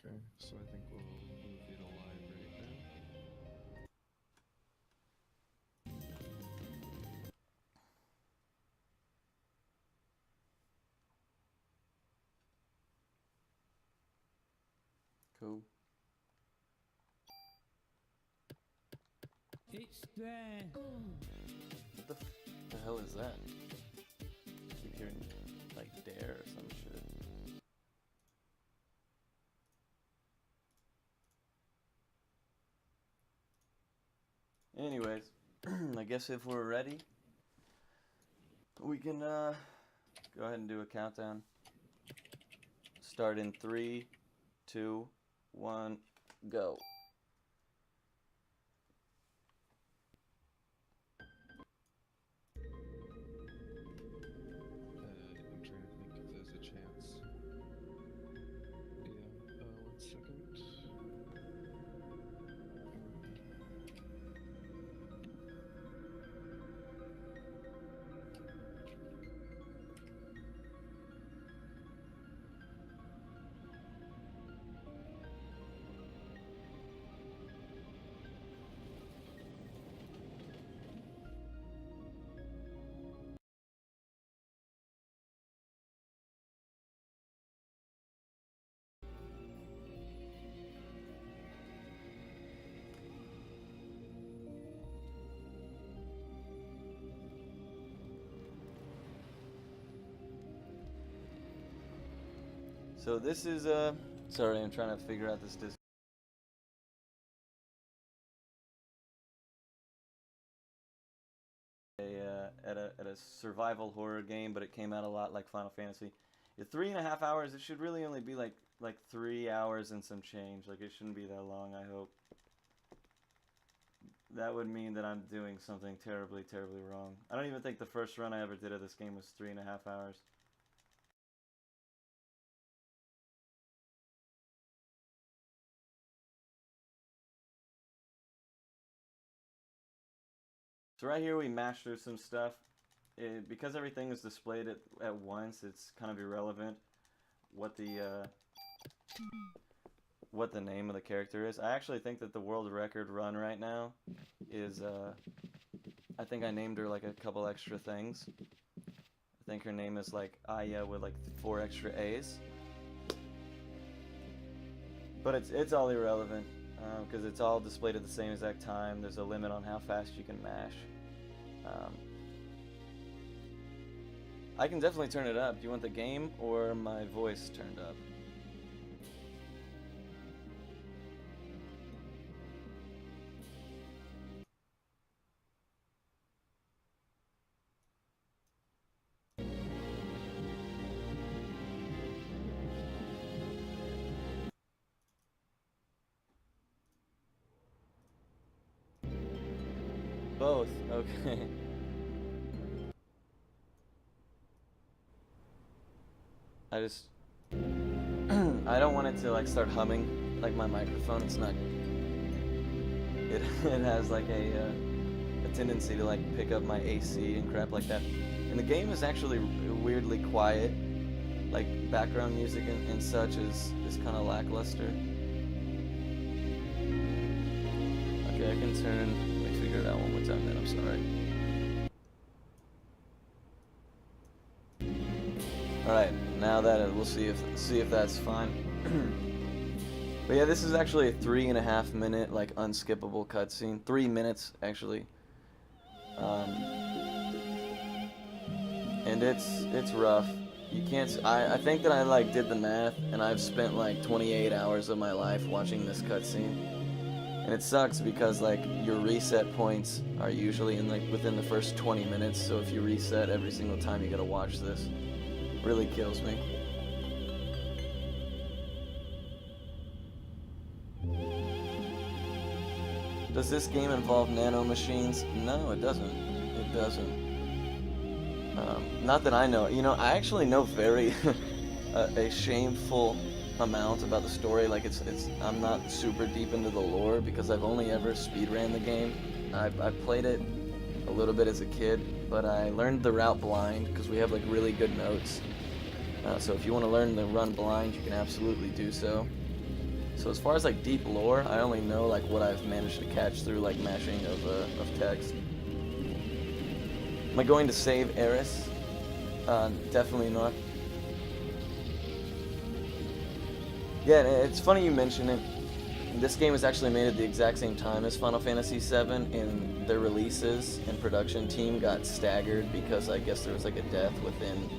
Okay, so I think we'll move you to live right now. Cool. It's there. What the hell is that? I keep hearing like dare or some shit. Anyways, I guess if we're ready, we can go ahead and do a countdown. Start in 3, 2, 1, go. I'm trying to think if there's a chance. Yeah, 1 second. So this is sorry, I'm trying to figure out this at a survival horror game, but it came out a lot like Final Fantasy. At 3.5 hours, it should really only be like 3 hours and some change. Like it shouldn't be that long, I hope. That would mean that I'm doing something terribly, terribly wrong. I don't even think the first run I ever did of this game was 3.5 hours. So right here we mashed through some stuff. Because everything is displayed at once, it's kind of irrelevant what the name of the character is. I actually think that the world record run right now is, I think I named her like a couple extra things. I think her name is like Aya with like 4 extra A's. But it's all irrelevant because it's all displayed at the same exact time. There's a limit on how fast you can mash. I can definitely turn it up. Do you want the game or my voice turned up? Both, okay. I just I don't want it to like start humming like my microphone. It's not. It has like a tendency to like pick up my AC and crap like that. And the game is actually weirdly quiet. Like background music and such is kind of lackluster. Okay, I can turn. Let me figure it out one more time. Then I'm sorry. All right, now that we'll see if that's fine. But yeah, this is actually a 3.5 minute like unskippable cutscene. 3 minutes actually. And it's rough. You can't. I think that I like did the math, and I've spent like 28 hours of my life watching this cutscene, and it sucks because like your reset points are usually in like within the first 20 minutes. So if you reset every single time you gotta watch this, it really kills me. Does this game involve nanomachines? No, it doesn't. It doesn't. Not that I know. You know, I actually know very a shameful amount about the story. Like it's I'm not super deep into the lore because I've only ever speedran the game. I played it a little bit as a kid, but I learned the route blind because we have like really good notes. So if you want to learn the run blind, you can absolutely do so. So as far as like deep lore, I only know like what I've managed to catch through like mashing of text. Am I going to save Eris? Definitely not. Yeah, it's funny you mention it. This game was actually made at the exact same time as Final Fantasy VII, and their releases and production team got staggered because I guess there was like a death within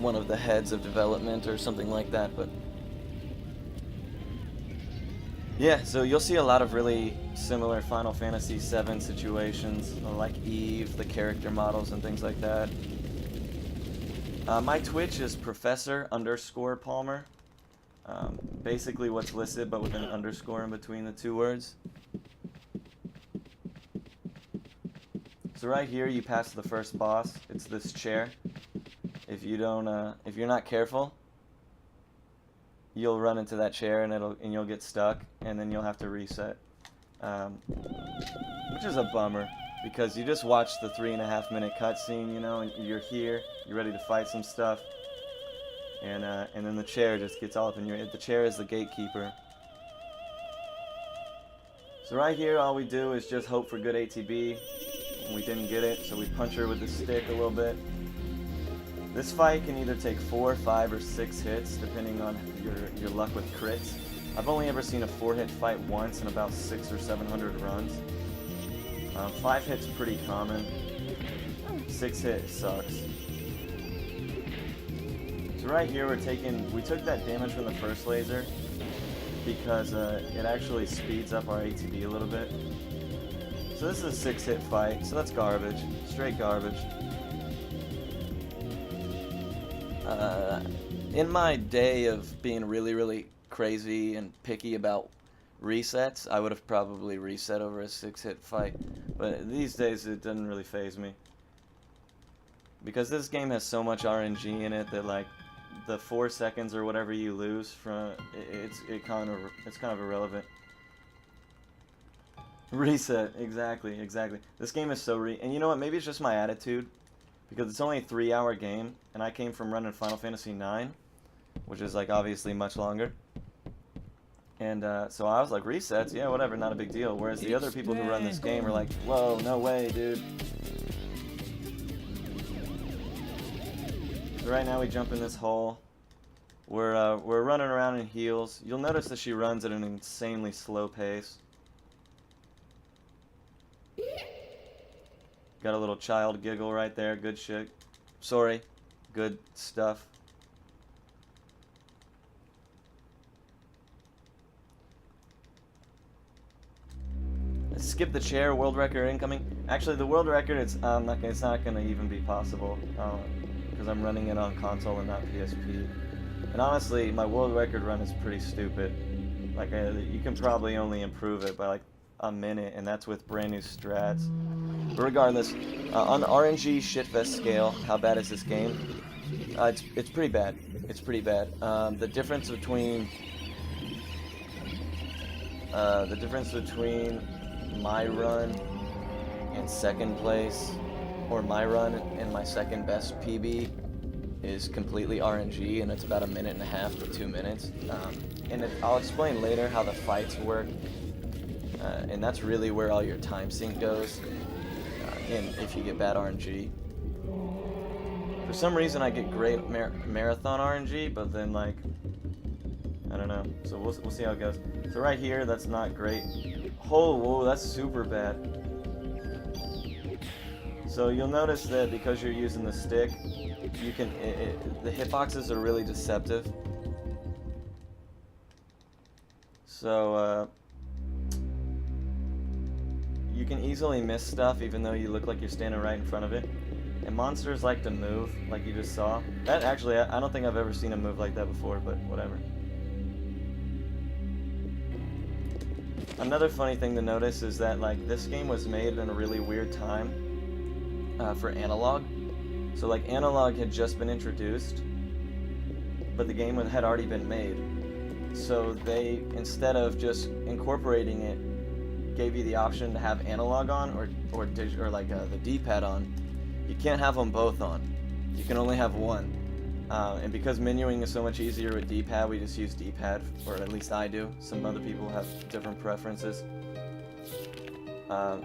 one of the heads of development or something like that. But yeah, so you'll see a lot of really similar Final Fantasy VII situations, like Eve, the character models, and things like that. My Twitch is Professor_Palmer. Basically what's listed, but with an underscore in between the two words. So right here, you pass the first boss. It's this chair. If you don't, if you're not careful, you'll run into that chair and you'll get stuck, and then you'll have to reset, which is a bummer because you just watched the 3.5-minute cutscene, you know, and you're here, you're ready to fight some stuff. And then the chair just gets all up in your... The chair is the gatekeeper. So right here, all we do is just hope for good ATB. And we didn't get it, so we punch her with the stick a little bit. This fight can either take 4, 5, or 6 hits, depending on your luck with crits. I've only ever seen a 4-hit fight once in about 600 or 700 runs. 5 hits pretty common. 6 hits sucks. So right here we took that damage from the first laser because it actually speeds up our ATB a little bit. So this is a 6-hit fight, so that's garbage, straight garbage. In my day of being really, really crazy and picky about resets, I would have probably reset over a 6-hit fight, but these days it doesn't really faze me. Because this game has so much RNG in it that like the 4 seconds or whatever you lose from it's kind of irrelevant. Reset, exactly. This game is so and you know what? Maybe it's just my attitude, because it's only a 3-hour game, and I came from running Final Fantasy IX, which is like obviously much longer. And so I was like, resets, yeah, whatever, not a big deal. Whereas the other people who run this game are like, whoa, no way, dude. So right now we jump in this hole. We're running around in heels. You'll notice that she runs at an insanely slow pace. Got a little child giggle right there. Good shit. Sorry. Good stuff. Skip the chair. World record incoming. Actually, the world record it's not gonna even be possible. Because I'm running it on console and not PSP. And honestly, my world record run is pretty stupid. Like, you can probably only improve it by like a minute, and that's with brand new strats. But regardless, on the RNG shitfest scale, how bad is this game? It's pretty bad. It's pretty bad. The difference between my run and second place, or my run and my second best PB, is completely RNG, and it's about 1.5 to 2 minutes. And I'll explain later how the fights work, and that's really where all your time sync goes, and if you get bad RNG. For some reason I get great marathon RNG, but then like, I don't know, so we'll see how it goes. So right here, that's not great. Oh, whoa, that's super bad. So you'll notice that because you're using the stick, you can the hitboxes are really deceptive. So you can easily miss stuff even though you look like you're standing right in front of it. And monsters like to move, like you just saw. That actually, I don't think I've ever seen a move like that before, but whatever. Another funny thing to notice is that like this game was made in a really weird time for analog. So like analog had just been introduced, but the game had already been made. So they, instead of just incorporating it, gave you the option to have analog on or like the D-pad on. You can't have them both on. You can only have one. And because menuing is so much easier with D-pad, we just use D-pad, or at least I do. Some other people have different preferences.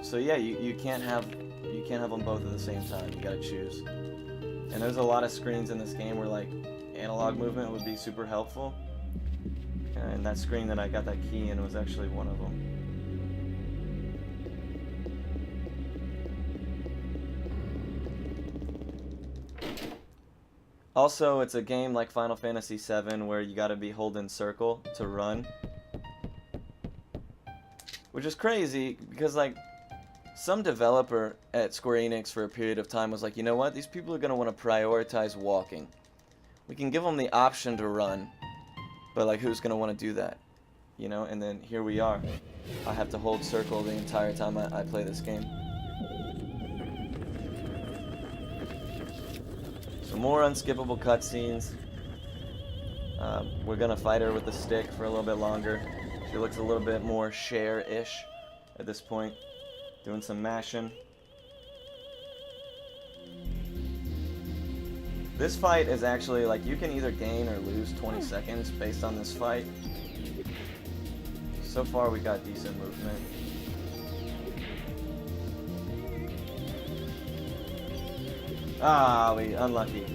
So yeah, you can't have them both at the same time. You gotta choose. And there's a lot of screens in this game where like analog movement would be super helpful. And that screen that I got that key in was actually one of them. Also, it's a game like Final Fantasy VII where you gotta be holding circle to run. Which is crazy, because like, some developer at Square Enix for a period of time was like, you know what, these people are gonna want to prioritize walking. We can give them the option to run, but like, who's gonna want to do that? You know, and then here we are. I have to hold circle the entire time I play this game. So more unskippable cutscenes. We're gonna fight her with the stick for a little bit longer. She looks a little bit more Cher-ish at this point. Doing some mashing. This fight is actually, like, you can either gain or lose 20 seconds based on this fight. So far we got decent movement. Ah, unlucky.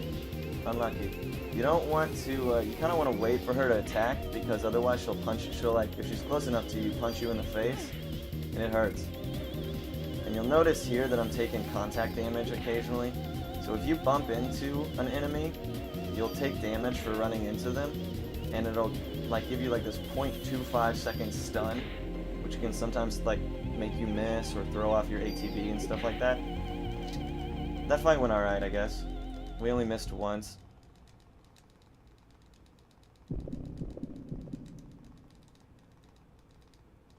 Unlucky. You don't want to, you kind of want to wait for her to attack, because otherwise she'll like, if she's close enough to you, punch you in the face, and it hurts. And you'll notice here that I'm taking contact damage occasionally. So if you bump into an enemy, you'll take damage for running into them, and it'll like give you like this 0.25 second stun, which can sometimes like make you miss or throw off your ATB and stuff like that. That fight went alright, I guess. We only missed once.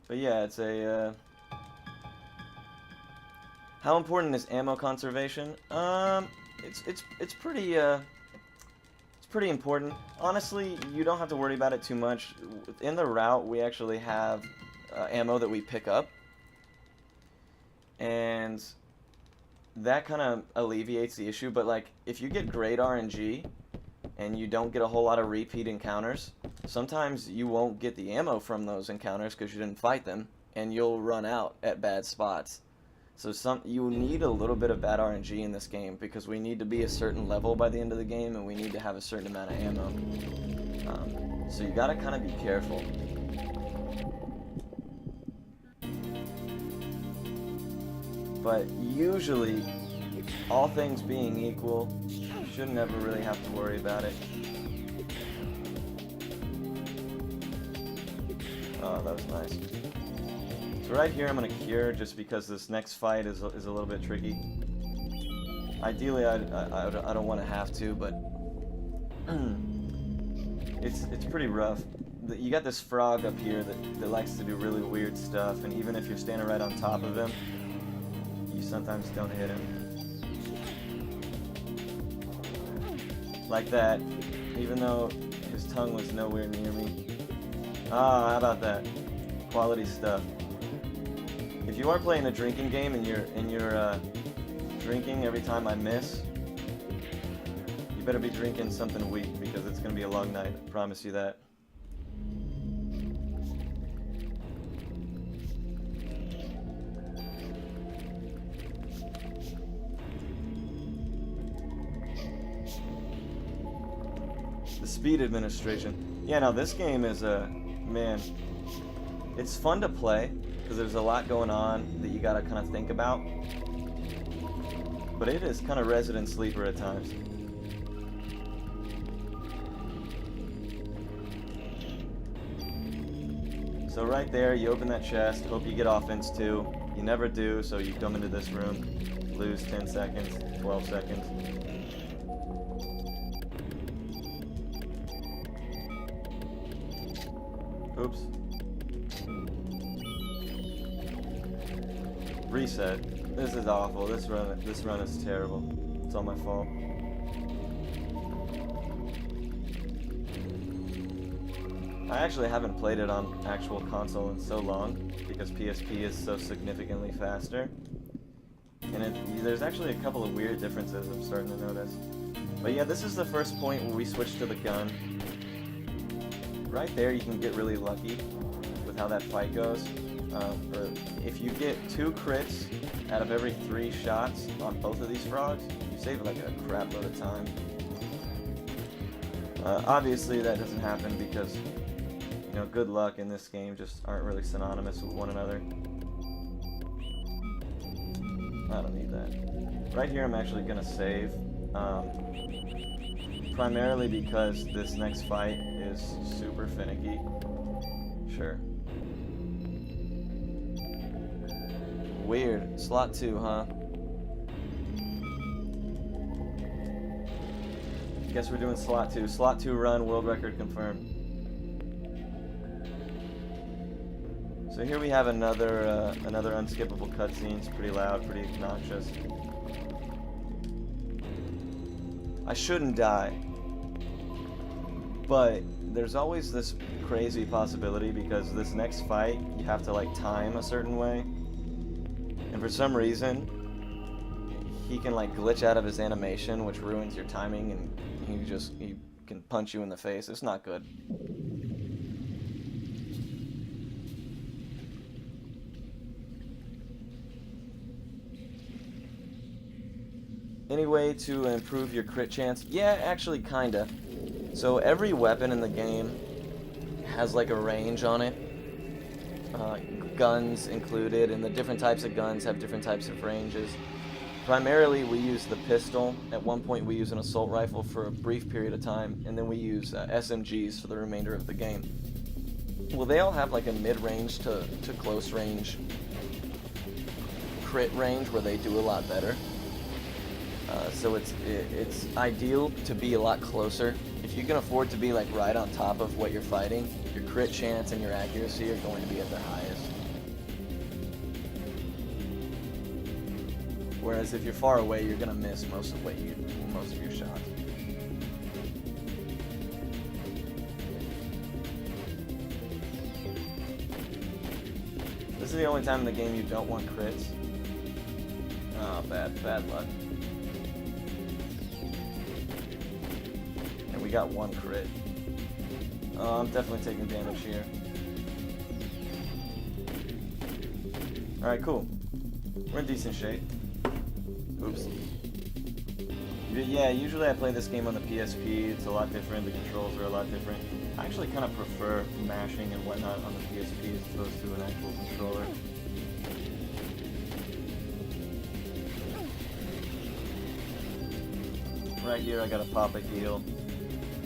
But yeah, it's a, how important is ammo conservation? It's pretty important. Honestly, you don't have to worry about it too much. In the route, we actually have ammo that we pick up, and that kind of alleviates the issue. But like, if you get great RNG and you don't get a whole lot of repeat encounters, sometimes you won't get the ammo from those encounters because you didn't fight them, and you'll run out at bad spots. So you need a little bit of bad RNG in this game, because we need to be a certain level by the end of the game, and we need to have a certain amount of ammo. So you gotta kind of be careful. But usually, all things being equal, you shouldn't ever really have to worry about it. Oh, that was nice. So right here I'm going to cure, just because this next fight is a little bit tricky. Ideally I don't want to have to, but it's pretty rough. You got this frog up here that likes to do really weird stuff, and even if you're standing right on top of him, you sometimes don't hit him. Like that, even though his tongue was nowhere near me. Ah, how about that? Quality stuff. If you are playing a drinking game and you're drinking every time I miss, you better be drinking something weak, because it's gonna be a long night. I promise you that. The speed administration. Yeah, no, this game is man, it's fun to play, because there's a lot going on that you gotta kind of think about. But it is kind of resident sleeper at times. So right there, you open that chest, hope you get offense too. You never do, so you come into this room, lose 10 seconds, 12 seconds. Oops. Reset. This is awful. This run is terrible. It's all my fault. I actually haven't played it on actual console in so long, because PSP is so significantly faster. And there's actually a couple of weird differences I'm starting to notice. But yeah, this is the first point where we switch to the gun. Right there, you can get really lucky with how that fight goes. Or if you get 2 crits out of every 3 shots on both of these frogs, you save like a crap load of time. Obviously, that doesn't happen because, you know, good luck in this game just aren't really synonymous with one another. I don't need that. Right here, I'm actually gonna save. Primarily because this next fight is super finicky. Sure. Weird. Slot 2, huh? Guess we're doing slot 2. Slot 2 run, world record confirmed. So here we have another unskippable cutscene. It's pretty loud, pretty obnoxious. I shouldn't die. But there's always this crazy possibility because this next fight, you have to like time a certain way. And for some reason, he can like glitch out of his animation, which ruins your timing, and he can punch you in the face. It's not good. Any way to improve your crit chance? Yeah, actually, kinda. So every weapon in the game has like a range on it. Guns included, and the different types of guns have different types of ranges. Primarily, we use the pistol. At one point, we use an assault rifle for a brief period of time, and then we use SMGs for the remainder of the game. Well, they all have like a mid-range to close range crit range where they do a lot better. So it's ideal to be a lot closer. If you can afford to be like right on top of what you're fighting, your crit chance and your accuracy are going to be at their highest. Whereas if you're far away, you're gonna miss most of your shots. This is the only time in the game you don't want crits. Oh, bad luck. And we got 1 crit. Oh, I'm definitely taking damage here. Alright, cool. We're in decent shape. Oops. Yeah, usually I play this game on the PSP. It's a lot different. The controls are a lot different. I actually kind of prefer mashing and whatnot on the PSP as opposed to an actual controller. Right here, I gotta pop a heal.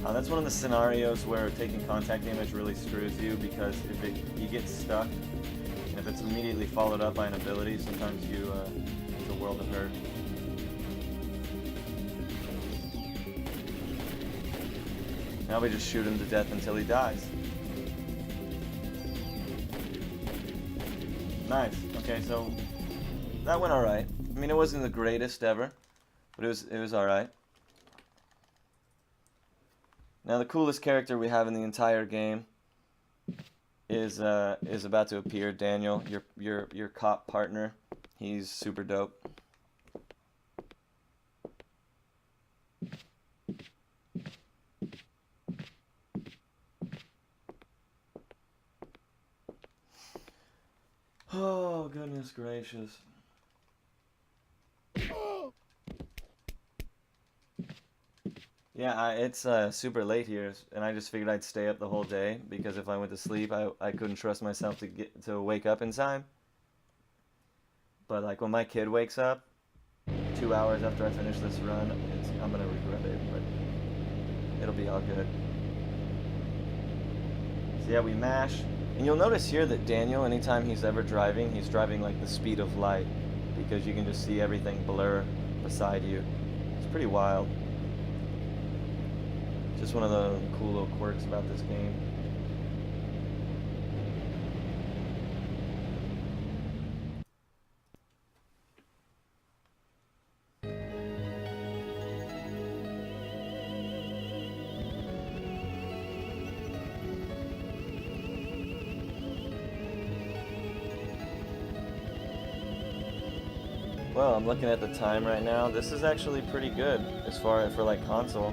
That's one of the scenarios where taking contact damage really screws you because if you get stuck, and if it's immediately followed up by an ability, sometimes it's a world of hurt. Now we just shoot him to death until he dies. Nice. Okay, so that went alright. I mean, it wasn't the greatest ever, but it was alright. Now the coolest character we have in the entire game is about to appear. Daniel, your cop partner. He's super dope. Oh, goodness gracious. Yeah, it's super late here, and I just figured I'd stay up the whole day because if I went to sleep, I couldn't trust myself to wake up in time. But like when my kid wakes up, 2 hours after I finish this run, I'm gonna regret it, but it'll be all good. So yeah, we mash. And you'll notice here that Daniel, anytime he's ever driving, he's driving like the speed of light because you can just see everything blur beside you. It's pretty wild. Just one of the cool little quirks about this game. Well, I'm looking at the time right now. This is actually pretty good as far as for like console.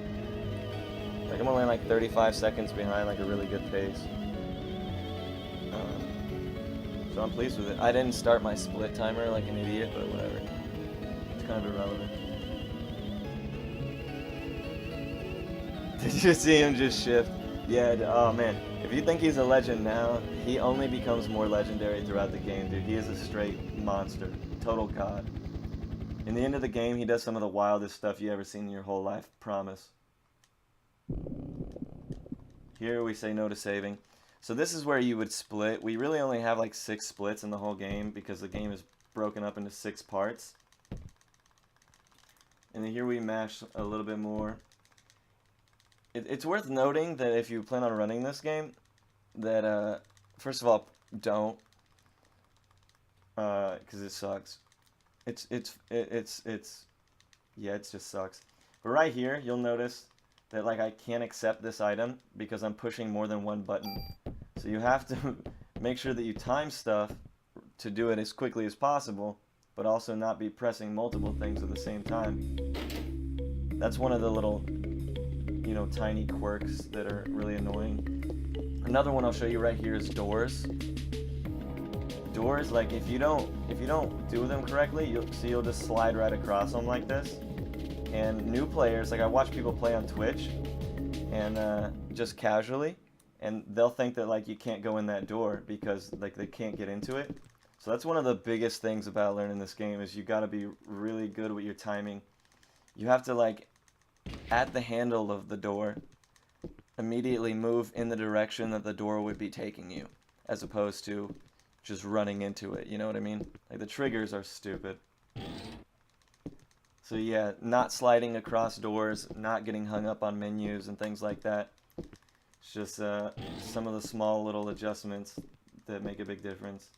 Like I'm only like 35 seconds behind, like a really good pace. So I'm pleased with it. I didn't start my split timer like an idiot, but whatever. It's kind of irrelevant. Did you see him just shift? Yeah, oh man. If you think he's a legend now, he only becomes more legendary throughout the game, dude. He is a straight monster. Total god. In the end of the game, he does some of the wildest stuff you ever seen in your whole life. Promise. Here we say no to saving. So this is where you would split. We really only have like 6 splits in the whole game because the game is broken up into 6 parts. And then here we mash a little bit more. It's worth noting that if you plan on running this game, that first of all, don't, because it sucks. Yeah, it just sucks. But right here, you'll notice that like I can't accept this item because I'm pushing more than one button. So you have to make sure that you time stuff to do it as quickly as possible, but also not be pressing multiple things at the same time. That's one of the little, you know, tiny quirks that are really annoying. Another one I'll show you right here is doors. Doors, like if you don't do them correctly, you'll just slide right across them like this. And new players, like I watch people play on Twitch, and just casually, and they'll think that like you can't go in that door because like they can't get into it. So that's one of the biggest things about learning this game is you got to be really good with your timing. You have to like at the handle of the door immediately move in the direction that the door would be taking you, as opposed to just running into it. You know what I mean? Like the triggers are stupid. So yeah, not sliding across doors, not getting hung up on menus and things like that. It's just some of the small little adjustments that make a big difference.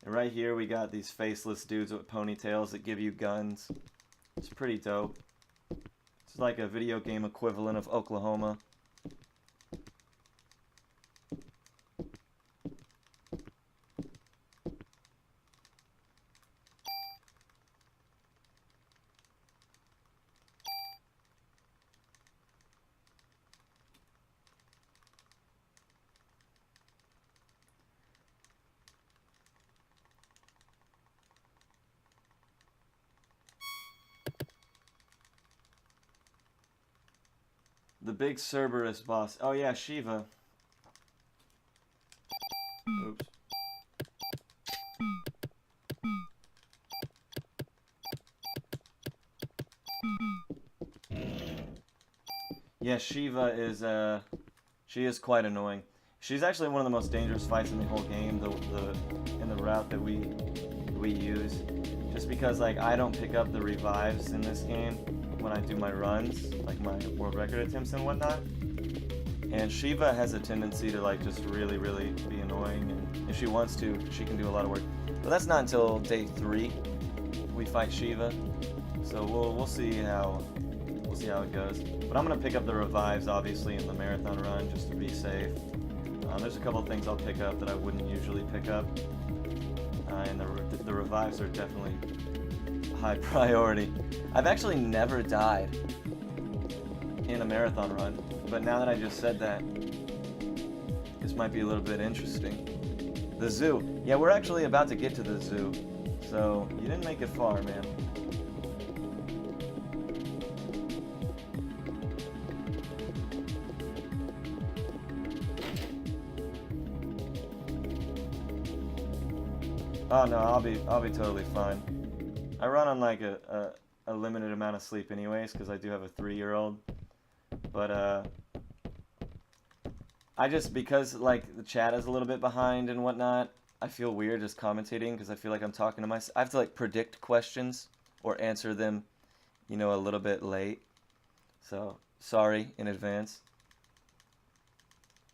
And right here we got these faceless dudes with ponytails that give you guns. It's pretty dope. It's like a video game equivalent of Oklahoma. The big Cerberus boss. Oh yeah, Shiva. Oops. Yeah, Shiva is she is quite annoying. She's actually one of the most dangerous fights in the whole game. In the route that we use, just because like I don't pick up the revives in this game when I do my runs, like my world record attempts and whatnot. And Shiva has a tendency to like just really be annoying, and if she wants to, she can do a lot of work. But that's not until day 3 we fight Shiva. So we'll see how it goes. But I'm gonna pick up the revives obviously in the marathon run just to be safe. There's a couple of things I'll pick up that I wouldn't usually pick up, and the revives are definitely high priority. I've actually never died in a marathon run, but now that I just said that, this might be a little bit interesting. The zoo. Yeah, we're actually about to get to the zoo, so you didn't make it far, man. Oh no, I'll be totally fine. I run on like a limited amount of sleep anyways, because I do have a 3-year-old. But I just, because like the chat is a little bit behind and whatnot, I feel weird just commentating because I feel like I'm talking to myself. I have to like predict questions or answer them, you know, a little bit late. So sorry in advance.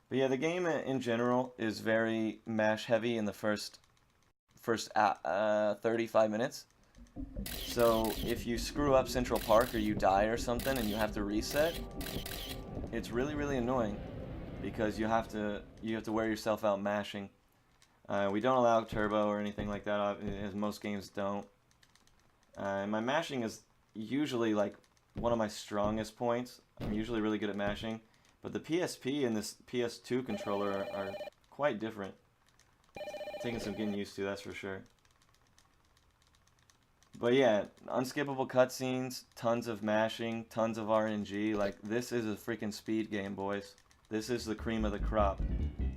But yeah, the game in general is very mash heavy in the first 35 minutes. So if you screw up Central Park or you die or something and you have to reset, it's really annoying because you have to wear yourself out mashing. We don't allow turbo or anything like that, as most games don't. My mashing is usually like one of my strongest points. I'm usually really good at mashing, but the PSP and this PS2 controller are quite different. Taking some getting used to, that's for sure. But yeah, unskippable cutscenes, tons of mashing, tons of RNG. Like, this is a freaking speed game, boys. This is the cream of the crop.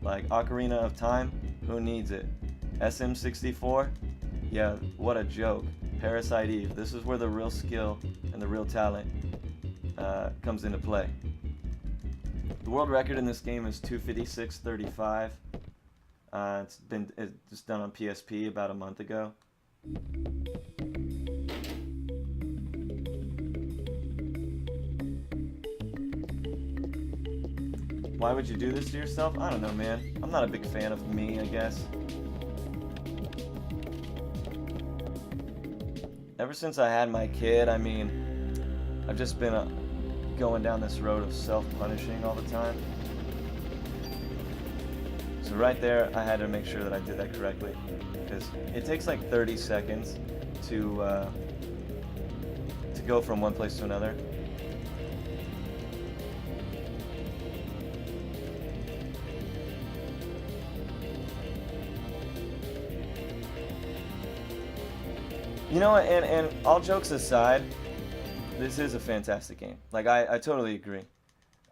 Like, Ocarina of Time, who needs it? SM64? Yeah, what a joke. Parasite Eve, this is where the real skill and the real talent comes into play. The world record in this game is 256.35. It's done on PSP about a month ago. Why would you do this to yourself? I don't know, man. I'm not a big fan of me, I guess. Ever since I had my kid, I mean, I've just been going down this road of self-punishing all the time. So right there, I had to make sure that I did that correctly, because it takes like 30 seconds to go from one place to another. You know what, and all jokes aside, this is a fantastic game. Like, I totally agree.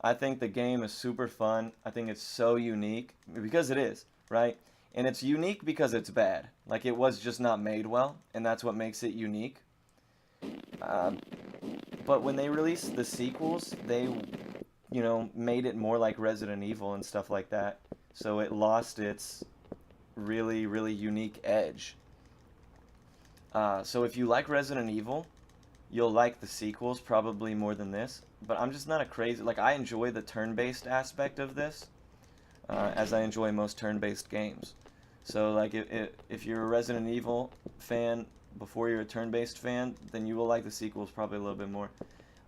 I think the game is super fun. I think it's so unique, because it is, right? And it's unique because it's bad. Like, it was just not made well, and that's what makes it unique. But when they released the sequels, they, you know, made it more like Resident Evil and stuff like that. So it lost its really, really unique edge. So if you like Resident Evil, you'll like the sequels probably more than this. But I'm just not a crazy... Like, I enjoy the turn-based aspect of this, as I enjoy most turn-based games. So, like, if you're a Resident Evil fan before you're a turn-based fan, then you will like the sequels probably a little bit more.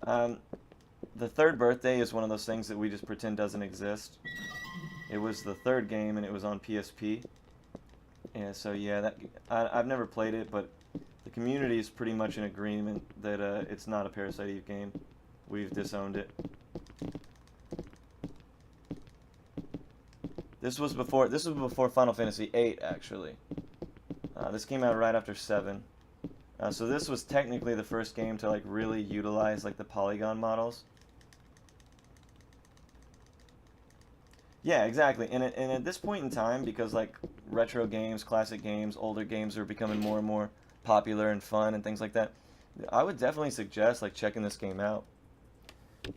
The third birthday is one of those things that we just pretend doesn't exist. It was the third game, and it was on PSP. Yeah, so yeah, I've never played it, but the community is pretty much in agreement that it's not a Parasite Eve game. We've disowned it. This was before Final Fantasy VIII, actually. This came out right after 7. So this was technically the first game to like really utilize like the polygon models. Yeah, exactly. And at this point in time, because like retro games, classic games, older games are becoming more and more popular and fun and things like that, I would definitely suggest like checking this game out,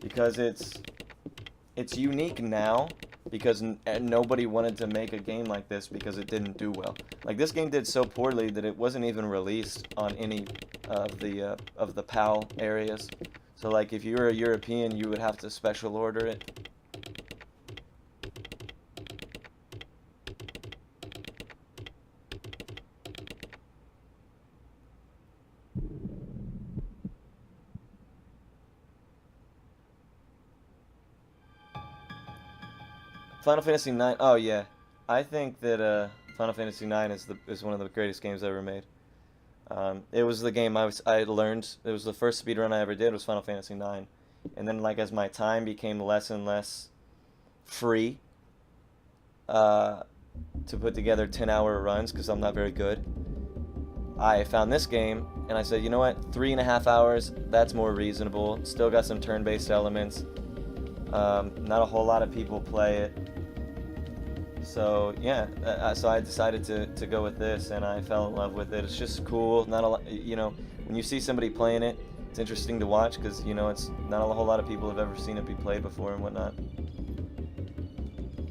because it's unique now because nobody wanted to make a game like this because it didn't do well. Like, this game did so poorly that it wasn't even released on any of the PAL areas. So like if you were a European, you would have to special order it. Final Fantasy IX. Oh yeah, I think that Final Fantasy IX is one of the greatest games ever made. It was the game I learned. It was the first speedrun I ever did was Final Fantasy IX, and then like as my time became less and less free to put together 10-hour runs because I'm not very good, I found this game and I said, you know what, 3.5 hours, that's more reasonable. Still got some turn-based elements. Not a whole lot of people play it. So yeah, so I decided to go with this, and I fell in love with it. It's just cool. Not a lot, you know, when you see somebody playing it, it's interesting to watch because, you know, it's not a whole lot of people have ever seen it be played before and whatnot.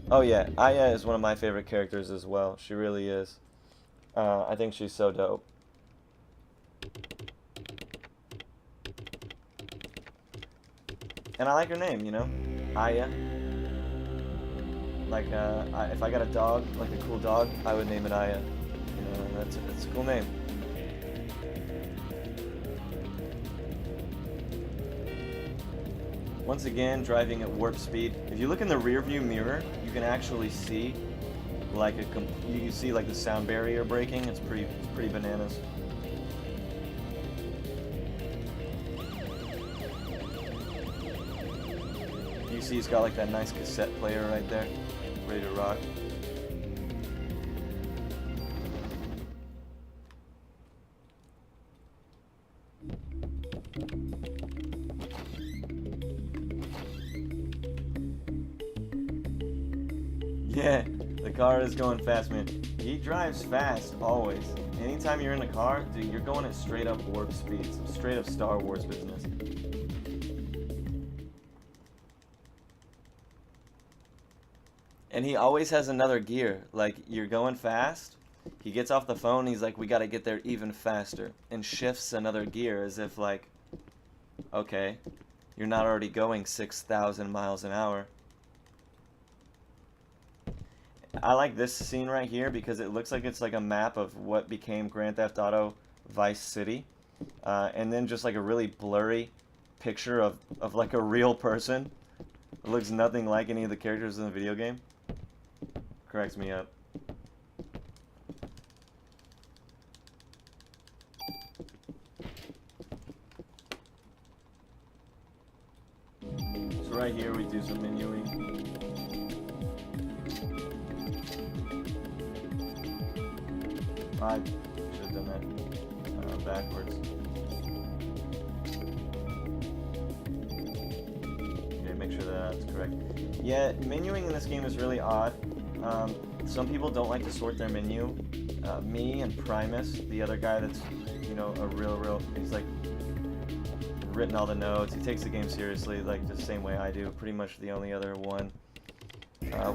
Oh yeah, Aya is one of my favorite characters as well. She really is. I think she's so dope. And I like her name, you know, Aya. Like, if I got a dog, like a cool dog, I would name it Aya. You know, that's a cool name. Once again, driving at warp speed. If you look in the rear view mirror, you can actually see like you see like the sound barrier breaking. It's pretty bananas. You see he's got like that nice cassette player right there, ready to rock. Yeah, the car is going fast, man. He drives fast, always. Anytime you're in a car, dude, you're going at straight up warp speeds. Straight up Star Wars business. And he always has another gear. Like, you're going fast, he gets off the phone, he's like, we gotta get there even faster. And shifts another gear as if like, okay, you're not already going 6,000 miles an hour. I like this scene right here because it looks like it's like a map of what became Grand Theft Auto Vice City. And then just like a really blurry picture of like a real person. It looks nothing like any of the characters in the video game. Cracks me up. So right here we do some menuing. I should have done that backwards. Okay, make sure that's correct. Yeah, menuing in this game is really odd. Some people don't like to sort their menu. Me and Primus, the other guy that's, you know, a real, he's like written all the notes. He takes the game seriously, like the same way I do. Pretty much the only other one.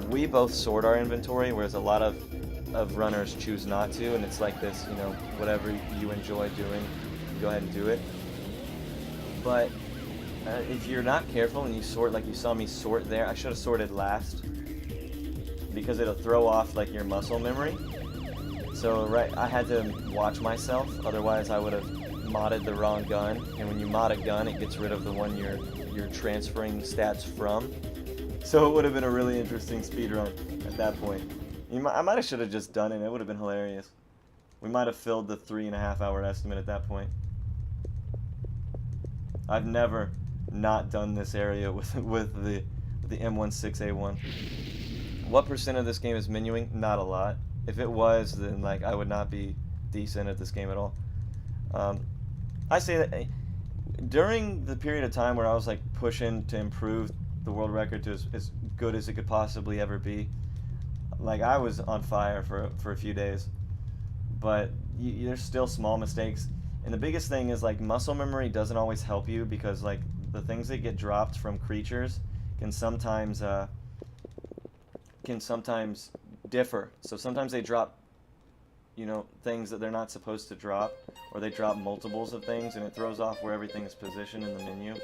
We both sort our inventory, whereas a lot of runners choose not to, and it's like this, you know, whatever you enjoy doing, go ahead and do it. But if you're not careful and you sort, like you saw me sort there, I should have sorted last because it'll throw off like your muscle memory. So right, I had to watch myself, otherwise I would have modded the wrong gun, and when you mod a gun it gets rid of the one you're transferring stats from. So it would have been a really interesting speedrun at that point. I might have should have just done it. It would have been hilarious. We might have filled the 3.5 hour estimate at that point. I've never not done this area with the M16A1. What percent of this game is menuing? Not a lot. If it was, then like I would not be decent at this game at all. I say that during the period of time where I was like pushing to improve the world record to as good as it could possibly ever be, like I was on fire for a few days. But there's still small mistakes, and the biggest thing is like muscle memory doesn't always help you, because like the things that get dropped from creatures can sometimes differ. So sometimes they drop, you know, things that they're not supposed to drop, or they drop multiples of things, and it throws off where everything is positioned in the menu.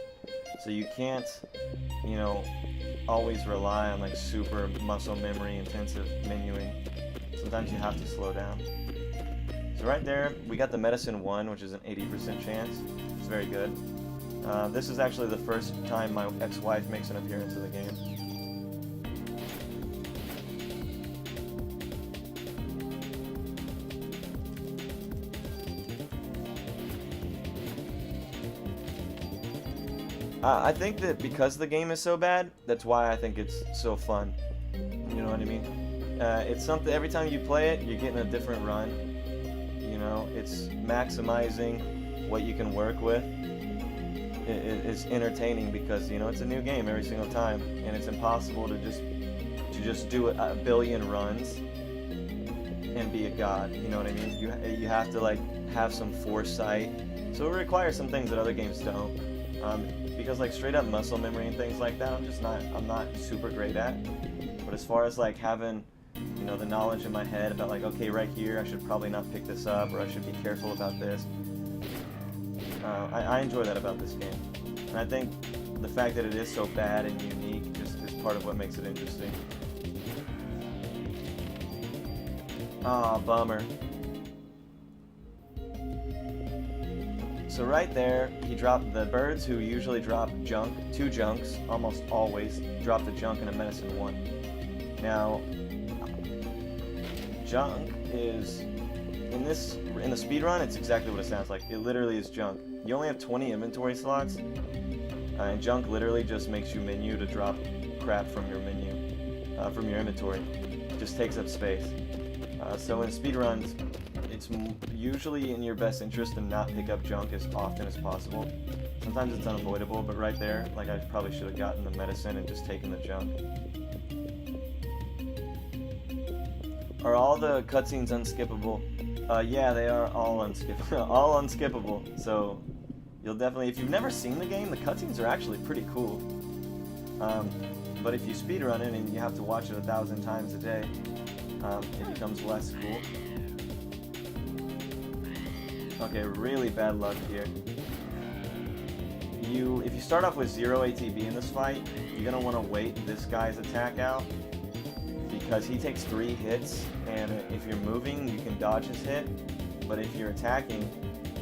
So you can't, you know, always rely on like super muscle memory intensive menuing. Sometimes you have to slow down. So right there, we got the medicine 1, which is an 80% chance. It's very good. This is actually the first time my ex-wife makes an appearance in the game. I think that because the game is so bad, that's why I think it's so fun. You know what I mean? It's something, every time you play it, you're getting a different run. You know, it's maximizing what you can work with. It's entertaining because, you know, it's a new game every single time, and it's impossible to just do a billion runs and be a god. You know what I mean? You have to like have some foresight. So it requires some things that other games don't. Because like straight up muscle memory and things like that, I'm not super great at. But as far as like having, you know, the knowledge in my head about like, okay, right here, I should probably not pick this up, or I should be careful about this. I enjoy that about this game. And I think the fact that it is so bad and unique just is part of what makes it interesting. Ah, bummer. So right there, he dropped the birds who usually drop junk, 2 junks, almost always drop the junk in a medicine 1. Now, junk is in the speedrun. It's exactly what it sounds like. It literally is junk. You only have 20 inventory slots, and junk literally just makes you menu to drop crap from your menu, from your inventory. It just takes up space. So in speedruns, it's usually in your best interest to not pick up junk as often as possible. Sometimes it's unavoidable, but right there, like, I probably should have gotten the medicine and just taken the junk. Are all the cutscenes unskippable? Yeah, they are all unskippable. All unskippable. So you'll definitely, if you've never seen the game, the cutscenes are actually pretty cool. But if you speedrun it and you have to watch it 1,000 times a day, it becomes less cool. Okay, really bad luck here. If you start off with 0 ATB in this fight, you're gonna want to wait this guy's attack out, because he takes 3 hits, and if you're moving, you can dodge his hit, but if you're attacking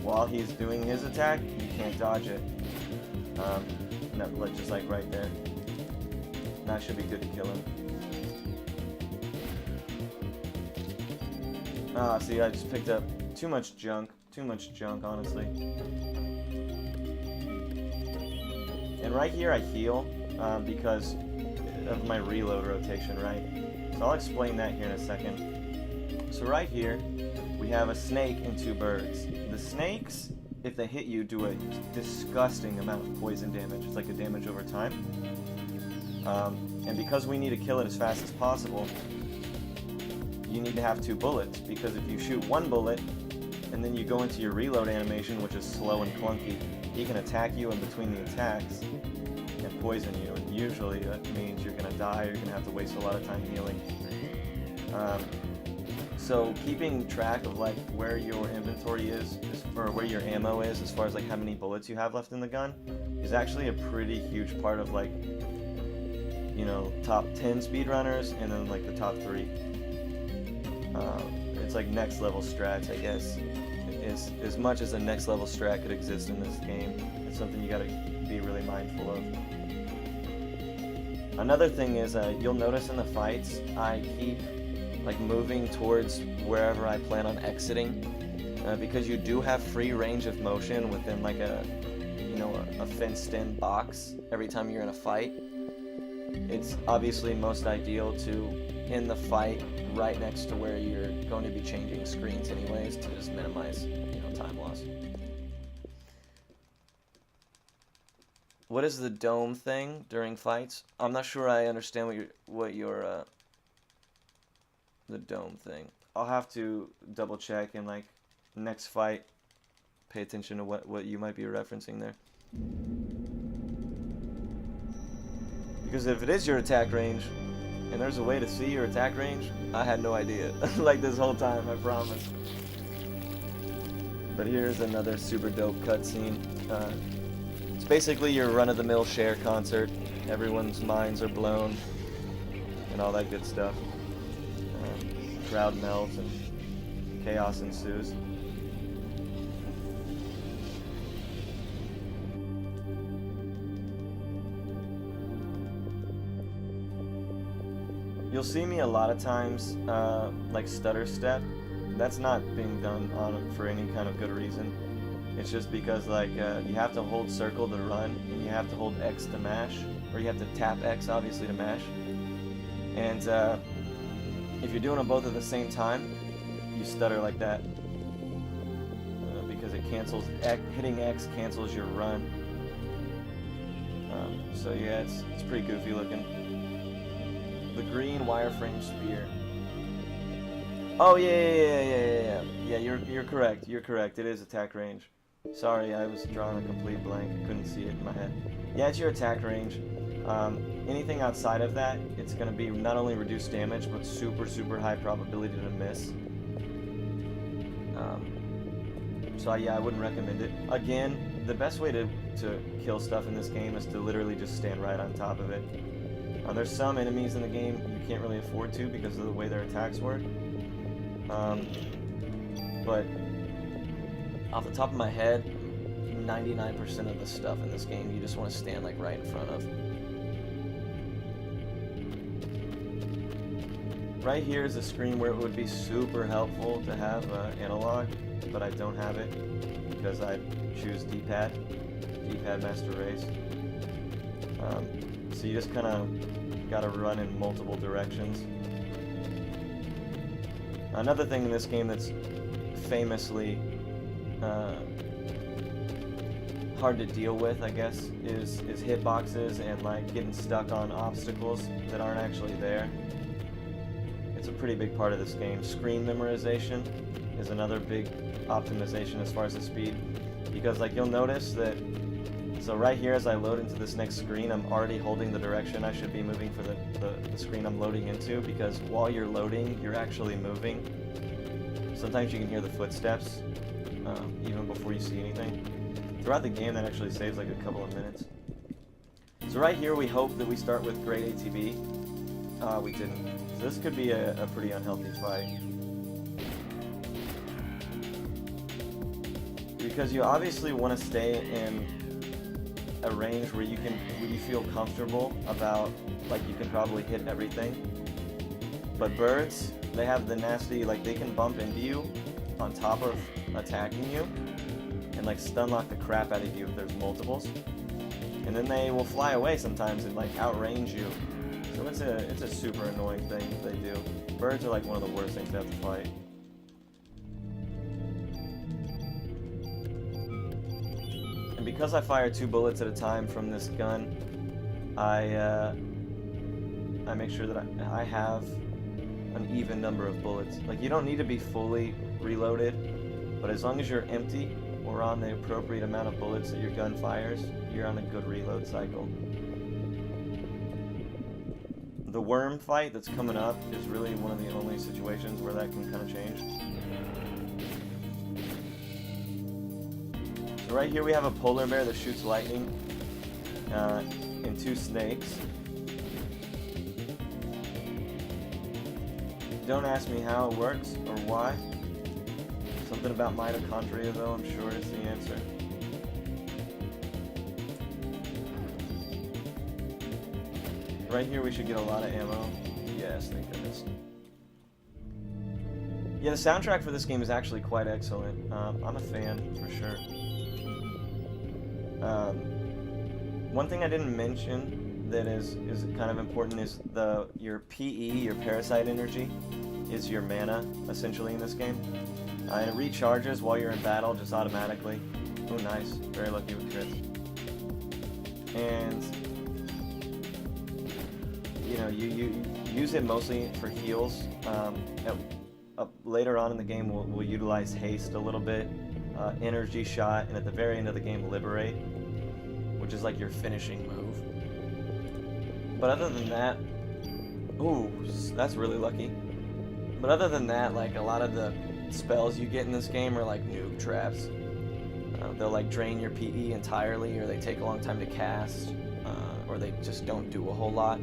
while he's doing his attack, you can't dodge it. Just like right there. That should be good to kill him. Ah, see, I just picked up too much junk, honestly. And right here I heal, because of my reload rotation, right? So I'll explain that here in a second. So right here, we have a snake and 2 birds. The snakes, if they hit you, do a disgusting amount of poison damage. It's like a damage over time. And because we need to kill it as fast as possible, you need to have 2 bullets, because if you shoot 1 bullet, and then you go into your reload animation, which is slow and clunky, he can attack you in between the attacks and poison you, and usually that means you're going to die, you're going to have to waste a lot of time healing. So keeping track of like where your inventory is, or where your ammo is, as far as like how many bullets you have left in the gun, is actually a pretty huge part of like, you know, top 10 speedrunners, and then like the top 3. It's like next level strats, I guess. As much as a next level strat could exist in this game, it's something you gotta be really mindful of. Another thing is, you'll notice in the fights, I keep like moving towards wherever I plan on exiting, because you do have free range of motion within like a fenced-in box every time you're in a fight. It's obviously most ideal to end the fight right next to where you're going to be changing screens anyways, to just minimize, time loss. What is the dome thing during fights? I'm not sure I understand the dome thing. I'll have to double check and like next fight pay attention to what you might be referencing there. Because if it is your attack range, and there's a way to see your attack range, I had no idea. Like this whole time, I promise. But here's another super dope cutscene. It's basically your run-of-the-mill Cher concert. Everyone's minds are blown, and all that good stuff. Crowd melts and chaos ensues. You'll see me a lot of times, like stutter step. That's not being done for any kind of good reason. It's just because like you have to hold circle to run, and you have to hold X to mash, or you have to tap X obviously to mash. And if you're doing them both at the same time, you stutter like that, because it cancels. Hitting X cancels your run. So yeah, it's pretty goofy looking. The green wireframe spear. Oh yeah. You're correct. You're correct. It is attack range. Sorry, I was drawing a complete blank. I couldn't see it in my head. Yeah, it's your attack range. Anything outside of that, it's gonna be not only reduced damage, but super high probability to miss. So yeah, I wouldn't recommend it. Again, the best way to kill stuff in this game is to literally just stand right on top of it. There's some enemies in the game you can't really afford to because of the way their attacks work. But off the top of my head, 99% of the stuff in this game you just want to stand like right in front of. right here is a screen where it would be super helpful to have analog, but I don't have it because I choose D-pad master race. So you just kind of gotta run in multiple directions. Another thing in this game that's famously hard to deal with, I guess, is hitboxes and like getting stuck on obstacles that aren't actually there. It's a pretty big part of this game. Screen memorization is another big optimization as far as the speed, because like you'll notice that, so right here as I load into this next screen, I'm already holding the direction I should be moving for the screen I'm loading into, because while you're loading, you're actually moving. Sometimes you can hear the footsteps even before you see anything. Throughout the game, that actually saves like a couple of minutes. So right here, we hope that we start with great ATB. We didn't. So this could be a pretty unhealthy fight. Because you obviously want to stay in a range where you feel comfortable about, like you can probably hit everything. But birds, they have the nasty, like they can bump into you on top of attacking you and like stun lock the crap out of you if there's multiples. And then they will fly away sometimes and like outrange you. So it's a super annoying thing that they do. Birds are like one of the worst things to have to fight. And because I fire 2 bullets at a time from this gun, I make sure that I have an even number of bullets. Like you don't need to be fully reloaded, but as long as you're empty or on the appropriate amount of bullets that your gun fires, you're on a good reload cycle. The worm fight that's coming up is really one of the only situations where that can kind of change. So right here we have a polar bear that shoots lightning and 2 snakes. Don't ask me how it works or why. Something about mitochondria though, I'm sure is the answer. Right here we should get a lot of ammo. Yes, thank goodness. Yeah, the soundtrack for this game is actually quite excellent. I'm a fan, for sure. One thing I didn't mention that is kind of important is your PE, your Parasite energy, is your mana, essentially, in this game. And it recharges while you're in battle, just automatically. Oh, nice. Very lucky with crits. And you know, you use it mostly for heals. Later on in the game, we'll utilize haste a little bit, energy shot, and at the very end of the game, liberate, which is like your finishing move. But other than that, ooh, that's really lucky. But other than that, like a lot of the spells you get in this game are like noob traps. They'll like drain your PE entirely, or they take a long time to cast, or they just don't do a whole lot.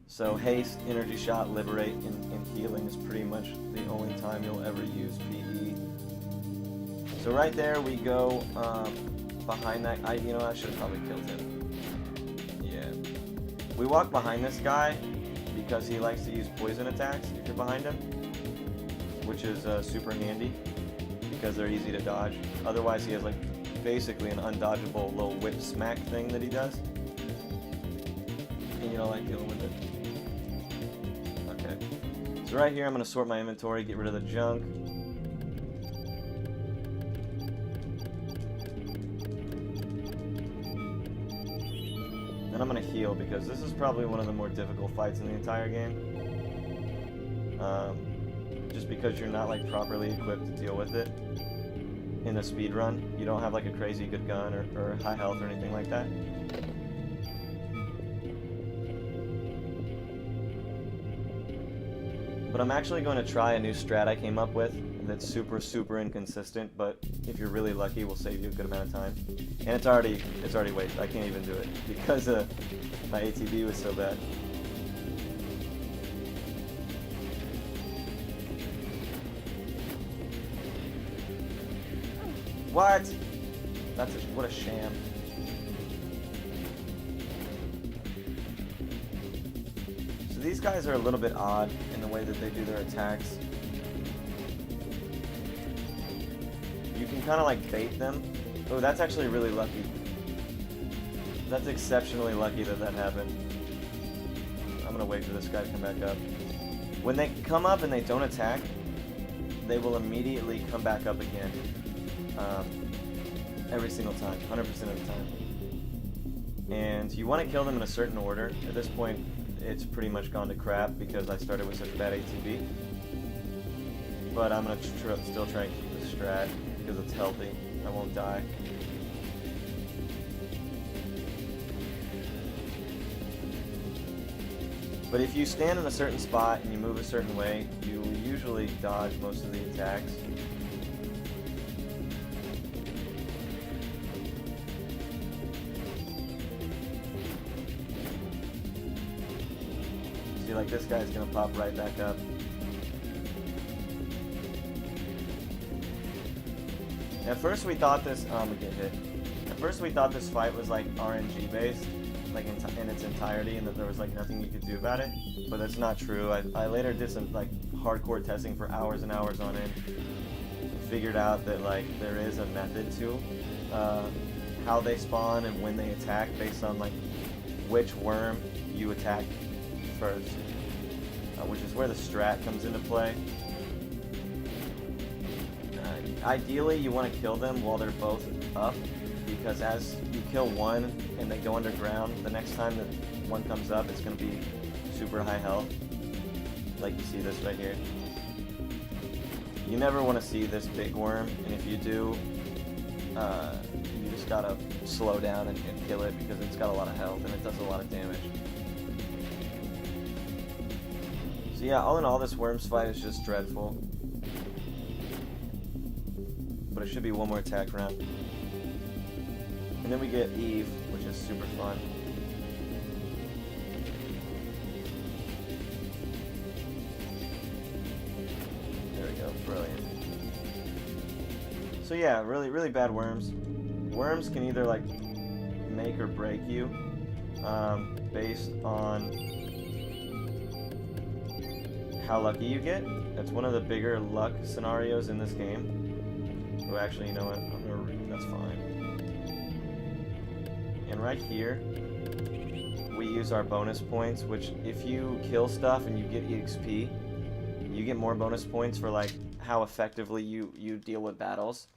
So haste, energy shot, liberate, and healing is pretty much the only time you'll ever use PE. So right there we go behind that. I should have probably killed him. Yeah. We walk behind this guy because he likes to use poison attacks if you're behind him, which is super handy because they're easy to dodge. Otherwise he has like basically an undodgeable little whip smack thing that he does. And you don't like dealing with it. Okay. So right here I'm going to sort my inventory, get rid of the junk. Then I'm going to heal because this is probably one of the more difficult fights in the entire game. Just because you're not like properly equipped to deal with it in the speed run. You don't have like a crazy good gun or high health or anything like that. But I'm actually going to try a new strat I came up with that's super inconsistent, but if you're really lucky, will save you a good amount of time. And it's already wasted. I can't even do it because my ATB was so bad. What? What a sham. these guys are a little bit odd in the way that they do their attacks. You can kind of like bait them. Oh, that's actually really lucky. That's exceptionally lucky that that happened. I'm gonna wait for this guy to come back up. When they come up and they don't attack, they will immediately come back up again. Every single time, 100% of the time. And you want to kill them in a certain order. At this point, it's pretty much gone to crap because I started with such a bad ATB. But I'm going to still try and keep the strat because it's healthy. I won't die. But if you stand in a certain spot and you move a certain way, you usually dodge most of the attacks. See, like this guy's gonna pop right back up. At first we thought this, we get hit. At first we thought this fight was like RNG based, like in its entirety, and that there was like nothing you could do about it. But that's not true. I later did some like hardcore testing for hours and hours on end. Figured out that like there is a method to how they spawn and when they attack based on like which worm you attack first, which is where the strat comes into play. Ideally, you want to kill them while they're both up, because as you kill one and they go underground, the next time that one comes up, it's going to be super high health. Like you see this right here. You never want to see this big worm, and if you do, you just gotta slow down and kill it because it's got a lot of health and it does a lot of damage. So yeah, all in all, this worms fight is just dreadful. But it should be one more attack round. And then we get Eve, which is super fun. There we go, brilliant. So yeah, really bad worms. Worms can either like make or break you based on how lucky you get. That's one of the bigger luck scenarios in this game. Oh, actually, you know what? I'm gonna read. That's fine. And right here, we use our bonus points, which if you kill stuff and you get EXP, you get more bonus points for like how effectively you deal with battles.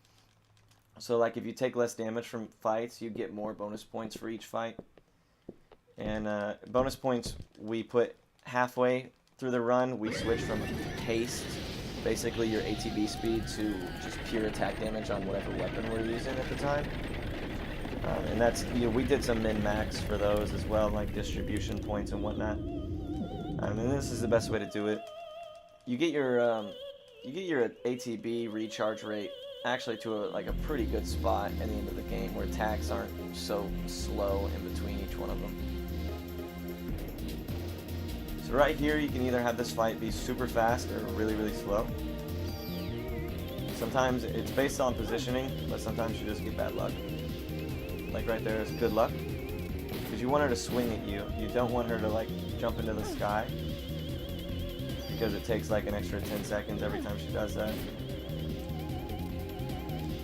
So like if you take less damage from fights, you get more bonus points for each fight. And bonus points we put halfway through the run. We switch from haste, basically your ATB speed, to just pure attack damage on whatever weapon we're using at the time. And that's, you know, we did some min-max for those as well, like distribution points and whatnot. And this is the best way to do it. You get your ATB recharge rate actually to a pretty good spot at the end of the game where attacks aren't so slow in between each one of them. So right here, you can either have this fight be super fast or really slow. Sometimes it's based on positioning, but sometimes you just get bad luck. Like right there is good luck, because you want her to swing at you. You don't want her to like jump into the sky, because it takes like an extra 10 seconds every time she does that.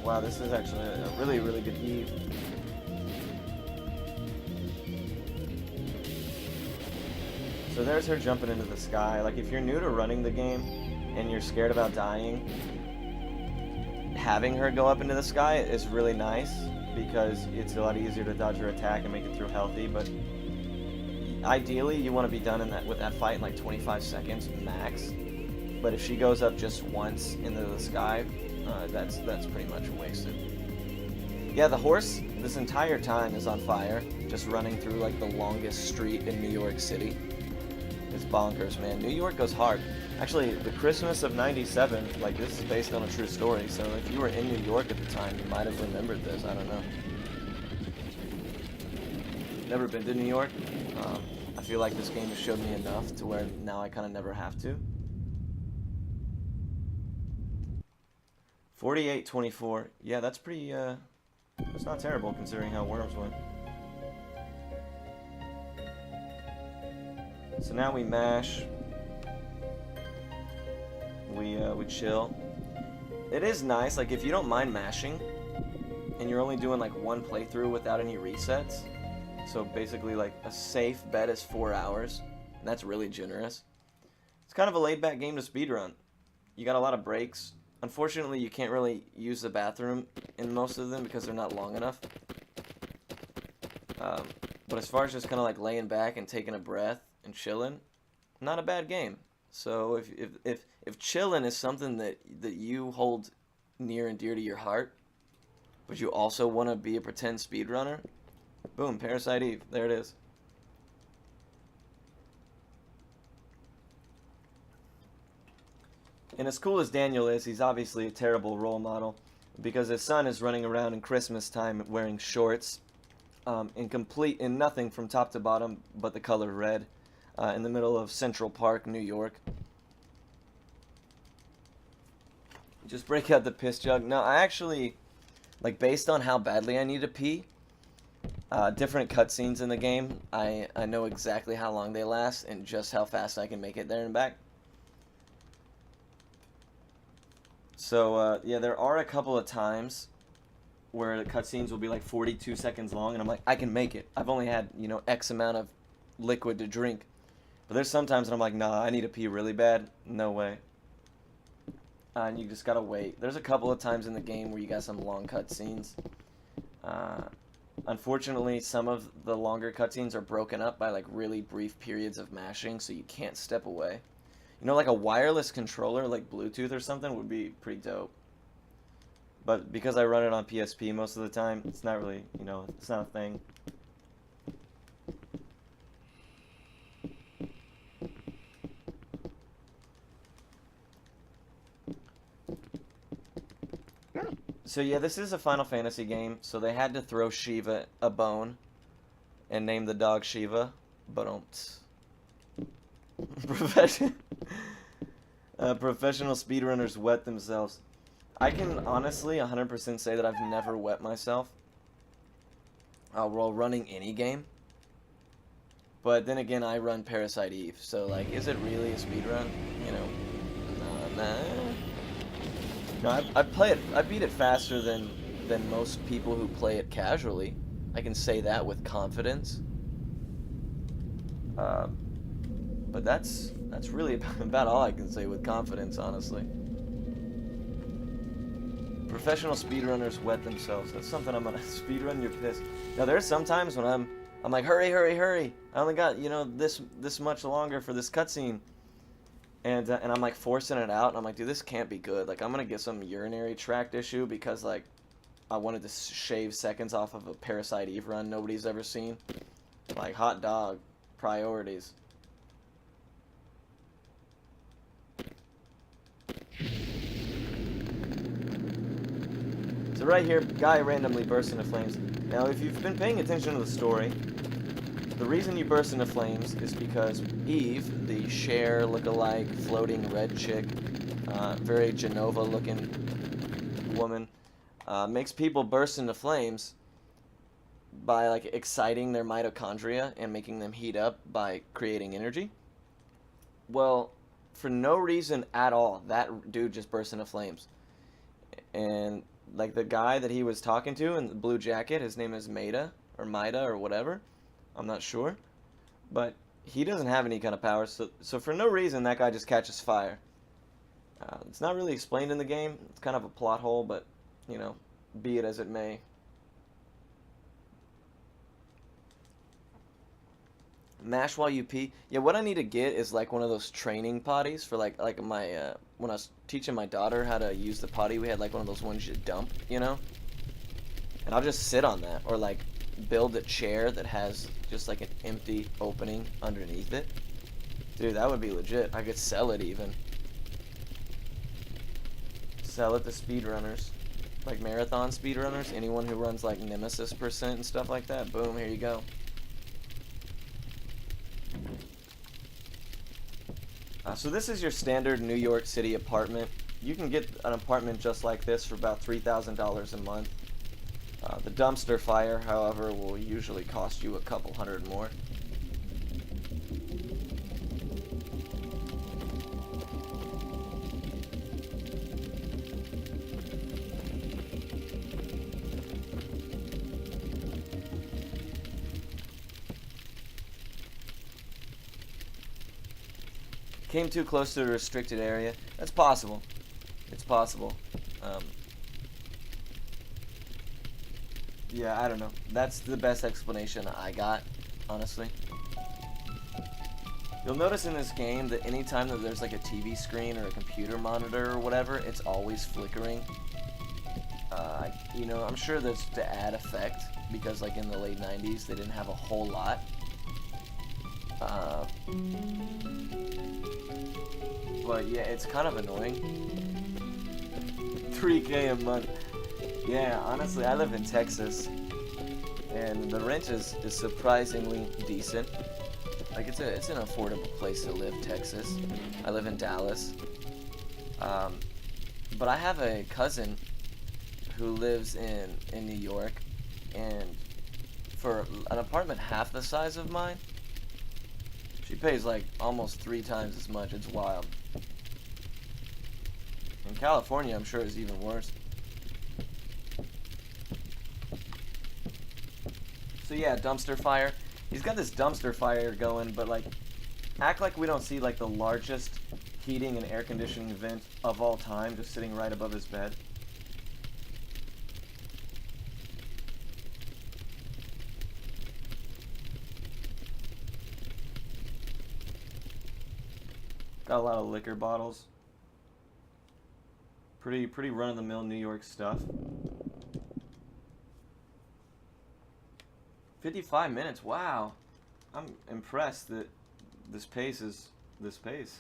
Wow, this is actually a really good Eve. So there's her jumping into the sky. Like if you're new to running the game and you're scared about dying, having her go up into the sky is really nice, because it's a lot easier to dodge her attack and make it through healthy. But ideally, you want to be done with that fight in like 25 seconds max. But if she goes up just once into the sky, that's pretty much wasted. Yeah, the horse this entire time is on fire, just running through like the longest street in New York City. It's bonkers, man. New York goes hard. Actually, the Christmas of '97, like this is based on a true story, so if you were in New York at the time, you might have remembered this, I don't know. Never been to New York. I feel like this game has showed me enough to where now I kind of never have to. 48-24. Yeah, that's pretty, that's not terrible considering how Worms went. So now we mash. We chill. It is nice, like if you don't mind mashing, and you're only doing like one playthrough without any resets. So basically like a safe bet is 4 hours, and that's really generous. It's kind of a laid back game to speedrun. You got a lot of breaks. Unfortunately, you can't really use the bathroom in most of them because they're not long enough. But as far as just kind of like laying back and taking a breath and chilling, not a bad game. So if chilling is something that you hold near and dear to your heart, but you also want to be a pretend speedrunner, boom, Parasite Eve, there it is. And as cool as Daniel is, he's obviously a terrible role model because his son is running around in Christmas time wearing shorts, in nothing from top to bottom but the color red, in the middle of Central Park, New York. Just break out the piss jug. No, I actually, like, based on how badly I need to pee, different cutscenes in the game, I know exactly how long they last and just how fast I can make it there and back. So, yeah, there are a couple of times where the cutscenes will be like 42 seconds long, and I'm like, I can make it. I've only had, X amount of liquid to drink. But there's sometimes that I'm like, nah, I need to pee really bad. No way. And you just gotta wait. There's a couple of times in the game where you got some long cutscenes. Unfortunately, some of the longer cutscenes are broken up by like really brief periods of mashing, so you can't step away. Like a wireless controller, like Bluetooth or something, would be pretty dope. But because I run it on PSP most of the time, it's not really, it's not a thing. So yeah, this is a Final Fantasy game, so they had to throw Shiva a bone and name the dog Shiva, but professional speedrunners wet themselves. I can honestly 100% say that I've never wet myself while running any game. But then again, I run Parasite Eve, so like, is it really a speedrun? Nah. No, I beat it faster than most people who play it casually. I can say that with confidence. But that's really about all I can say with confidence, honestly. Professional speedrunners wet themselves. That's something I'm gonna speedrun your piss. Now there's sometimes when I'm like, hurry! I only got this much longer for this cutscene, and I'm like forcing it out, and I'm like, dude, this can't be good. Like I'm gonna get some urinary tract issue because like I wanted to shave seconds off of a Parasite Eve run nobody's ever seen. Like hot dog, priorities. So right here, guy randomly bursts into flames. Now, if you've been paying attention to the story, the reason you burst into flames is because Eve, the Cher look-alike floating red chick, very Genova-looking woman, makes people burst into flames by like exciting their mitochondria and making them heat up by creating energy. Well, for no reason at all, that dude just burst into flames. And like the guy that he was talking to in the blue jacket, his name is Maida or whatever. I'm not sure, but he doesn't have any kind of power. So for no reason, that guy just catches fire. It's not really explained in the game. It's kind of a plot hole, but be it as it may. Mash while you pee. Yeah, what I need to get is like one of those training potties for like my when I was teaching my daughter how to use the potty, we had like one of those ones you dump, And I'll just sit on that or like build a chair that has just like an empty opening underneath it. Dude, that would be legit. I could sell it even. Sell it to speedrunners. Like marathon speedrunners, anyone who runs like Nemesis % and stuff like that. Boom, here you go. So this is your standard New York City apartment. You can get an apartment just like this for about $3,000 a month. The dumpster fire, however, will usually cost you a couple hundred more. came too close to a restricted area. That's possible. It's possible. Yeah, I don't know. That's the best explanation I got, honestly. You'll notice in this game that anytime that there's like a TV screen or a computer monitor or whatever, it's always flickering. You know, I'm sure that's to add effect, because like in the late 90s they didn't have a whole lot. But yeah, it's kind of annoying. 3K a month. Yeah, honestly, I live in Texas, and the rent is surprisingly decent. Like, it's an affordable place to live, Texas. I live in Dallas. But I have a cousin who lives in New York, and for an apartment half the size of mine, she pays like almost 3 times as much. It's wild. In California, I'm sure it's even worse. So yeah, dumpster fire. He's got this dumpster fire going, but like, act like we don't see like the largest heating and air conditioning vent of all time just sitting right above his bed. Got a lot of liquor bottles. Pretty run-of-the-mill New York stuff. 55 minutes, wow. I'm impressed that this pace is this pace.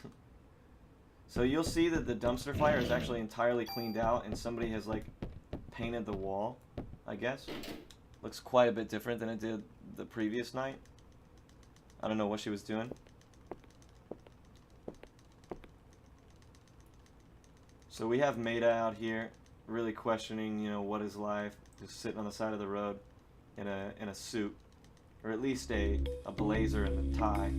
So you'll see that the dumpster fire is actually entirely cleaned out, and somebody has like painted the wall, I guess. Looks quite a bit different than it did the previous night. I don't know what she was doing. So we have Maida out here, really questioning, you know, what is life, just sitting on the side of the road in a suit, or at least a blazer and a tie.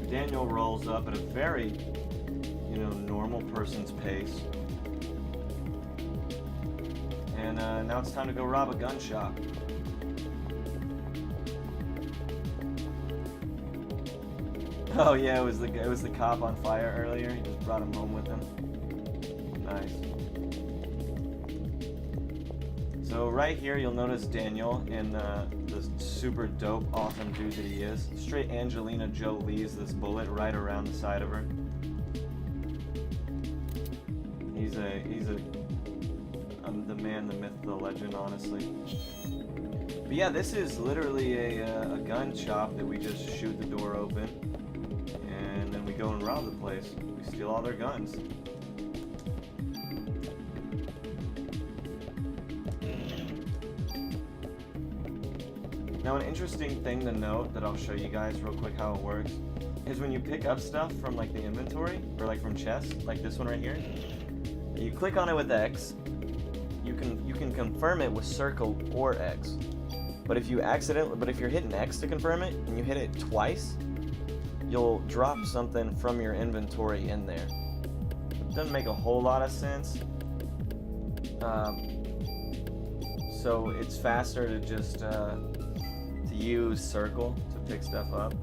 Daniel rolls up at a very, you know, normal person's pace. And now it's time to go rob a gun shop. Oh yeah, it was the cop on fire earlier. He just brought him home with him. Nice. So right here, you'll notice Daniel in the super dope, awesome dude that he is. Straight Angelina Jolie's this bullet right around the side of her. He's the man, the myth, the legend, honestly. But yeah, this is literally a gun shop that we just shoot the door open, and then we go and rob the place. We steal all their guns. Now, an interesting thing to note that I'll show you guys real quick how it works is when you pick up stuff from like the inventory or like from chests, like this one right here, you click on it with X. You can confirm it with circle or X. But if you're hitting X to confirm it and you hit it twice, you'll drop something from your inventory in there. It doesn't make a whole lot of sense. So it's faster to just to use circle to pick stuff up.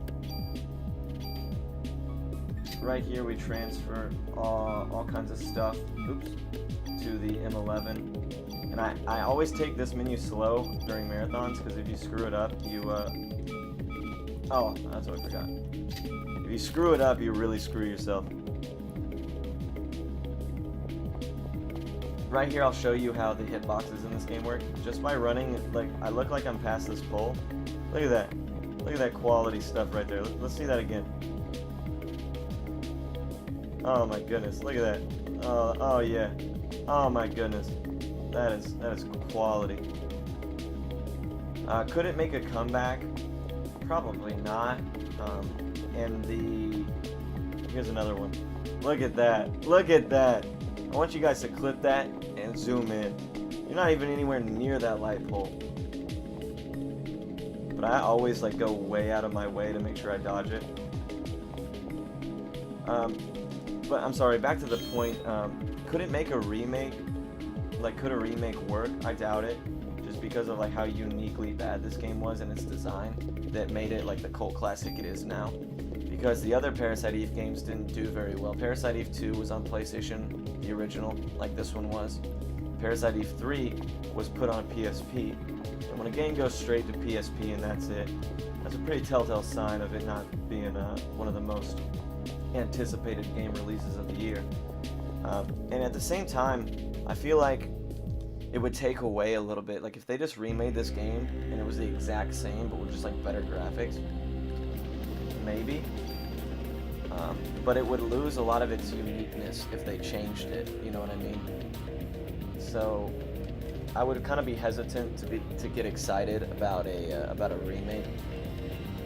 Right here we transfer all kinds of stuff, to the M11. And I always take this menu slow during marathons, because if you screw it up, you oh, that's what I forgot. If you screw it up, you really screw yourself. Right here I'll show you how the hitboxes in this game work. Just by running, like, I look like I'm past this pole. Look at that. Look at that quality stuff right there. Let's see that again. Oh my goodness, look at that. Oh yeah. Oh my goodness. That is quality. Could it make a comeback? Probably not. And here's another one. Look at that. Look at that. I want you guys to clip that and zoom in. You're not even anywhere near that light pole. But I always like go way out of my way to make sure I dodge it. But I'm sorry, back to the point. Could it make a remake? Like, could a remake work? I doubt it. Just because of like how uniquely bad this game was in its design, that made it like the cult classic it is now. Because the other Parasite Eve games didn't do very well. Parasite Eve 2 was on PlayStation, the original, like this one was. Parasite Eve 3 was put on PSP. And when a game goes straight to PSP and that's it, that's a pretty telltale sign of it not being one of the most anticipated game releases of the year. And at the same time, I feel like it would take away a little bit. Like if they just remade this game and it was the exact same but with just like better graphics, maybe. But it would lose a lot of its uniqueness if they changed it. You know what I mean? So I would kind of be hesitant to get excited about a remake,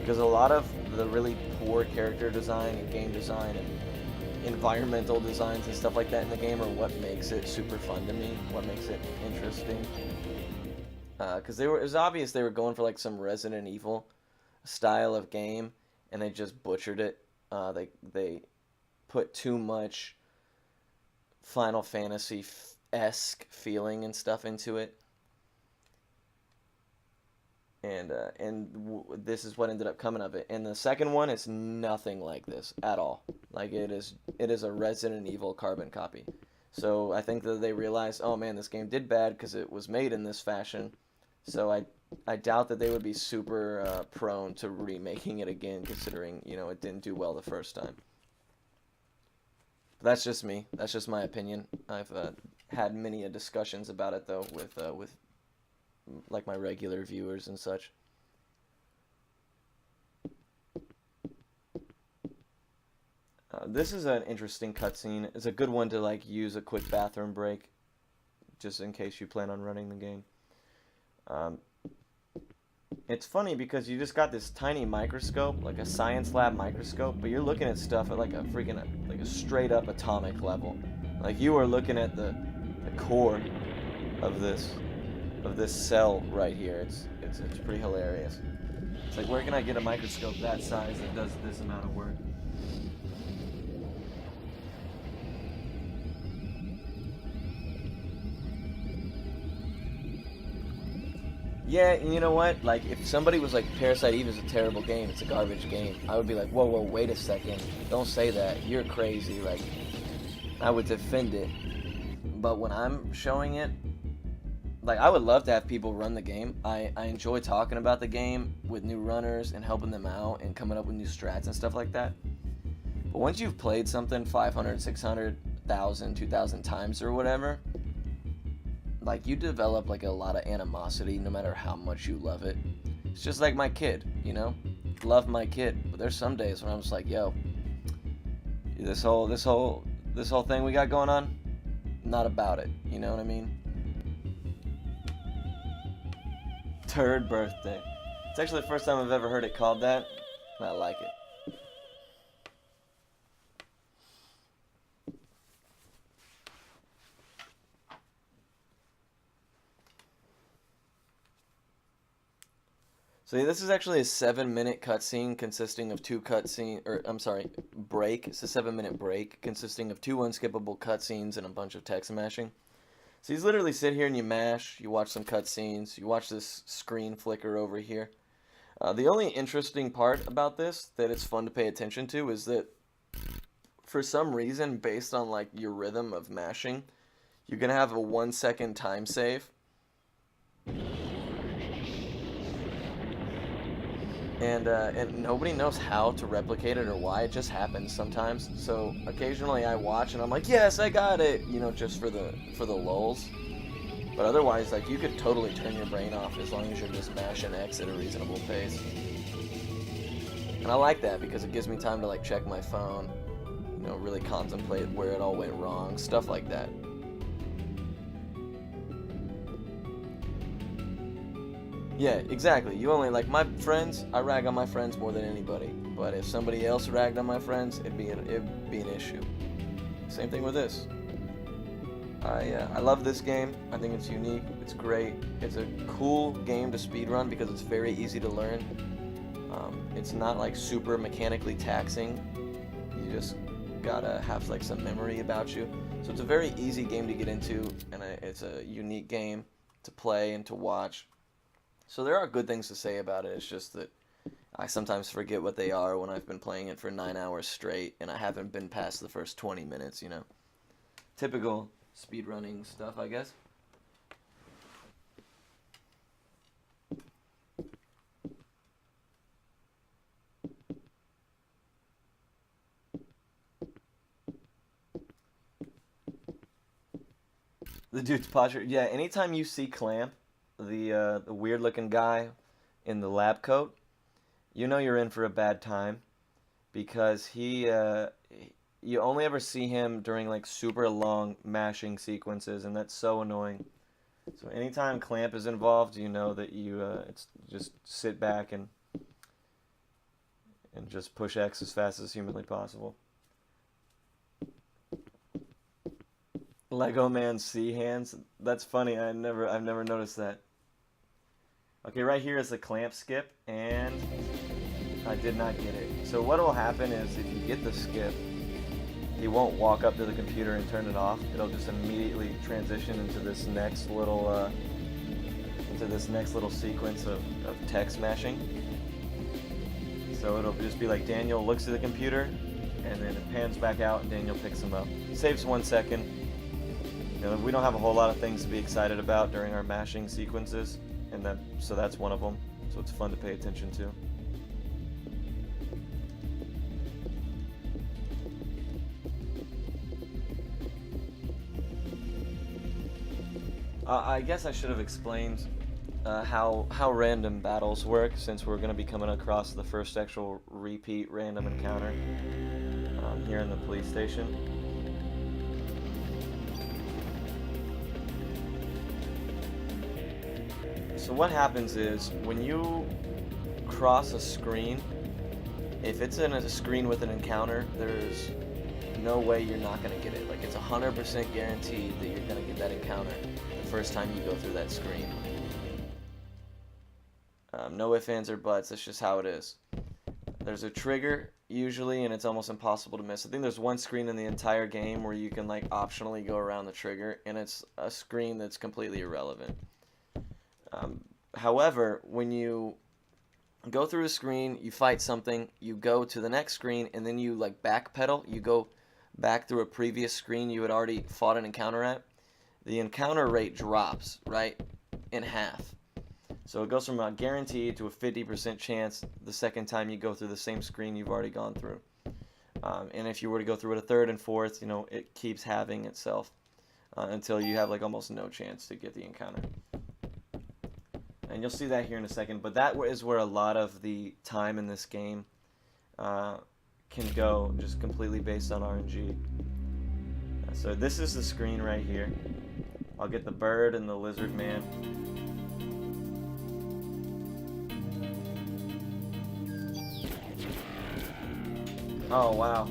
because a lot of the really poor character design and game design and environmental designs and stuff like that in the game are what makes it super fun to me, what makes it interesting. Because it was obvious they were going for like some Resident Evil style of game, and they just butchered it. They put too much Final Fantasy-esque feeling and stuff into it. And this is what ended up coming of it. And the second one is nothing like this at all. Like it is a Resident Evil carbon copy. So I think that they realized, oh man, this game did bad because it was made in this fashion. So I doubt that they would be super prone to remaking it again, considering it didn't do well the first time. But that's just me. That's just my opinion. I've had many discussions about it though with like my regular viewers and such. This is an interesting cutscene. It's a good one to like use a quick bathroom break, just in case you plan on running the game. It's funny because you just got this tiny microscope, like a science lab microscope, but you're looking at stuff at like a freaking like a straight up atomic level. Like you are looking at the core of this cell right here. It's pretty hilarious. It's like, where can I get a microscope that size that does this amount of work? Yeah, and you know what? Like, if somebody was like, Parasite Eve is a terrible game, it's a garbage game, I would be like, whoa, wait a second. Don't say that. You're crazy. Like, I would defend it. But when I'm showing it, like, I would love to have people run the game. I enjoy talking about the game with new runners and helping them out and coming up with new strats and stuff like that. But once you've played something 500, 600, 1,000, 2,000 times or whatever, like, you develop like a lot of animosity no matter how much you love it. It's just like my kid, love my kid, but there's some days when I'm just like, yo, this whole thing we got going on, not about it. You know what I mean? Third birthday. It's actually the first time I've ever heard it called that, and I like it. So this is actually a 7-minute cutscene consisting of break. It's a 7-minute break consisting of 2 unskippable cutscenes and a bunch of text mashing. So you literally sit here and you mash, you watch some cutscenes, you watch this screen flicker over here. The only interesting part about this that it's fun to pay attention to is that for some reason, based on like your rhythm of mashing, you're gonna have a 1-second time save. And nobody knows how to replicate it or why. It just happens sometimes. So occasionally I watch and I'm like, yes, I got it, just for the lulz. But otherwise, like, you could totally turn your brain off as long as you're just mashing X at a reasonable pace. And I like that because it gives me time to like check my phone, really contemplate where it all went wrong, stuff like that. Yeah, exactly. You only, like, my friends, I rag on my friends more than anybody. But if somebody else ragged on my friends, it'd be an issue. Same thing with this. I love this game. I think it's unique. It's great. It's a cool game to speedrun because it's very easy to learn. It's not like super mechanically taxing. You just gotta have like some memory about you. So it's a very easy game to get into, and it's a unique game to play and to watch. So there are good things to say about it. It's just that I sometimes forget what they are when I've been playing it for 9 hours straight and I haven't been past the first 20 minutes, you know. Typical speedrunning stuff, I guess. The dude's posture. Yeah, anytime you see Clamp, the weird looking guy in the lab coat, you know you're in for a bad time because you only ever see him during like super long mashing sequences, and that's so annoying. So anytime Clamp is involved, you know that it's just sit back and just push X as fast as humanly possible. Lego Man C hands. That's funny. I've never noticed that. Okay, right here is the Clamp skip, and I did not get it. So what will happen is if you get the skip, he won't walk up to the computer and turn it off. It'll just immediately transition into this next little sequence of text mashing. So it'll just be like Daniel looks at the computer, and then it pans back out, and Daniel picks him up. It saves 1 second. You know, we don't have a whole lot of things to be excited about during our mashing sequences, and so that's one of them. So it's fun to pay attention to. I guess I should have explained how random battles work, since we're going to be coming across the first actual repeat random encounter here in the police station. So what happens is, when you cross a screen, if it's in a screen with an encounter, there's no way you're not going to get it. Like, it's 100% guaranteed that you're going to get that encounter the first time you go through that screen. No ifs, ands, or buts. That's just how it is. There's a trigger, usually, and it's almost impossible to miss. I think there's one screen in the entire game where you can, like, optionally go around the trigger, and it's a screen that's completely irrelevant. However, when you go through a screen, you fight something, you go to the next screen, and then you like backpedal, you go back through a previous screen you had already fought an encounter at, the encounter rate drops, right, in half. So it goes from a guaranteed to a 50% chance the second time you go through the same screen you've already gone through. And if you were to go through it a third and fourth, you know, it keeps halving itself until you have like almost no chance to get the encounter. And you'll see that here in a second, but that is where a lot of the time in this game can go, just completely based on RNG. So this is the screen right here. I'll get the bird and the lizard man. Oh wow.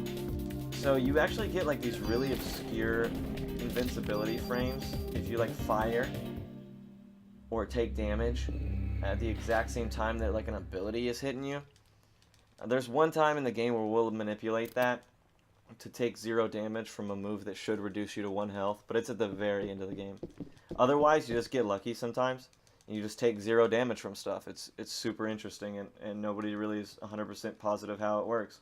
So you actually get like these really obscure invincibility frames if you like fire or take damage at the exact same time that like an ability is hitting you. There's one time in the game where we'll manipulate that to take 0 damage from a move that should reduce you to 1 health, but it's at the very end of the game. Otherwise, you just get lucky sometimes, and you just take 0 damage from stuff. It's super interesting, and nobody really is 100% positive how it works.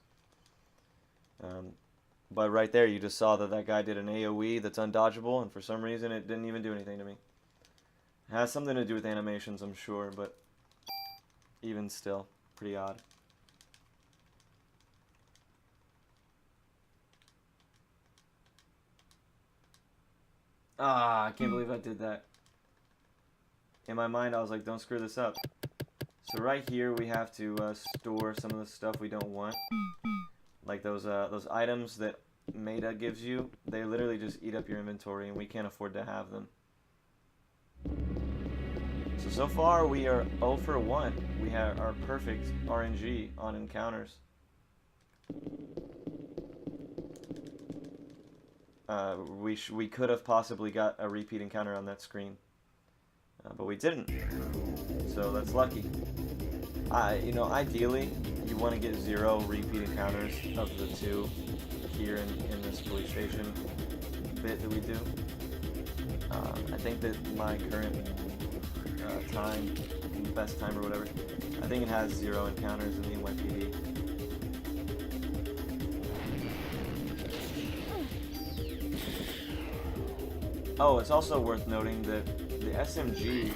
But right there, you just saw that guy did an AoE that's undodgeable, and for some reason, it didn't even do anything to me. It has something to do with animations, I'm sure, but even still, pretty odd. Ah, I can't believe I did that. In my mind, I was like, don't screw this up. So right here, we have to store some of the stuff we don't want. Like those items that Meta gives you, they literally just eat up your inventory, and we can't afford to have them. So far, we are 0 for 1. We have our perfect RNG on encounters. We could have possibly got a repeat encounter on that screen, but we didn't. So that's lucky. You know, ideally, you want to get 0 repeat encounters of the 2 here in this police station bit that we do. I think that my current time, best time or whatever, I think it has 0 encounters in the NYPD. Oh, it's also worth noting that the SMG,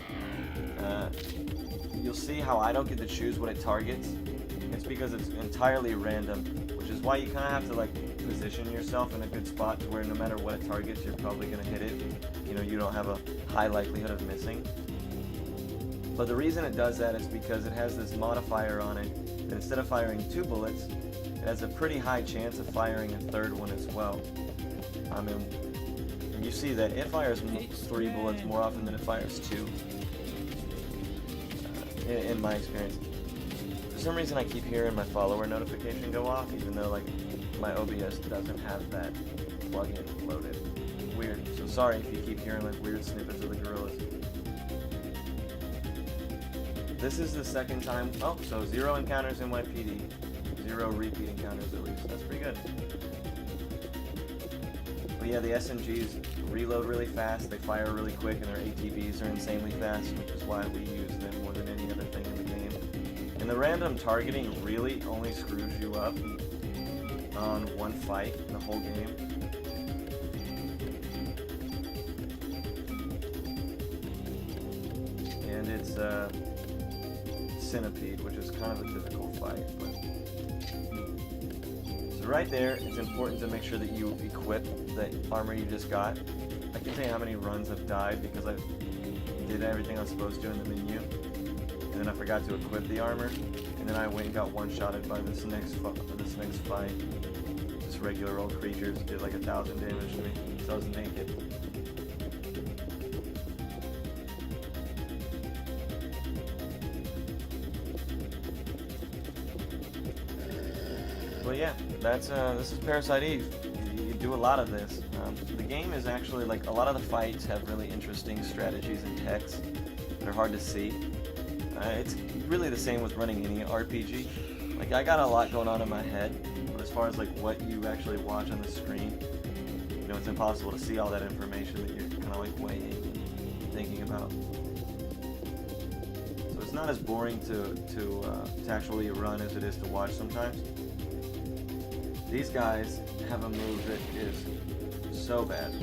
you'll see how I don't get to choose what it targets. It's because it's entirely random, which is why you kind of have to like position yourself in a good spot to where no matter what it targets, you're probably going to hit it. You know, you don't have a high likelihood of missing. But the reason it does that is because it has this modifier on it that instead of firing 2 bullets, it has a pretty high chance of firing a 3rd one as well. I mean, you see that it fires 3 bullets more often than it fires 2, in my experience. For some reason I keep hearing my follower notification go off, even though like my OBS doesn't have that plugin loaded. Weird. So sorry if you keep hearing like weird snippets of the gorillas. This is the second time. Oh, so 0 encounters in NYPD, 0 repeat encounters at least. That's pretty good. But yeah, the SMGs reload really fast, they fire really quick, and their ATVs are insanely fast, which is why we use them more than any other thing in the game. And the random targeting really only screws you up on one fight in the whole game. And it's Centipede, which is kind of a difficult fight. But... So right there, it's important to make sure that you equip the armor you just got. I can tell you how many runs I've died because I did everything I was supposed to in the menu, and then I forgot to equip the armor, and then I went and got one-shotted by this next fight. Just regular old creatures did like 1,000 damage to me, so I was naked. Well, yeah, this is Parasite Eve. You do a lot of this. The game is actually, like, a lot of the fights have really interesting strategies and techs that are hard to see. It's really the same with running any RPG. Like, I got a lot going on in my head, but as far as, like, what you actually watch on the screen, you know, it's impossible to see all that information that you're kind of, like, weighing and thinking about. So it's not as boring to actually run as it is to watch sometimes. These guys have a move that is so bad.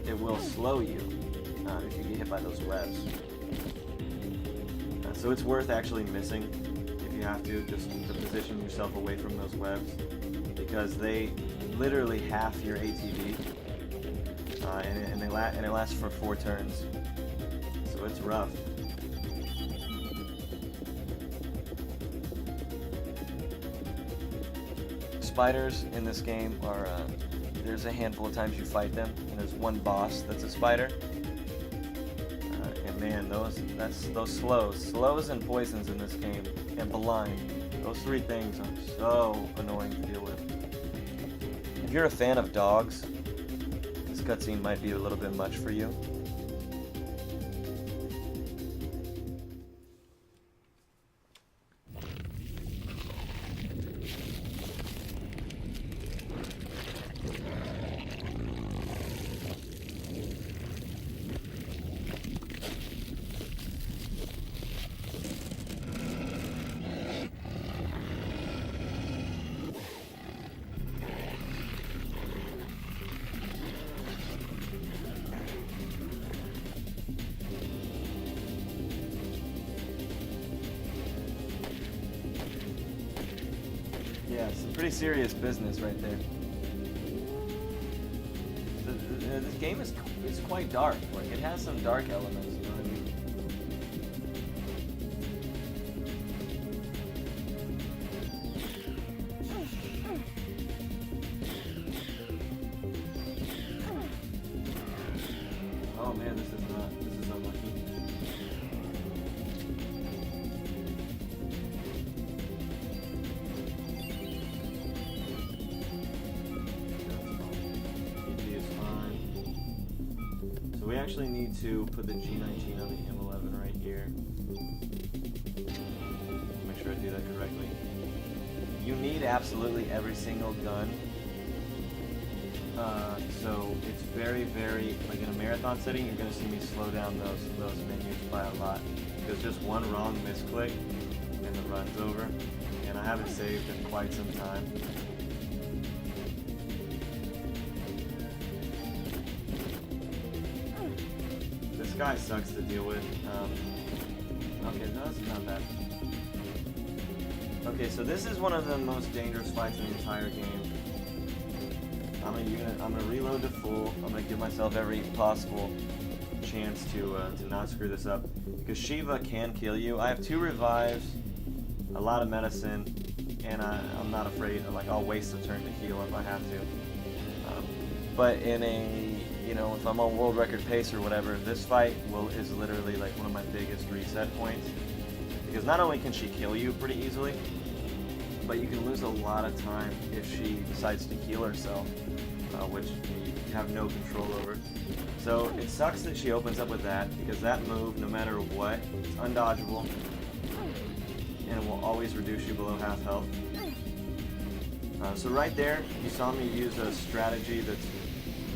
It will slow you if you get hit by those webs. So it's worth actually missing if you have to, just to position yourself away from those webs, because they literally half your ATV, and it lasts for 4 turns. So it's rough. Spiders in this game are, there's a handful of times you fight them, and there's one boss that's a spider. And man, those slows and poisons in this game, and blind, those 3 things are so annoying to deal with. If you're a fan of dogs, this cutscene might be a little bit much for you. Yeah, some pretty serious business right there. This game is quite dark. Like, it has some dark elements, you know what I mean? Oh man, this is unlucky. So we actually need to put the G19 on the M11 right here. Make sure I do that correctly. You need absolutely every single gun. So it's very, very, like in a marathon setting, you're going to see me slow down those menus by a lot. Because just one wrong misclick and the run's over. And I haven't saved in quite some time. This guy sucks to deal with. Okay, no, that's not bad. Okay, so this is one of the most dangerous fights in the entire game. I'm gonna reload to full. I'm gonna give myself every possible chance to not screw this up, because Shiva can kill you. I have 2 revives, a lot of medicine, and I'm not afraid. Like, I'll waste a turn to heal if I have to. But in a, you know, if I'm on world record pace or whatever, this fight is literally like one of my biggest reset points, because not only can she kill you pretty easily, but you can lose a lot of time if she decides to heal herself, which you have no control over. So it sucks that she opens up with that, because that move, no matter what, it's undodgeable, and it will always reduce you below half health. So right there, you saw me use a strategy that's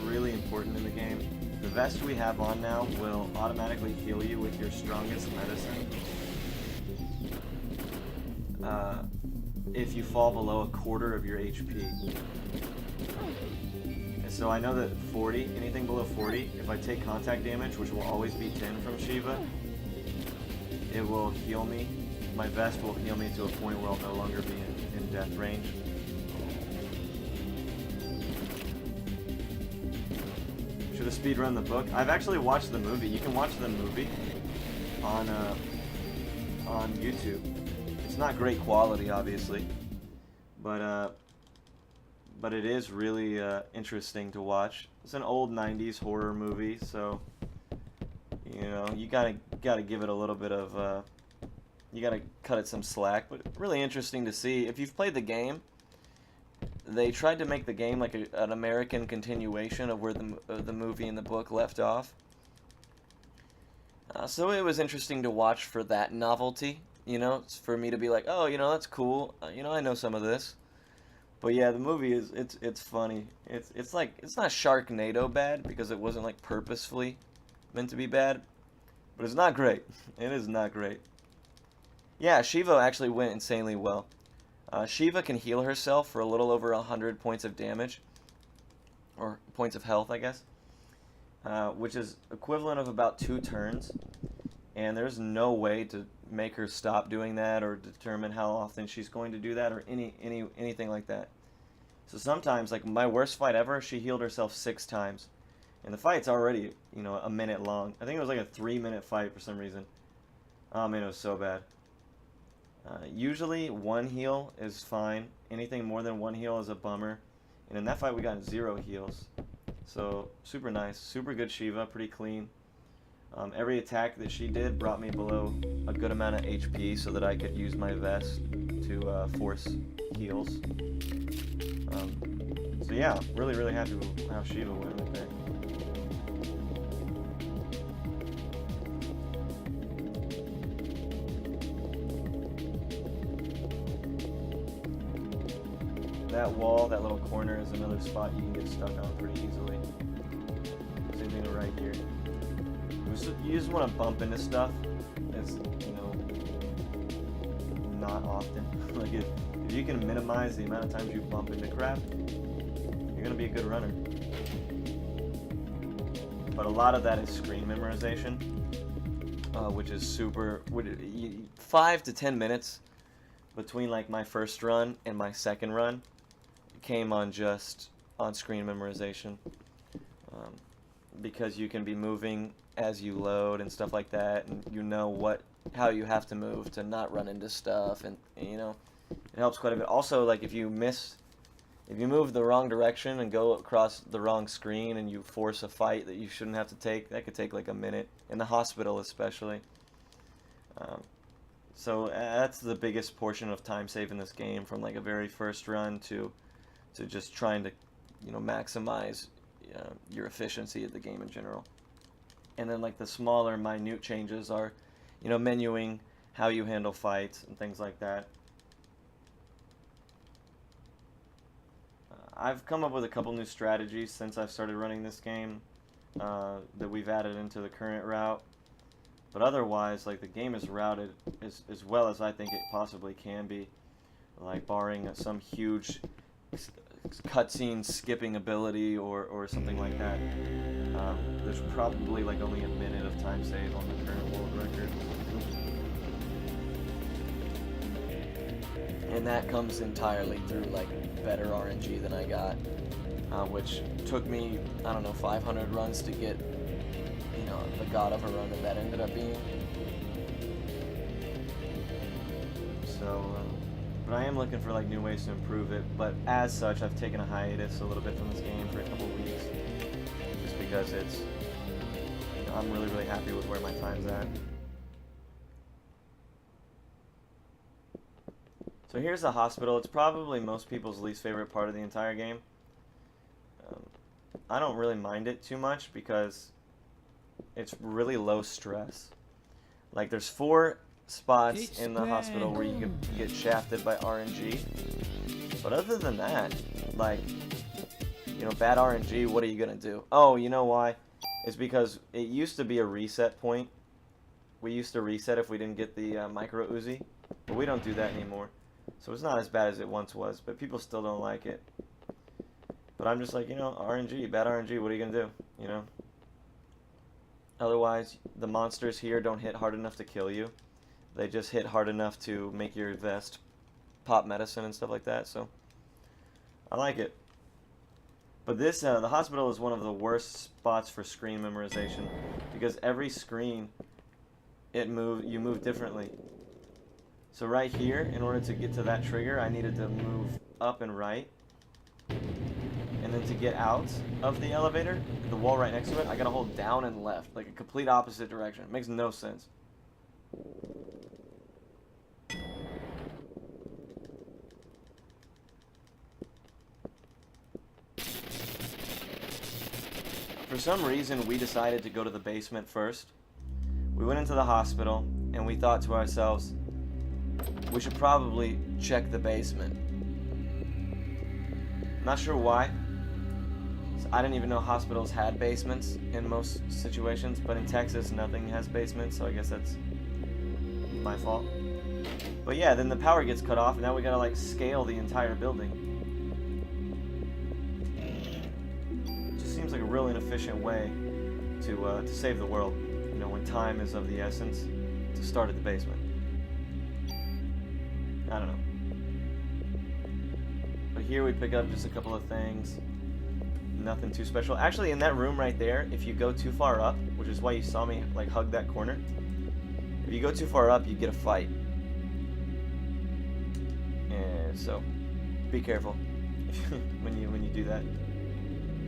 really important in the game. The vest we have on now will automatically heal you with your strongest medicine. If you fall below a quarter of your HP. And so I know that 40, anything below 40, if I take contact damage, which will always be 10 from Shiva, it will heal me. My vest will heal me to a point where I'll no longer be in death range. Should have speedrun the book. I've actually watched the movie. You can watch the movie on YouTube. It's not great quality, obviously, but it is really interesting to watch. It's an old '90s horror movie, so you know you gotta give it a little bit of you gotta cut it some slack. But really interesting to see. If you've played the game, they tried to make the game like an American continuation of where the movie and the book left off. So it was interesting to watch for that novelty. You know, it's for me to be like, oh, you know, that's cool. You know, I know some of this. But yeah, the movie it's funny. It's like, it's not Sharknado bad, because it wasn't like purposefully meant to be bad, but it's not great. It is not great. Yeah, Shiva actually went insanely well. Shiva can heal herself for a little over 100 points of damage, or points of health, I guess, which is equivalent of about 2 turns. And there's no way to make her stop doing that, or determine how often she's going to do that, or anything like that. So sometimes, like my worst fight ever, she healed herself 6 times, and the fight's already, you know, a minute long. I think it was like a 3-minute fight for some reason. Oh man, it was so bad. Usually 1 heal is fine. Anything more than 1 heal is a bummer. And in that fight we got 0 heals. So super nice, super good Shiva, pretty clean. Every attack that she did brought me below a good amount of HP so that I could use my vest to force heals. So yeah, really happy with how Shiva went right there. That wall, that little corner, is another spot you can get stuck on pretty easily. Same thing right here. You just want to bump into stuff. It's, you know, not often. Like if you can minimize the amount of times you bump into crap, you're gonna be a good runner. But a lot of that is screen memorization, which is super. 5 to 10 minutes between like my first run and my second run came on just on screen memorization, because you can be moving as you load and stuff like that, and you know how you have to move to not run into stuff, and you know, it helps quite a bit. Also, like if you move the wrong direction and go across the wrong screen and you force a fight that you shouldn't have to take, that could take like a minute, in the hospital especially. So that's the biggest portion of time save in this game, from like a very first run to just trying to, you know, maximize your efficiency of the game in general. And then like the smaller, minute changes are, you know, menuing how you handle fights and things like that. I've come up with a couple new strategies since I've started running this game that we've added into the current route. But otherwise, like, the game is routed as well as I think it possibly can be. Like, barring some huge cutscene skipping ability or something like that. There's probably like only a minute of time save on the current world record. And that comes entirely through like better RNG than I got, which took me, I don't know, 500 runs to get, you know, the god of a run that ended up being. So, but I am looking for like new ways to improve it. But as such, I've taken a hiatus a little bit from this game for a couple weeks, just because it's, you know, I'm really happy with where my time's at. So here's the hospital. It's probably most people's least favorite part of the entire game. I don't really mind it too much because it's really low stress. Like, there's 4 spots in the hospital where you can get shafted by RNG. But other than that, like, you know, bad RNG, what are you going to do? Oh, you know why? It's because it used to be a reset point. We used to reset if we didn't get the micro Uzi. But we don't do that anymore. So it's not as bad as it once was, but people still don't like it. But I'm just like, you know, RNG, bad RNG, what are you going to do, you know? Otherwise, the monsters here don't hit hard enough to kill you. They just hit hard enough to make your vest pop medicine and stuff like that, so I like it. But this, the hospital is one of the worst spots for screen memorization, because every screen, you move differently. So right here, in order to get to that trigger, I needed to move up and right. And then to get out of the elevator, the wall right next to it, I gotta hold down and left, like a complete opposite direction. It makes no sense. For some reason, we decided to go to the basement first. We went into the hospital, and we thought to ourselves, we should probably check the basement. Not sure why. I didn't even know hospitals had basements in most situations, but in Texas nothing has basements, so I guess that's my fault. But yeah, then the power gets cut off, and now we gotta like scale the entire building. It just seems like a real inefficient way to save the world, you know, when time is of the essence, to start at the basement. I don't know. But here we pick up just a couple of things. Nothing too special. Actually, in that room right there, if you go too far up, which is why you saw me like hug that corner, if you go too far up, you get a fight. And so, be careful when you do that.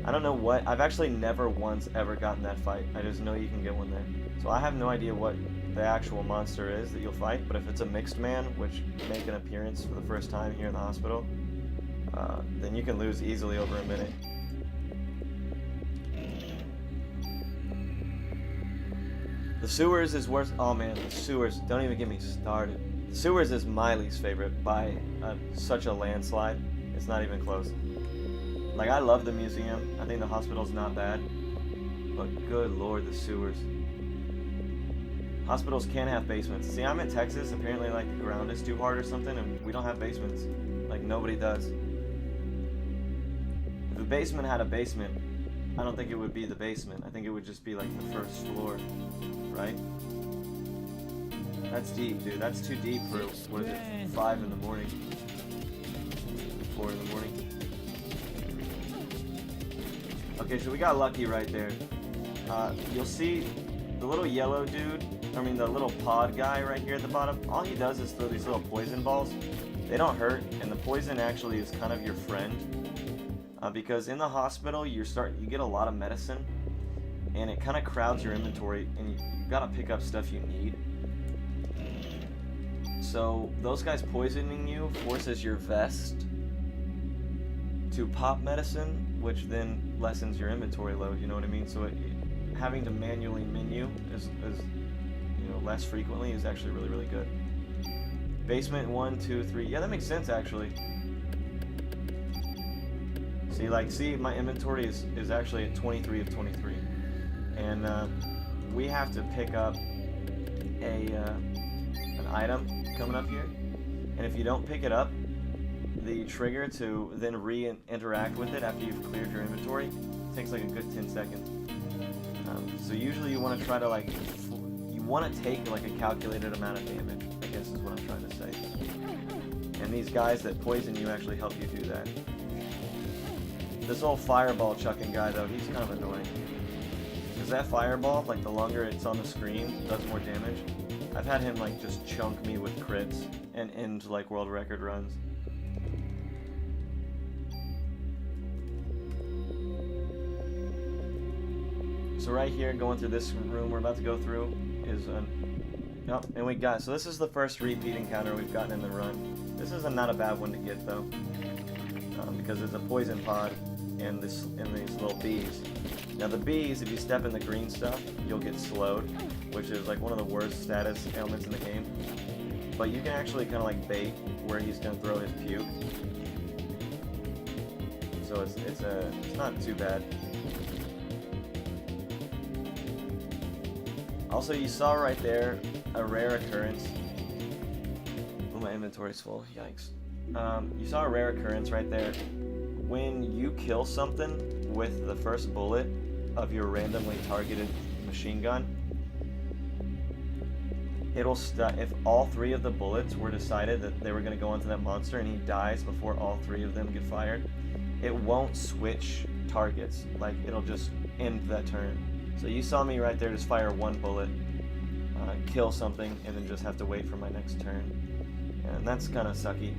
I don't know what. I've actually never once ever gotten that fight. I just know you can get one there. So I have no idea what the actual monster is that you'll fight, but if it's a mixed man, which make an appearance for the first time here in the hospital, then you can lose easily over a minute. The sewers is worse. Oh man, the sewers, don't even get me started. The sewers is my least favorite by such a landslide. It's not even close. Like, I love the museum. I think the hospital's not bad, but good lord, the sewers. Hospitals can have basements. See, I'm in Texas. Apparently, like, the ground is too hard or something, and we don't have basements. Like, nobody does. If the basement had a basement, I don't think it would be the basement. I think it would just be, like, the first floor, right? That's deep, dude. That's too deep for, what is it, 5 in the morning? 4 in the morning? Okay, so we got lucky right there. You'll see the little yellow dude, I mean the little pod guy right here at the bottom, all he does is throw these little poison balls. They don't hurt, and the poison actually is kind of your friend. Because in the hospital, you get a lot of medicine, and it kind of crowds your inventory, and you gotta pick up stuff you need. So those guys poisoning you forces your vest to pop medicine, which then lessens your inventory load, you know what I mean? So having to manually menu is you know, less frequently is actually really, really good. Basement 1, 2, 3. Yeah, that makes sense actually. See, my inventory is actually at 23 of 23. And we have to pick up an item coming up here. And if you don't pick it up, the trigger to then re-interact with it after you've cleared your inventory takes like a good 10 seconds. So usually you want to try to you want to take like a calculated amount of damage, I guess is what I'm trying to say. And these guys that poison you actually help you do that. This whole fireball chucking guy though, he's kind of annoying. Because that fireball, like the longer it's on the screen, does more damage. I've had him like just chunk me with crits and end like world record runs. So right here, going through this room we're about to go through is yep, and we got, so this is the first repeat encounter we've gotten in the run. This is not a bad one to get though, because there's a poison pod and these little bees. Now the bees, if you step in the green stuff, you'll get slowed, which is like one of the worst status ailments in the game. But you can actually kind of like bait where he's gonna throw his puke. So it's not too bad. Also, you saw right there a rare occurrence. Oh, my inventory's full. Yikes. You saw a rare occurrence right there. When you kill something with the first bullet of your randomly targeted machine gun, it'll if all 3 of the bullets were decided that they were going to go onto that monster and he dies before all 3 of them get fired, it won't switch targets. Like, it'll just end that turn. So you saw me right there just fire 1 bullet, kill something, and then just have to wait for my next turn. And that's kind of sucky.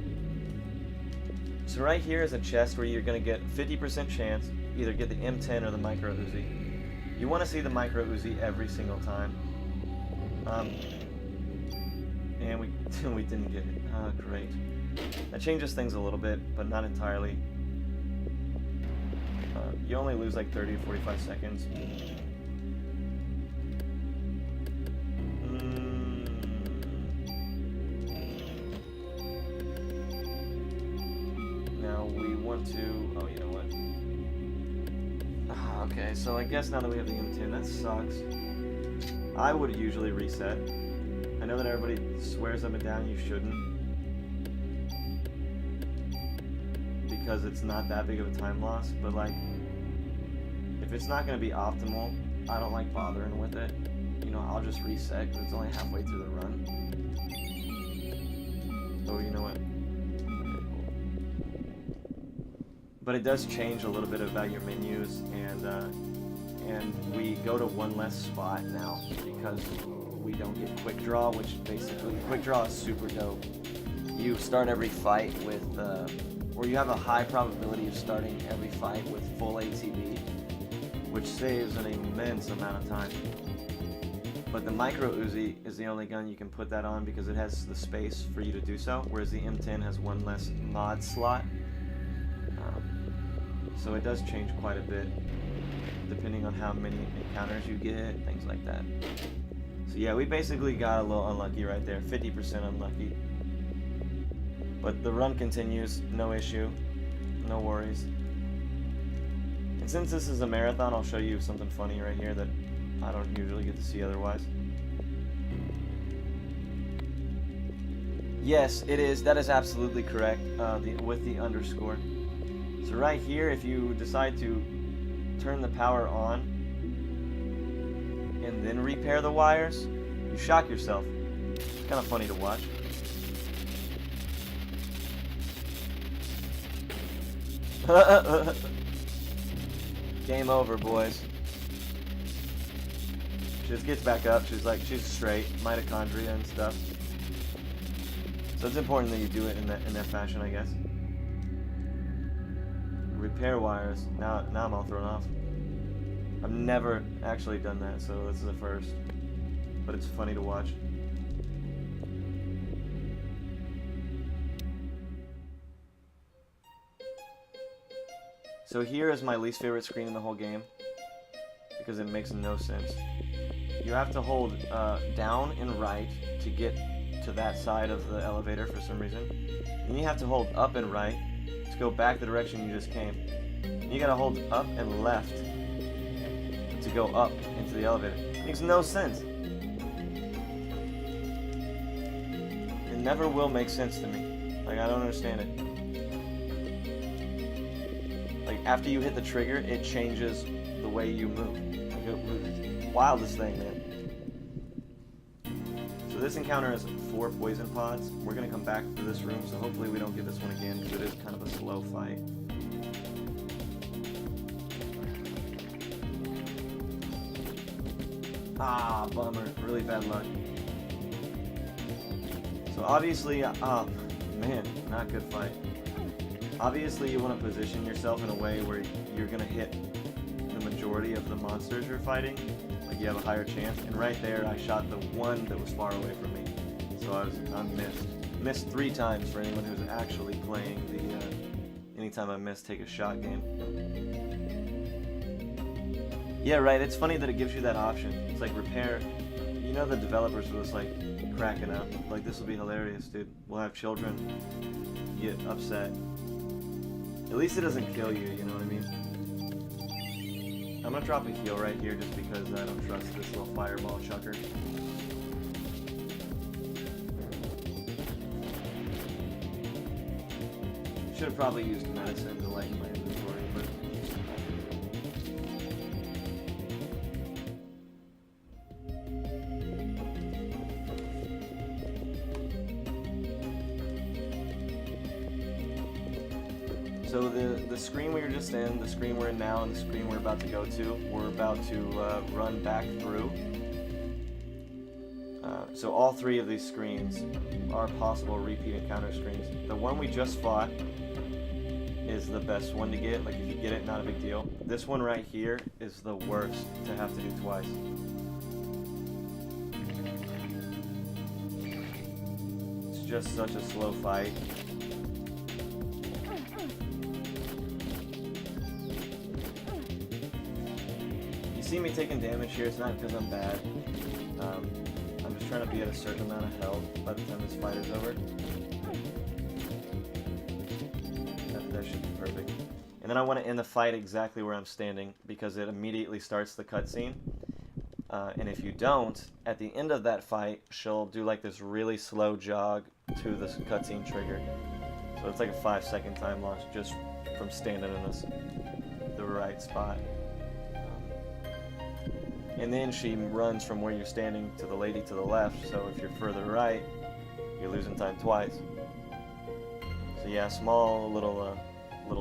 So right here is a chest where you're going to get 50% chance, either get the M10 or the micro Uzi. You want to see the micro Uzi every single time. And we didn't get it. Oh, great. That changes things a little bit, but not entirely. You only lose like 30 to 45 seconds. Now we want to, oh, you know what? Okay, so I guess now that we have the M10, that sucks. I would usually reset. I know that everybody swears up and down you shouldn't, because it's not that big of a time loss, but like, if it's not going to be optimal, I don't like bothering with it. You know, I'll just reset because it's only halfway through the run. So you know what? Okay, cool. But it does change a little bit about your menus, and we go to 1 less spot now because we don't get quick draw, which basically quick draw is super dope. You start every fight with, or you have a high probability of starting every fight with full ATB, which saves an immense amount of time. But the micro Uzi is the only gun you can put that on because it has the space for you to do so, whereas the M10 has 1 less mod slot. So it does change quite a bit, depending on how many encounters you get, things like that. So yeah, we basically got a little unlucky right there, 50% unlucky. But the run continues, no issue, no worries. And since this is a marathon, I'll show you something funny right here that I don't usually get to see otherwise. Yes, it is. That is absolutely correct, with the underscore. So right here, if you decide to turn the power on and then repair the wires, you shock yourself. It's kind of funny to watch. Game over, boys. She just gets back up. She's straight, mitochondria and stuff. So it's important that you do it in that fashion, I guess. Repair wires. Now I'm all thrown off. I've never actually done that, so this is a first. But it's funny to watch. So here is my least favorite screen in the whole game, because it makes no sense. You have to hold down and right to get to that side of the elevator for some reason. Then you have to hold up and right to go back the direction you just came. You gotta hold up and left to go up into the elevator. It makes no sense. It never will make sense to me. Like, I don't understand it. Like, after you hit the trigger, it changes the way you move. Like, it moves. Wildest thing, man. So this encounter has 4 poison pods. We're gonna come back to this room, so hopefully we don't get this one again, because it is kind of a slow fight. Ah, bummer. Really bad luck. So obviously, man, not good fight. Obviously, you want to position yourself in a way where you're going to hit the majority of the monsters you're fighting. Like, you have a higher chance. And right there, I shot the one that was far away from me. So I missed. Missed 3 times for anyone who's actually playing the anytime I miss, take a shot game. Yeah, right, it's funny that it gives you that option. It's like repair. You know, the developers were just like cracking up. Like, this will be hilarious, dude. We'll have children get upset. At least it doesn't kill you, you know what I mean? I'm gonna drop a heal right here just because I don't trust this little fireball chucker. Should have probably used medicine to lighten my inventory, but... So the screen we were just in, the screen we're in now, and the screen we're about to go to, we're about to run back through. So all 3 of these screens are possible repeat encounter screens. The one we just fought is the best one to get. Like, if you get it, not a big deal. This one right here is the worst to have to do twice. It's just such a slow fight. You see me taking damage here, it's not because I'm bad. I'm just trying to be at a certain amount of health by the time this fight is over. That should be perfect. And then I want to end the fight exactly where I'm standing, because it immediately starts the cutscene. And if you don't, at the end of that fight, she'll do like this really slow jog to this cutscene trigger. So it's like a 5-second time loss just from standing in the right spot. And then she runs from where you're standing to the lady to the left, so if you're further right, you're losing time twice. So yeah, small little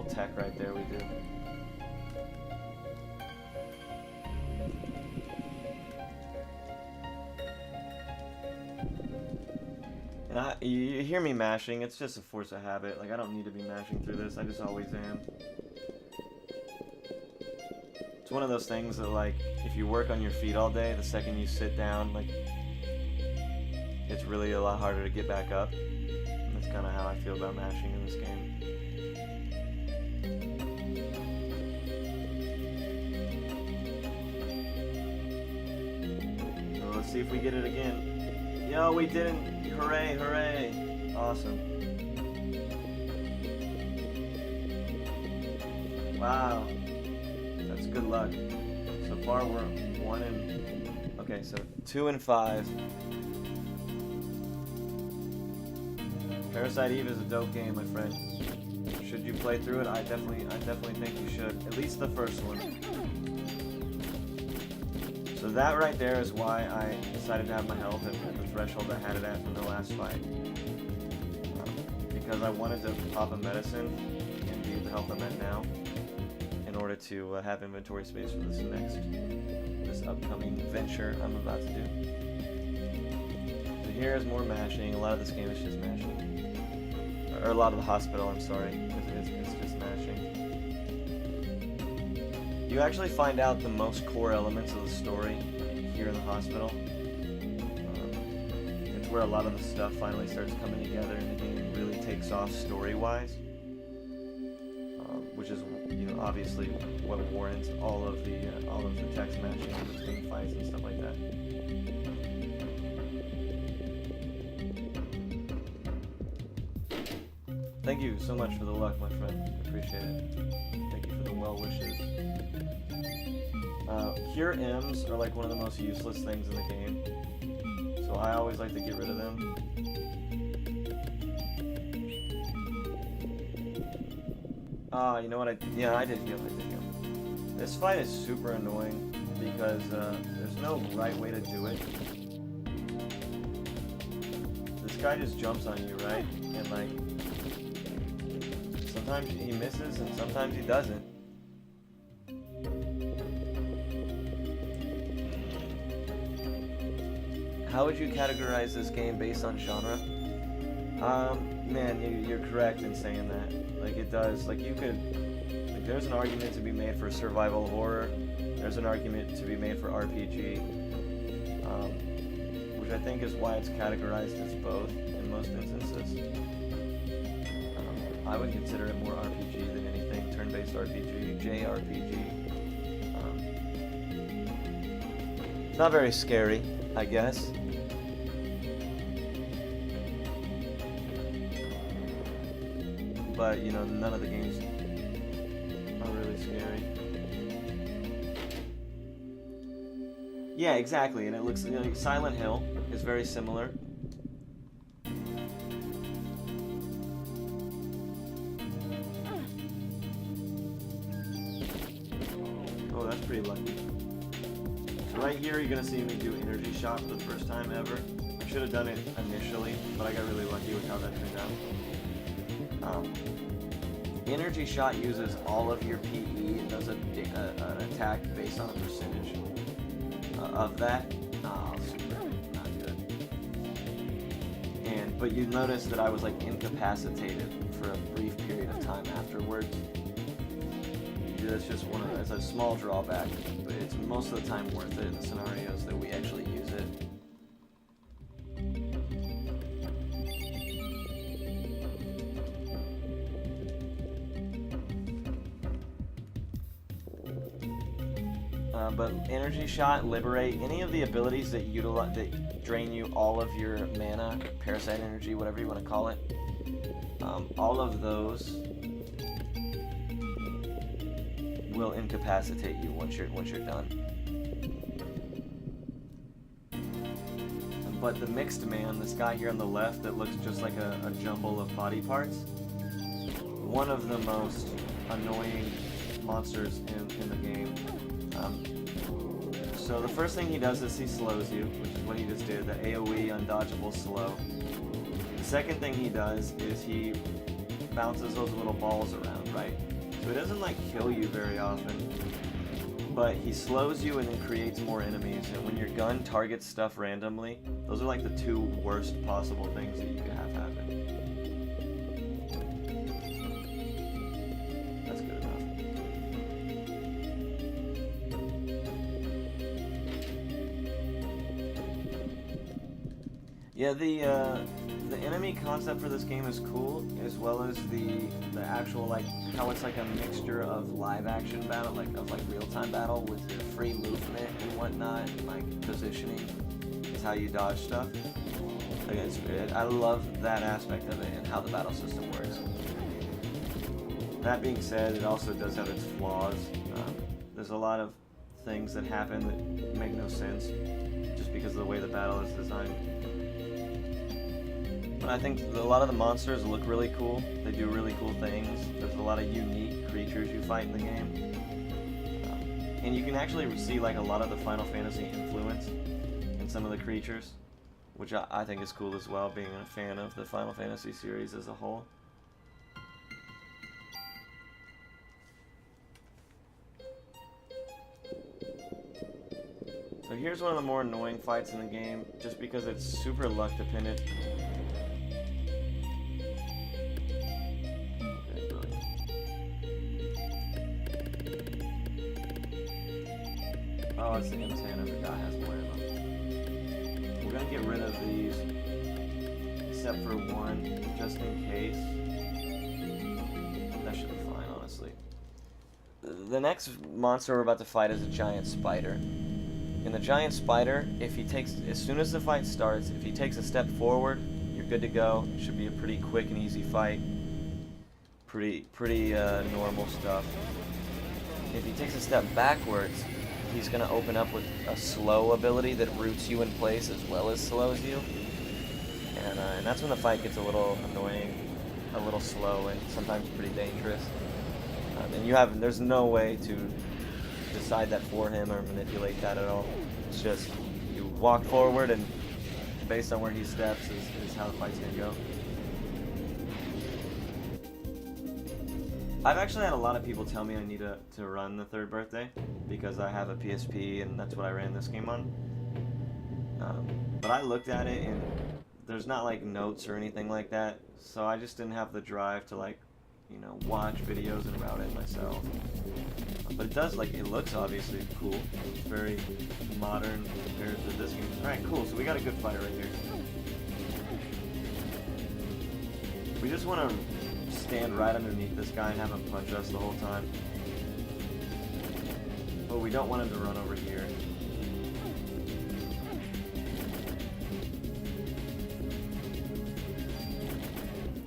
tech right there we do. And you hear me mashing, it's just a force of habit. Like, I don't need to be mashing through this, I just always am. It's one of those things that, like, if you work on your feet all day, the second you sit down, like, it's really a lot harder to get back up. And that's kind of how I feel about mashing in this game. So let's see if we get it again. Yo, we didn't! Hooray, hooray! Awesome. Wow. That's good luck. So far we're 1 and... Okay, so 2 and 5. Parasite Eve is a dope game, my friend. Should you play through it? I definitely think you should. At least the first one. So that right there is why I decided to have my health at the threshold I had it at from the last fight. Because I wanted to pop a medicine and be the health I'm at now, in order to have inventory space for this upcoming venture I'm about to do. So here is more mashing. A lot of this game is just mashing. Or a lot of the hospital, I'm sorry, because it's just mashing. You actually find out the most core elements of the story here in the hospital. It's where a lot of the stuff finally starts coming together and the game really takes off story-wise. Which is, you know, obviously what warrants all of the text matching between fights and stuff like that. Thank you so much for the luck, my friend. I appreciate it. Thank you for the well wishes. Cure M's are like one of the most useless things in the game, so I always like to get rid of them. You know what? I did heal. This fight is super annoying because there's no right way to do it. This guy just jumps on you, right? And like, sometimes he misses and sometimes he doesn't. How would you categorize this game based on genre? Man, you're correct in saying that. Like, it does. Like, you could... Like, there's an argument to be made for survival horror. There's an argument to be made for RPG. Which I think is why it's categorized as both in most instances. I would consider it more RPG than anything. Turn-based RPG, JRPG. It's not very scary, I guess. But, you know, none of the games are really scary. Yeah, exactly, and it looks, you know, Silent Hill is very similar. Oh, that's pretty lucky. So right here, you're gonna see me do Energy Shot for the first time ever. I should have done it initially, but I got really lucky with how that turned out. Energy Shot uses all of your PE and does an attack based on a percentage of that. Oh, super not good. But you notice that I was like incapacitated for a brief period of time afterwards. That's just it's a small drawback, but it's most of the time worth it in the scenarios that we actually use it. But Energy Shot, Liberate, any of the abilities that drain you all of your mana, Parasite Energy, whatever you want to call it, all of those will incapacitate you once you're done. But the Mixed Man, this guy here on the left that looks just like a jumble of body parts, one of the most annoying monsters in the game. So the first thing he does is he slows you, which is what he just did, the AoE undodgeable slow. The second thing he does is he bounces those little balls around, right? So he doesn't like kill you very often, but he slows you and then creates more enemies, and when your gun targets stuff randomly, those are like the two worst possible things that you could have happen. That's good enough. Yeah, the enemy concept for this game is cool, as well as the actual, like, how it's like a mixture of live action battle, like real time battle with your free movement and whatnot, and like positioning is how you dodge stuff. Like, I love that aspect of it and how the battle system works. That being said, it also does have its flaws. There's a lot of things that happen that make no sense just because of the way the battle is designed. But I think a lot of the monsters look really cool. They do really cool things. There's a lot of unique creatures you fight in the game. And you can actually see like a lot of the Final Fantasy influence in some of the creatures, which I think is cool as well, being a fan of the Final Fantasy series as a whole. So here's one of the more annoying fights in the game, just because it's super luck dependent. Oh, it's the Imsan of the guy has more ammo. We're gonna get rid of these, except for one, just in case. That should be fine, honestly. The next monster we're about to fight is a giant spider. And the giant spider, if he takes, as soon as the fight starts, if he takes a step forward, you're good to go. It should be a pretty quick and easy fight. Pretty normal stuff. if he takes a step backwards, he's going to open up with a slow ability that roots you in place as well as slows you. And that's when the fight gets a little annoying, a little slow, and sometimes pretty dangerous. And there's no way to decide that for him or manipulate that at all. It's just, you walk forward, and based on where he steps is how the fight's going to go. I've actually had a lot of people tell me I need to run the third birthday because I have a PSP and that's what I ran this game on. But I looked at it and there's not like notes or anything like that, so I just didn't have the drive to like, watch videos and route it myself. But it does, like, it looks obviously cool. It's very modern compared to this game. Alright, cool, so we got a good fight right here. We just want to stand right underneath this guy and have him punch us the whole time. But we don't want him to run over here.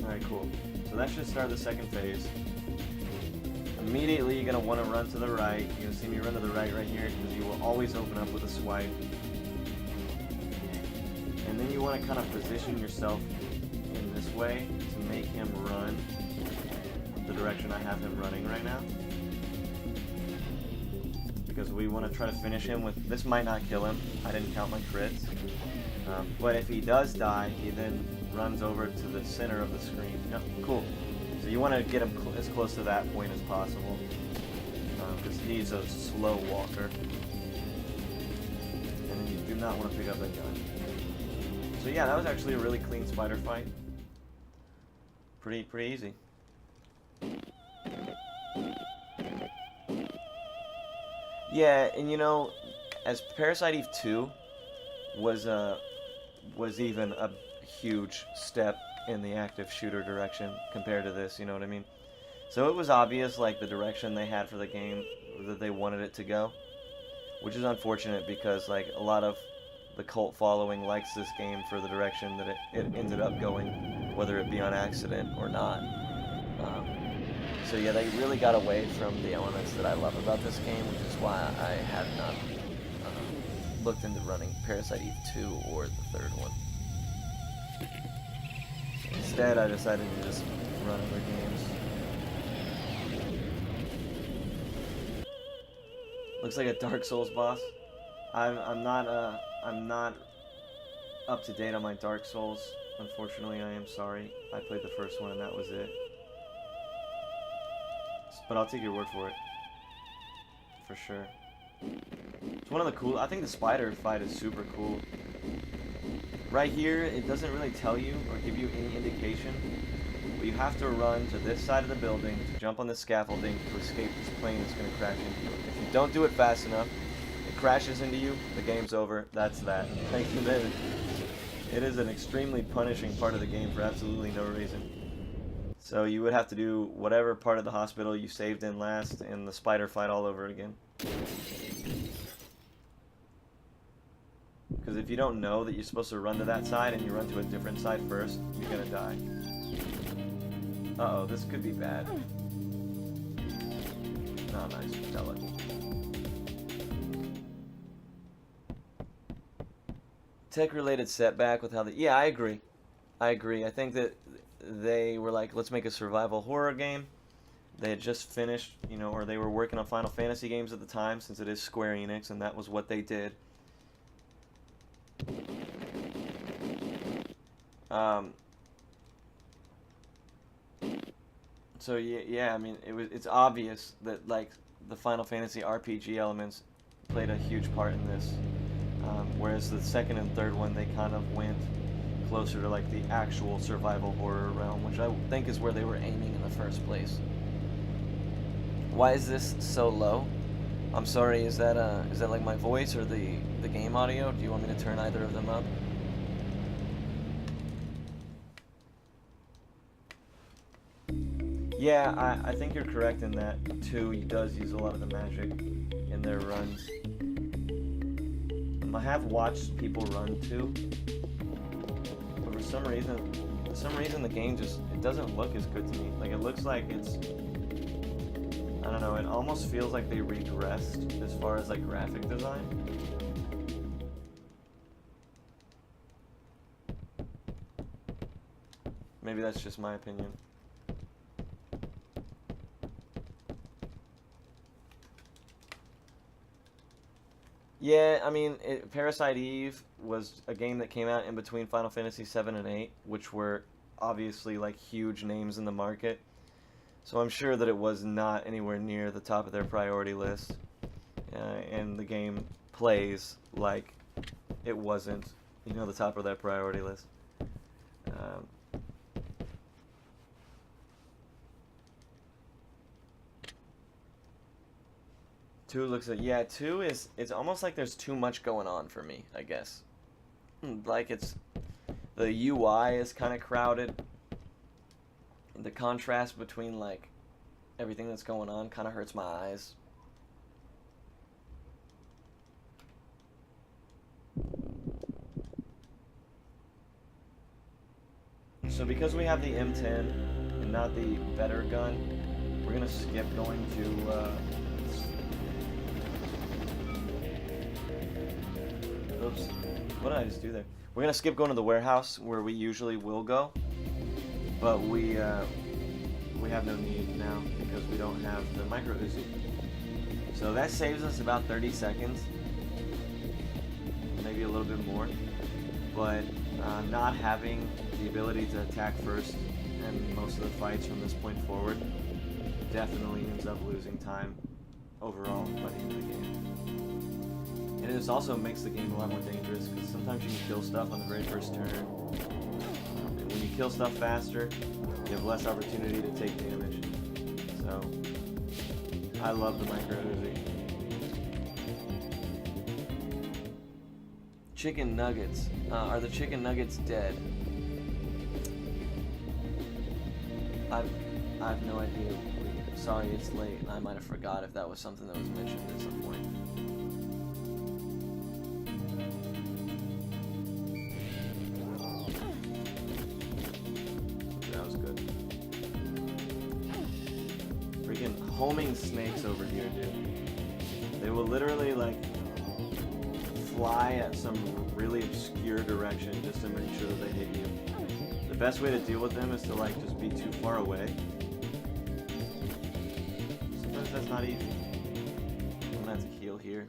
Alright, cool. So that should start the second phase. Immediately you're going to want to run to the right. You're going to see me run to the right here because you will always open up with a swipe. And then you want to kind of position yourself in this way to make him run the direction I have him running right now. Because we want to try to finish him with... This might not kill him. I didn't count my crits. But if he does die, he then runs over to the center of the screen. Yep, cool. So you want to get him as close to that point as possible. Because he's a slow walker. And then you do not want to pick up that gun. So yeah, that was actually a really clean spider fight. Pretty easy. Yeah, and as Parasite Eve 2 was even a huge step in the active shooter direction compared to this, you know what I mean? So it was obvious, like, the direction they had for the game, that they wanted it to go, which is unfortunate because, like, a lot of the cult following likes this game for the direction that it ended up going, whether it be on accident or not. So yeah, they really got away from the elements that I love about this game, which is why I have not looked into running Parasite Eve 2 or the third one. Instead, I decided to just run other games. Looks like a Dark Souls boss. I'm not up to date on my Dark Souls. Unfortunately, I am sorry. I played the first one and that was it. But I'll take your word for it. For sure. It's one of the cool... I think the spider fight is super cool. Right here, it doesn't really tell you or give you any indication, but you have to run to this side of the building to jump on the scaffolding to escape this plane that's going to crash into you. If you don't do it fast enough, it crashes into you, the game's over. That's that. It is an extremely punishing part of the game for absolutely no reason. So you would have to do whatever part of the hospital you saved in last and the spider fight all over again. Because if you don't know that you're supposed to run to that side and you run to a different side first, you're gonna die. Uh-oh, this could be bad. Oh, nice. Got lucky. Tech-related setback with how the... Yeah, I agree. I think that they were like, let's make a survival horror game. They had just finished, or they were working on Final Fantasy games at the time, since it is Square Enix, and that was what they did. So yeah, I mean, it's obvious that, like, the Final Fantasy RPG elements played a huge part in this, whereas the second and third one, they kind of went closer to, like, the actual survival horror realm, which I think is where they were aiming in the first place. Why is this so low? I'm sorry, is that like my voice or the game audio? Do you want me to turn either of them up? Yeah, I think you're correct in that 2 does use a lot of the magic in their runs. I have watched people run 2, but for some reason the game just, it doesn't look as good to me. Like, it looks like it's, I don't know, it almost feels like they regressed as far as like graphic design. Maybe that's just my opinion. Yeah, I mean, Parasite Eve was a game that came out in between Final Fantasy 7 and 8, which were obviously like huge names in the market. So I'm sure that it was not anywhere near the top of their priority list. And the game plays like it wasn't, you know, the top of their priority list. Two looks at, yeah, two is, it's almost like there's too much going on for me, I guess. Like it's, the UI is kind of crowded. The contrast between like everything that's going on kind of hurts my eyes. So because we have the M10 and not the better gun, we're gonna skip going to oops, what did I just do there? We're gonna skip going to the warehouse where we usually will go, but we have no need now because we don't have the micro Uzi. So that saves us about 30 seconds, maybe a little bit more, but not having the ability to attack first and most of the fights from this point forward definitely ends up losing time overall by the end of the game. And it also makes the game a lot more dangerous because sometimes you can kill stuff on the very first turn. And when you kill stuff faster, you have less opportunity to take damage. So, I love the micro Uzi. Chicken nuggets. Are the chicken nuggets dead? I've no idea. Sorry it's late, and I might have forgot if that was something that was mentioned at some point. That was good. Freaking homing snakes over here, dude. They will literally, like, fly at some really obscure direction just to make sure that they hit you. The best way to deal with them is to, like, just be too far away. Sometimes that's not easy. And that's a heal here.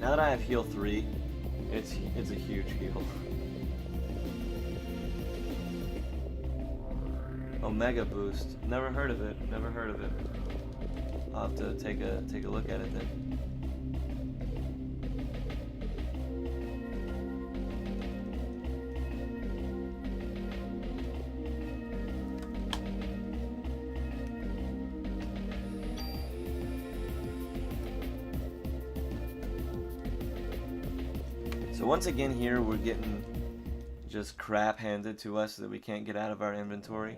Now that I have heal 3, it's a huge heal. Omega boost. Never heard of it. Never heard of it. I'll have to take a look at it then. So once again here we're getting just crap handed to us that we can't get out of our inventory.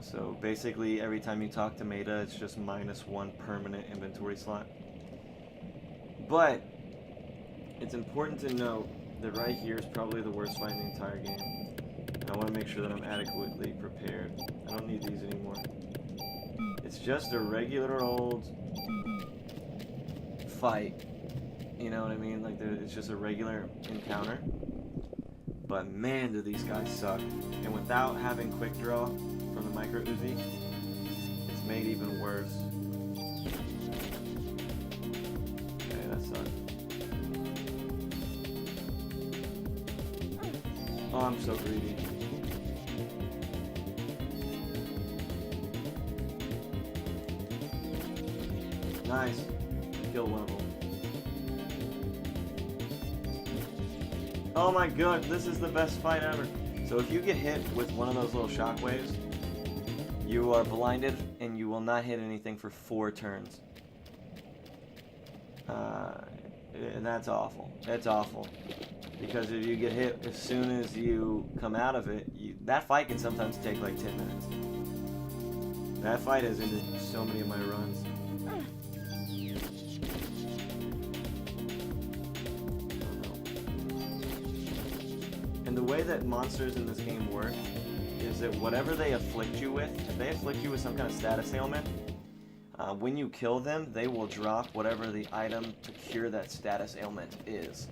So basically every time you talk to Maida it's just -1 permanent inventory slot. But it's important to note that right here is probably the worst fight in the entire game. And I want to make sure that I'm adequately prepared. I don't need these anymore. It's just a regular old fight. You know what I mean? Like, it's just a regular encounter. But man, do these guys suck. And without having quick draw from the micro Uzi, it's made even worse. Okay, that sucks. Oh, I'm so greedy. Nice. Kill one of them. Oh my god, this is the best fight ever. So if you get hit with one of those little shockwaves, you are blinded and you will not hit anything for 4 turns. And that's awful. That's awful. Because if you get hit as soon as you come out of it, that fight can sometimes take like 10 minutes. That fight has ended so many of my runs. The way that monsters in this game work is is that whatever they afflict you with, if they afflict you with some kind of status ailment, when you kill them, they will drop whatever the item to cure that status ailment is.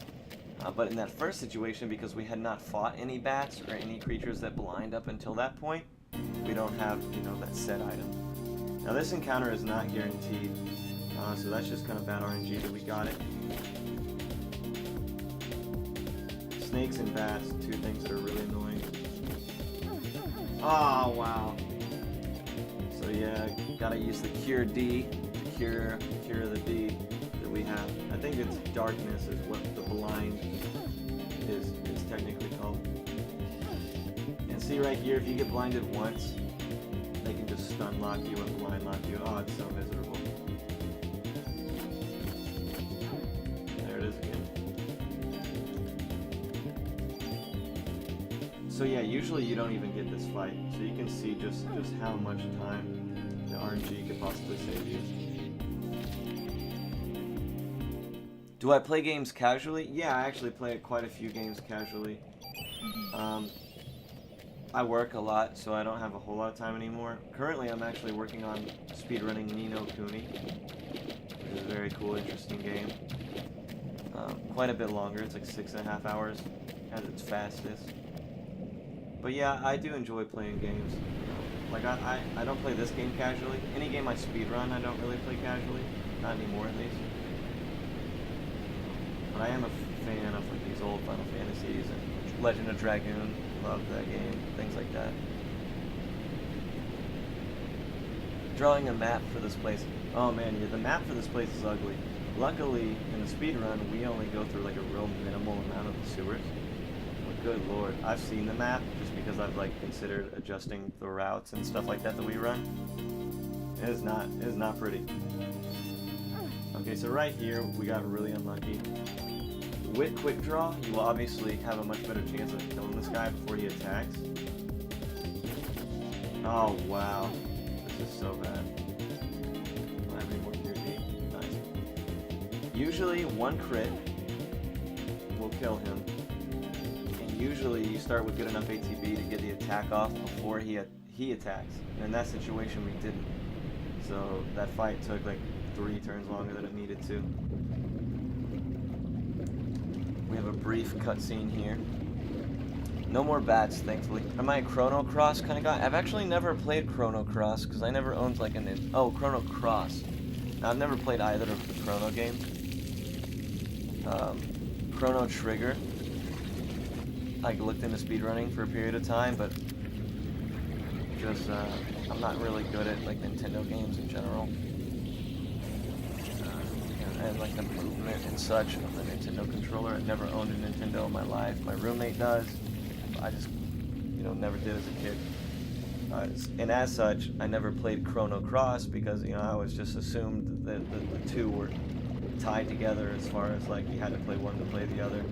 But in that first situation, because we had not fought any bats or any creatures that blind up until that point, we don't have, that set item. Now this encounter is not guaranteed, so that's just kind of bad RNG that we got it. Snakes and bats, two things that are really annoying. Oh, wow. So yeah, gotta use the cure D to cure the D that we have. I think it's darkness is what the blind is technically called. And see right here, if you get blinded once, they can just stun lock you and blind lock you. Oh, it's so miserable. There it is again. So yeah, usually you don't even get this fight. So you can see just how much time the RNG could possibly save you. Do I play games casually? Yeah, I actually play quite a few games casually. I work a lot, so I don't have a whole lot of time anymore. Currently, I'm actually working on speedrunning Ni no Kuni, which is a very cool, interesting game. Quite a bit longer. It's like 6.5 hours at its fastest. But yeah, I do enjoy playing games. Like, I don't play this game casually. Any game I speedrun, I don't really play casually. Not anymore, at least. But I am a fan of like these old Final Fantasies and Legend of Dragoon. Love that game. Things like that. Drawing a map for this place. Oh man, yeah, the map for this place is ugly. Luckily, in the speedrun, we only go through like a real minimal amount of the sewers. But good lord, I've seen the map just because I've like considered adjusting the routes and stuff like that we run. It is not pretty. Okay, so right here, we got really unlucky. With quick draw, you will obviously have a much better chance of killing this guy before he attacks. Oh wow, this is so bad. I have any more cure D? Nice. Usually one crit will kill him, and usually you start with good enough ATB to get the attack off before he attacks. And in that situation, we didn't. So that fight took like 3 turns longer than it needed to. We have a brief cutscene here. No more bats, thankfully. Am I a Chrono Cross kind of guy? I've actually never played Chrono Cross because I never owned like Chrono Cross. Now, I've never played either of the Chrono games. Chrono Trigger. I looked into speedrunning for a period of time, but just I'm not really good at like Nintendo games in general. And like the movement and such of the Nintendo controller. I've never owned a Nintendo in my life. My roommate does. I just, never did as a kid. And as such, I never played Chrono Cross because, I always just assumed that the two were tied together as far as like you had to play one to play the other.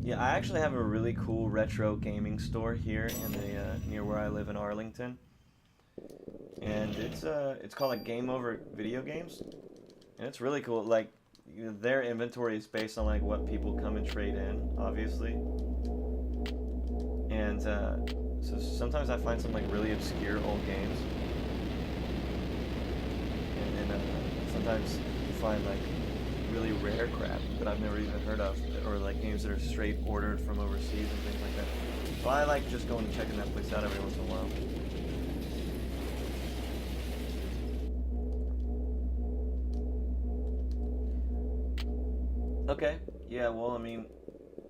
Yeah, I actually have a really cool retro gaming store here in the near where I live in Arlington, and it's called like Game Over Video Games, and it's really cool. Like their inventory is based on like what people come and trade in, obviously, and so sometimes I find some like really obscure old games, and sometimes you find like really rare crap that I've never even heard of, or like games that are straight ordered from overseas and things like that. So I like just going and checking that place out every once in a while. Okay, yeah, well, I mean,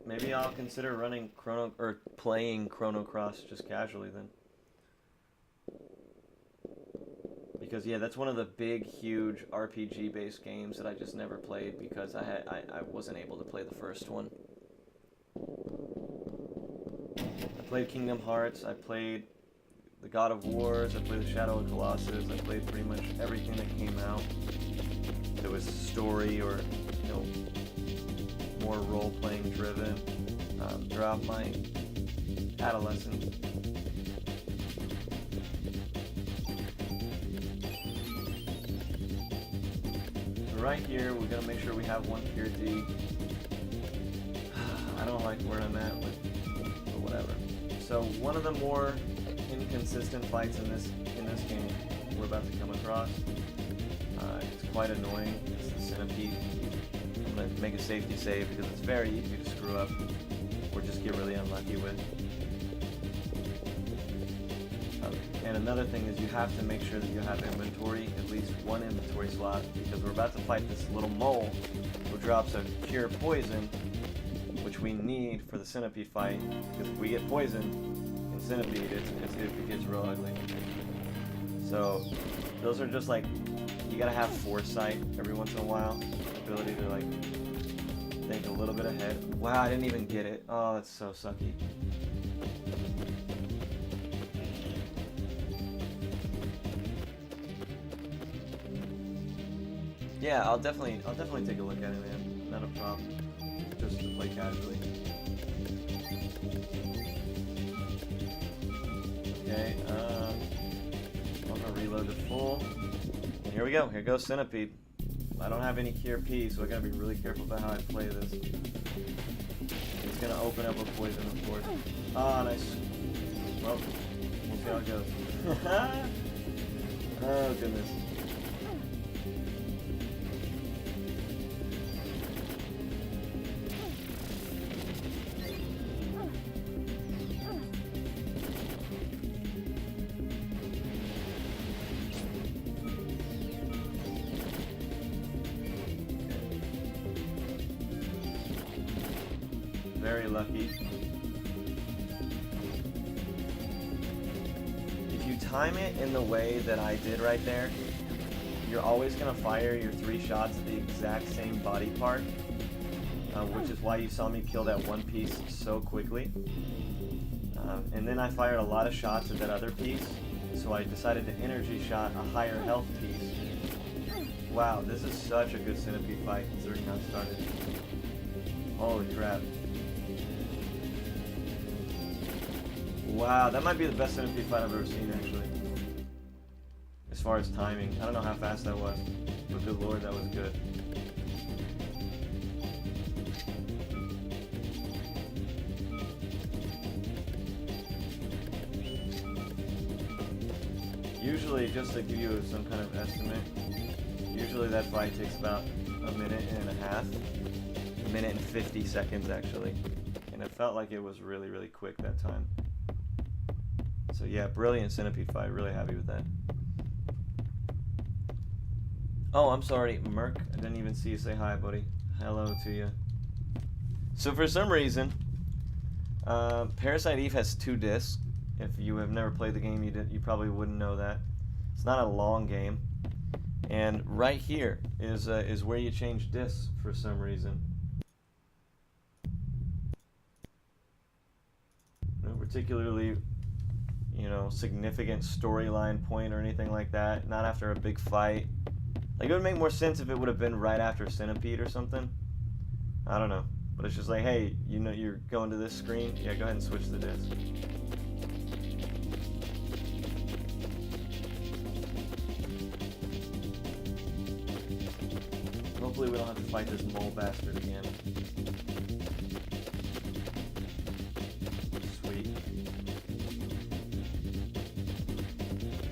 maybe I'll consider playing Chrono Cross just casually then. Because yeah, that's one of the big, huge RPG-based games that I just never played because I wasn't able to play the first one. I played Kingdom Hearts, I played the God of Wars, I played the Shadow of Colossus, I played pretty much everything that came out. There was story or, more role-playing driven throughout my adolescent. Right here, we're gonna make sure we have one pure D. I don't like where I'm at, but whatever. So one of the more inconsistent fights in this game we're about to come across. It's quite annoying. It's the centipede. I'm gonna make a safety save because it's very easy to screw up or just get really unlucky with. And another thing is you have to make sure that you have inventory, at least one inventory slot, because we're about to fight this little mole who drops a cure poison, which we need for the centipede fight, because if we get poisoned in centipede, it gets real ugly. So those are just like, you gotta have foresight every once in a while, ability to like think a little bit ahead. Wow, I didn't even get it. Oh, that's so sucky. Yeah, I'll definitely take a look at it, man. Not a problem. Just to play casually. Okay, I'm gonna reload to full. And here we go. Here goes Centipede. I don't have any cure P, so I gotta be really careful about how I play this. It's gonna open up with poison, of course. Ah, nice. Well, we'll see how it goes. Oh, goodness. Very lucky. If you time it in the way that I did right there, you're always going to fire your 3 shots at the exact same body part, which is why you saw me kill that one piece so quickly. And then I fired a lot of shots at that other piece, so I decided to energy shot a higher health piece. Wow, this is such a good centipede fight considering how it started. Holy crap. Wow, that might be the best centipede fight I've ever seen, actually. As far as timing. I don't know how fast that was, but good lord, that was good. Usually, just to give you some kind of estimate, usually that fight takes about a minute and a half. A minute and 50 seconds, actually. And it felt like it was really, really quick that time. So yeah, brilliant centipede fight. Really happy with that. Oh, I'm sorry, Merc. I didn't even see you say hi, buddy. Hello to you. So for some reason, Parasite Eve has 2 discs. If you have never played the game, you probably wouldn't know that. It's not a long game. And right here is where you change discs for some reason. No particularly, you know, significant storyline point or anything like that. Not after a big fight. Like, it would make more sense if it would have been right after Centipede or something. I don't know. But it's just like, hey, you know you're going to this screen? Yeah, go ahead and switch the disc. Hopefully we don't have to fight this mole bastard again. Sweet.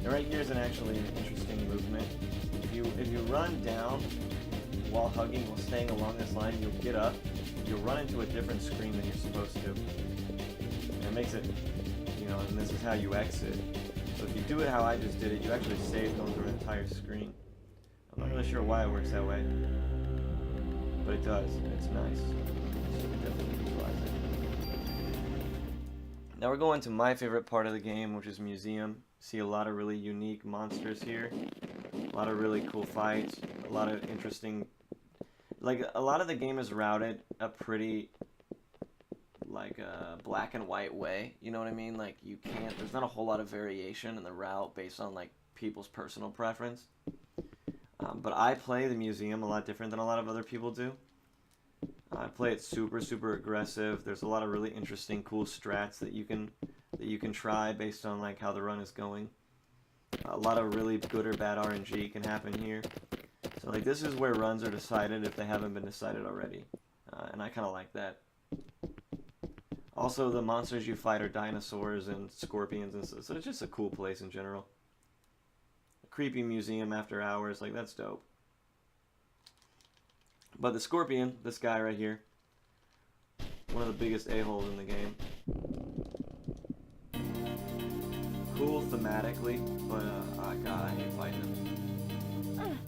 And right here is actually an interesting movement. If you run down while hugging, while staying along this line, you'll get up. You'll run into a different screen than you're supposed to. And it makes it, you know, and this is how you exit. So if you do it how I just did it, you actually save going through an entire screen. I'm not really sure why it works that way, but it does, and it's nice. You should definitely utilize it. Now we're going to my favorite part of the game, which is Museum. See a lot of really unique monsters here, a lot of really cool fights, a lot of interesting, like a lot of the game is routed a pretty like a black and white way, you know what I mean? Like there's not a whole lot of variation in the route based on like people's personal preference. But I play the museum a lot different than a lot of other people do. I play it super aggressive. There's a lot of really interesting, cool strats that you can try based on like how the run is going. A lot of really good or bad RNG can happen here. So like this is where runs are decided if they haven't been decided already, and I kind of like that. Also, the monsters you fight are dinosaurs and scorpions and stuff, so it's just a cool place in general. A creepy museum after hours, like that's dope. But the scorpion, this guy right here, one of the biggest a-holes in the game. Cool thematically, but God, I hate fighting him.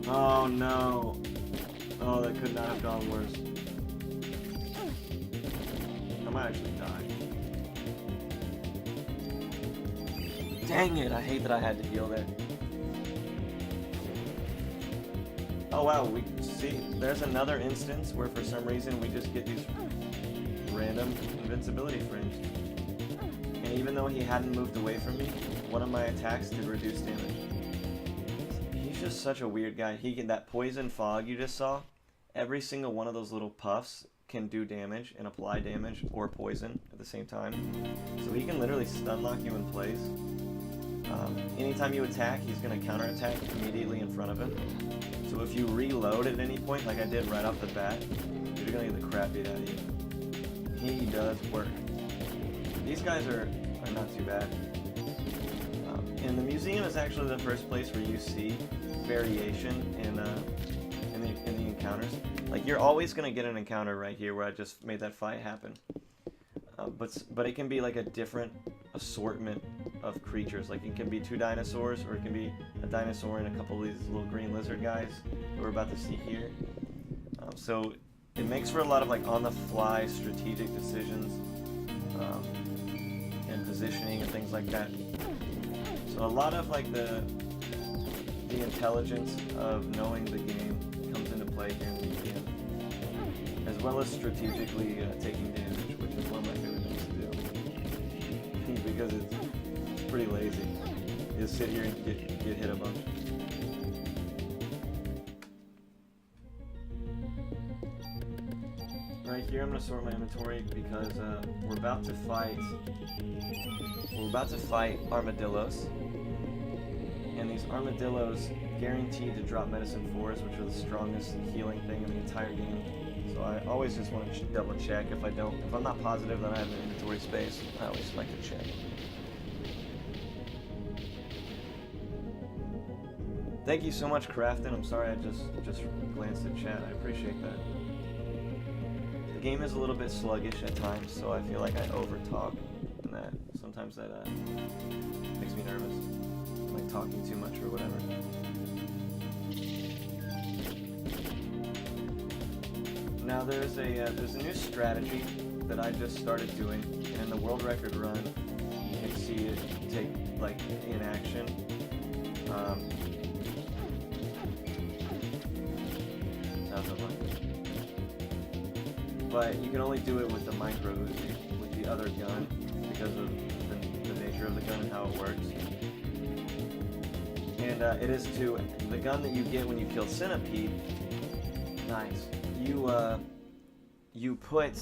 Oh no! Oh, that could not have gone worse. I might actually die. Dang it! I hate that I had to heal there. Oh wow, we see, there's another instance where for some reason we just get these random invincibility frames. And even though he hadn't moved away from me, one of my attacks did reduce damage. He's just such a weird guy. He can, that poison fog you just saw, every single one of those little puffs can do damage and apply damage or poison at the same time. So he can literally stun lock you in place. Anytime you attack, he's going to counterattack immediately in front of him. So if you reload at any point, like I did right off the bat, you're going to get the crap beat out of you. He does work. These guys are not too bad. And the museum is actually the first place where you see variation in the encounters. Like you're always going to get an encounter right here where I just made that fight happen. But it can be like a different assortment of creatures. Like it can be 2 dinosaurs, or it can be a dinosaur and a couple of these little green lizard guys that we're about to see here. So it makes for a lot of like on-the-fly strategic decisions and positioning and things like that. So a lot of like the intelligence of knowing the game comes into play here in the museum, as well as strategically taking damage, which is one of my favorite things to do because it's pretty lazy. You just sit here and get hit a bunch. Right here, I'm gonna sort my inventory because we're about to fight armadillos, and these armadillos guaranteed to drop medicine 4s, which are the strongest healing thing in the entire game. So I always just want to double check. If I'm not positive that I have an inventory space, I always like to check. Thank you so much, Crafton. I'm sorry I just glanced at chat. I appreciate that. The game is a little bit sluggish at times, so I feel like I overtalk, and that sometimes that makes me nervous, like talking too much or whatever. Now there's a new strategy that I just started doing, and in the world record run, you can see it take like in action. But you can only do it with the micro Uzi, with the other gun, because of the nature of the gun and how it works. And it is to the gun that you get when you kill Centipede. Nice. You put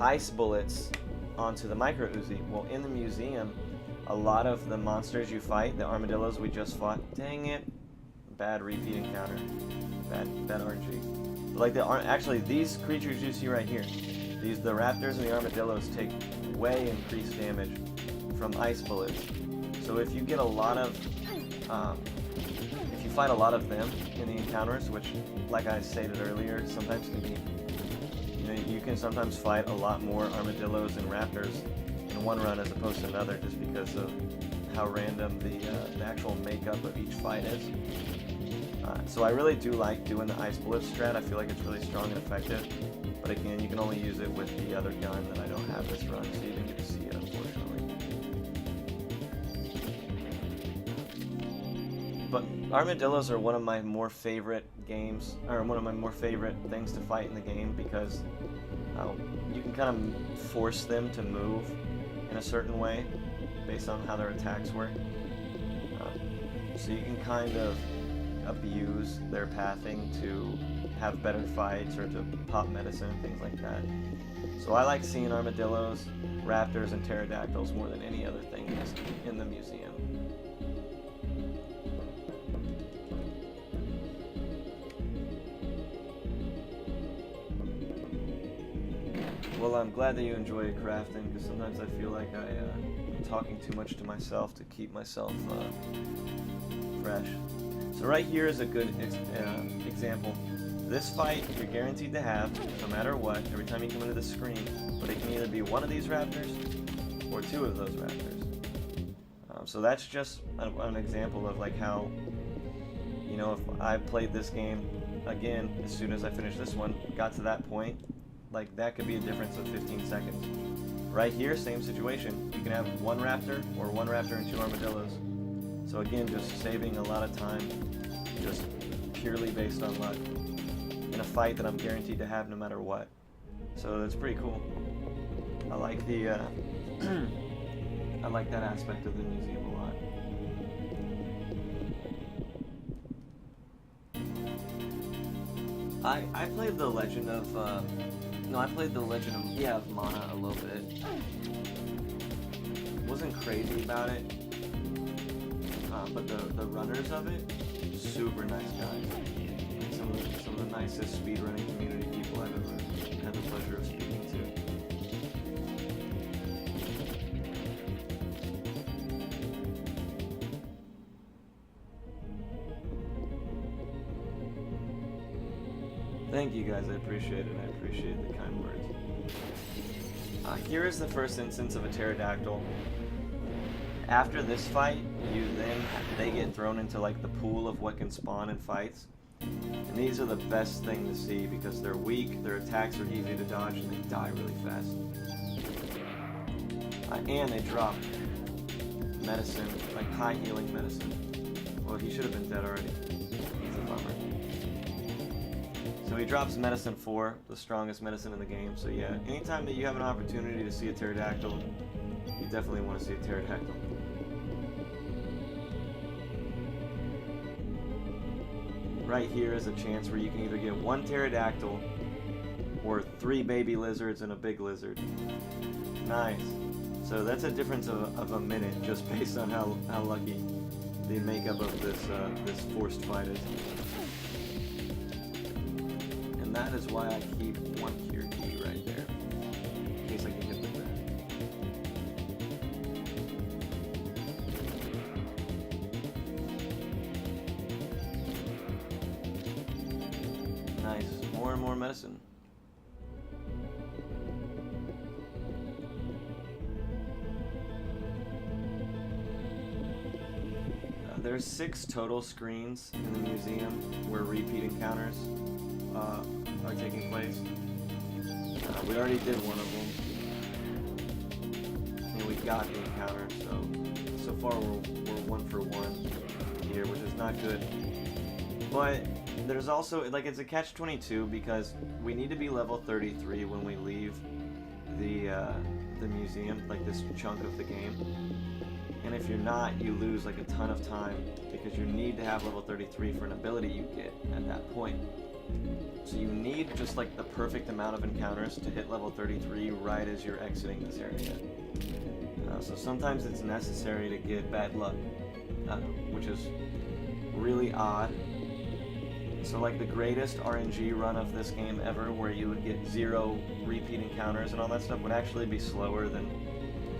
ice bullets onto the micro Uzi. Well, in the museum, a lot of the monsters you fight, the armadillos we just fought, dang it, bad repeat encounter, bad RNG. Like actually these creatures you see right here, the raptors and the armadillos take way increased damage from ice bullets. So if you get a lot of, if you fight a lot of them in the encounters, which, like I stated earlier, sometimes can be, you can sometimes fight a lot more armadillos and raptors in one run as opposed to another, just because of how random the actual makeup of each fight is. So I really do like doing the ice bullet strat. I feel like it's really strong and effective. But again, you can only use it with the other gun that I don't have this run, so you didn't get to see it, unfortunately. But armadillos are one of my more favorite games, or one of my more favorite things to fight in the game, because you can kind of force them to move in a certain way based on how their attacks work. So you can kind of abuse their pathing to have better fights or to pop medicine, things like that. So I like seeing armadillos, raptors, and pterodactyls more than any other thing in the museum. Well, I'm glad that you enjoy crafting, because sometimes I feel like I'm talking too much to myself to keep myself fresh. So right here is a good example. This fight you're guaranteed to have, no matter what, every time you come into the screen, but it can either be one of these raptors or two of those raptors. So that's just an example of like how, you know, if I played this game again as soon as I finished this one, got to that point, like that could be a difference of 15 seconds. Right here, same situation. You can have one raptor or one raptor and two armadillos. So again, just saving a lot of time, just purely based on luck, in a fight that I'm guaranteed to have no matter what. So that's pretty cool. I like the I like that aspect of the museum a lot. I played the Legend of I played the Legend of Mana a little bit. Wasn't crazy about it, but the runners of it, super nice guys. Some of the nicest speedrunning community people I've ever had the pleasure of speaking to. Thank you guys, I appreciate it. I appreciate the kind words. Here is the first instance of a pterodactyl. After this fight, they get thrown into like the pool of what can spawn in fights. And these are the best thing to see because they're weak, their attacks are easy to dodge, and they die really fast. And they drop medicine, like high healing medicine. Well, he should have been dead already. He's a bummer. So he drops medicine 4, the strongest medicine in the game. So yeah, anytime that you have an opportunity to see a pterodactyl, you definitely want to see a pterodactyl. Right here is a chance where you can either get one pterodactyl or 3 baby lizards and a big lizard. Nice. So that's a difference of a minute just based on how lucky the makeup of this forced fight is. And that is why I keep one cure key right there, in case I can hit with that. Nice. More and more medicine. There's 6 total screens in the museum where repeat encounters are taking place. We already did one of them, and we got the encounter, so far we're 1 for 1 here, which is not good. But there's also, like, it's a catch-22 because we need to be level 33 when we leave the museum, like this chunk of the game. And if you're not, you lose like a ton of time because you need to have level 33 for an ability you get at that point. So you need just like the perfect amount of encounters to hit level 33 right as you're exiting this area. So sometimes it's necessary to get bad luck, which is really odd. So like the greatest RNG run of this game ever, where you would get 0 repeat encounters and all that stuff, would actually be slower than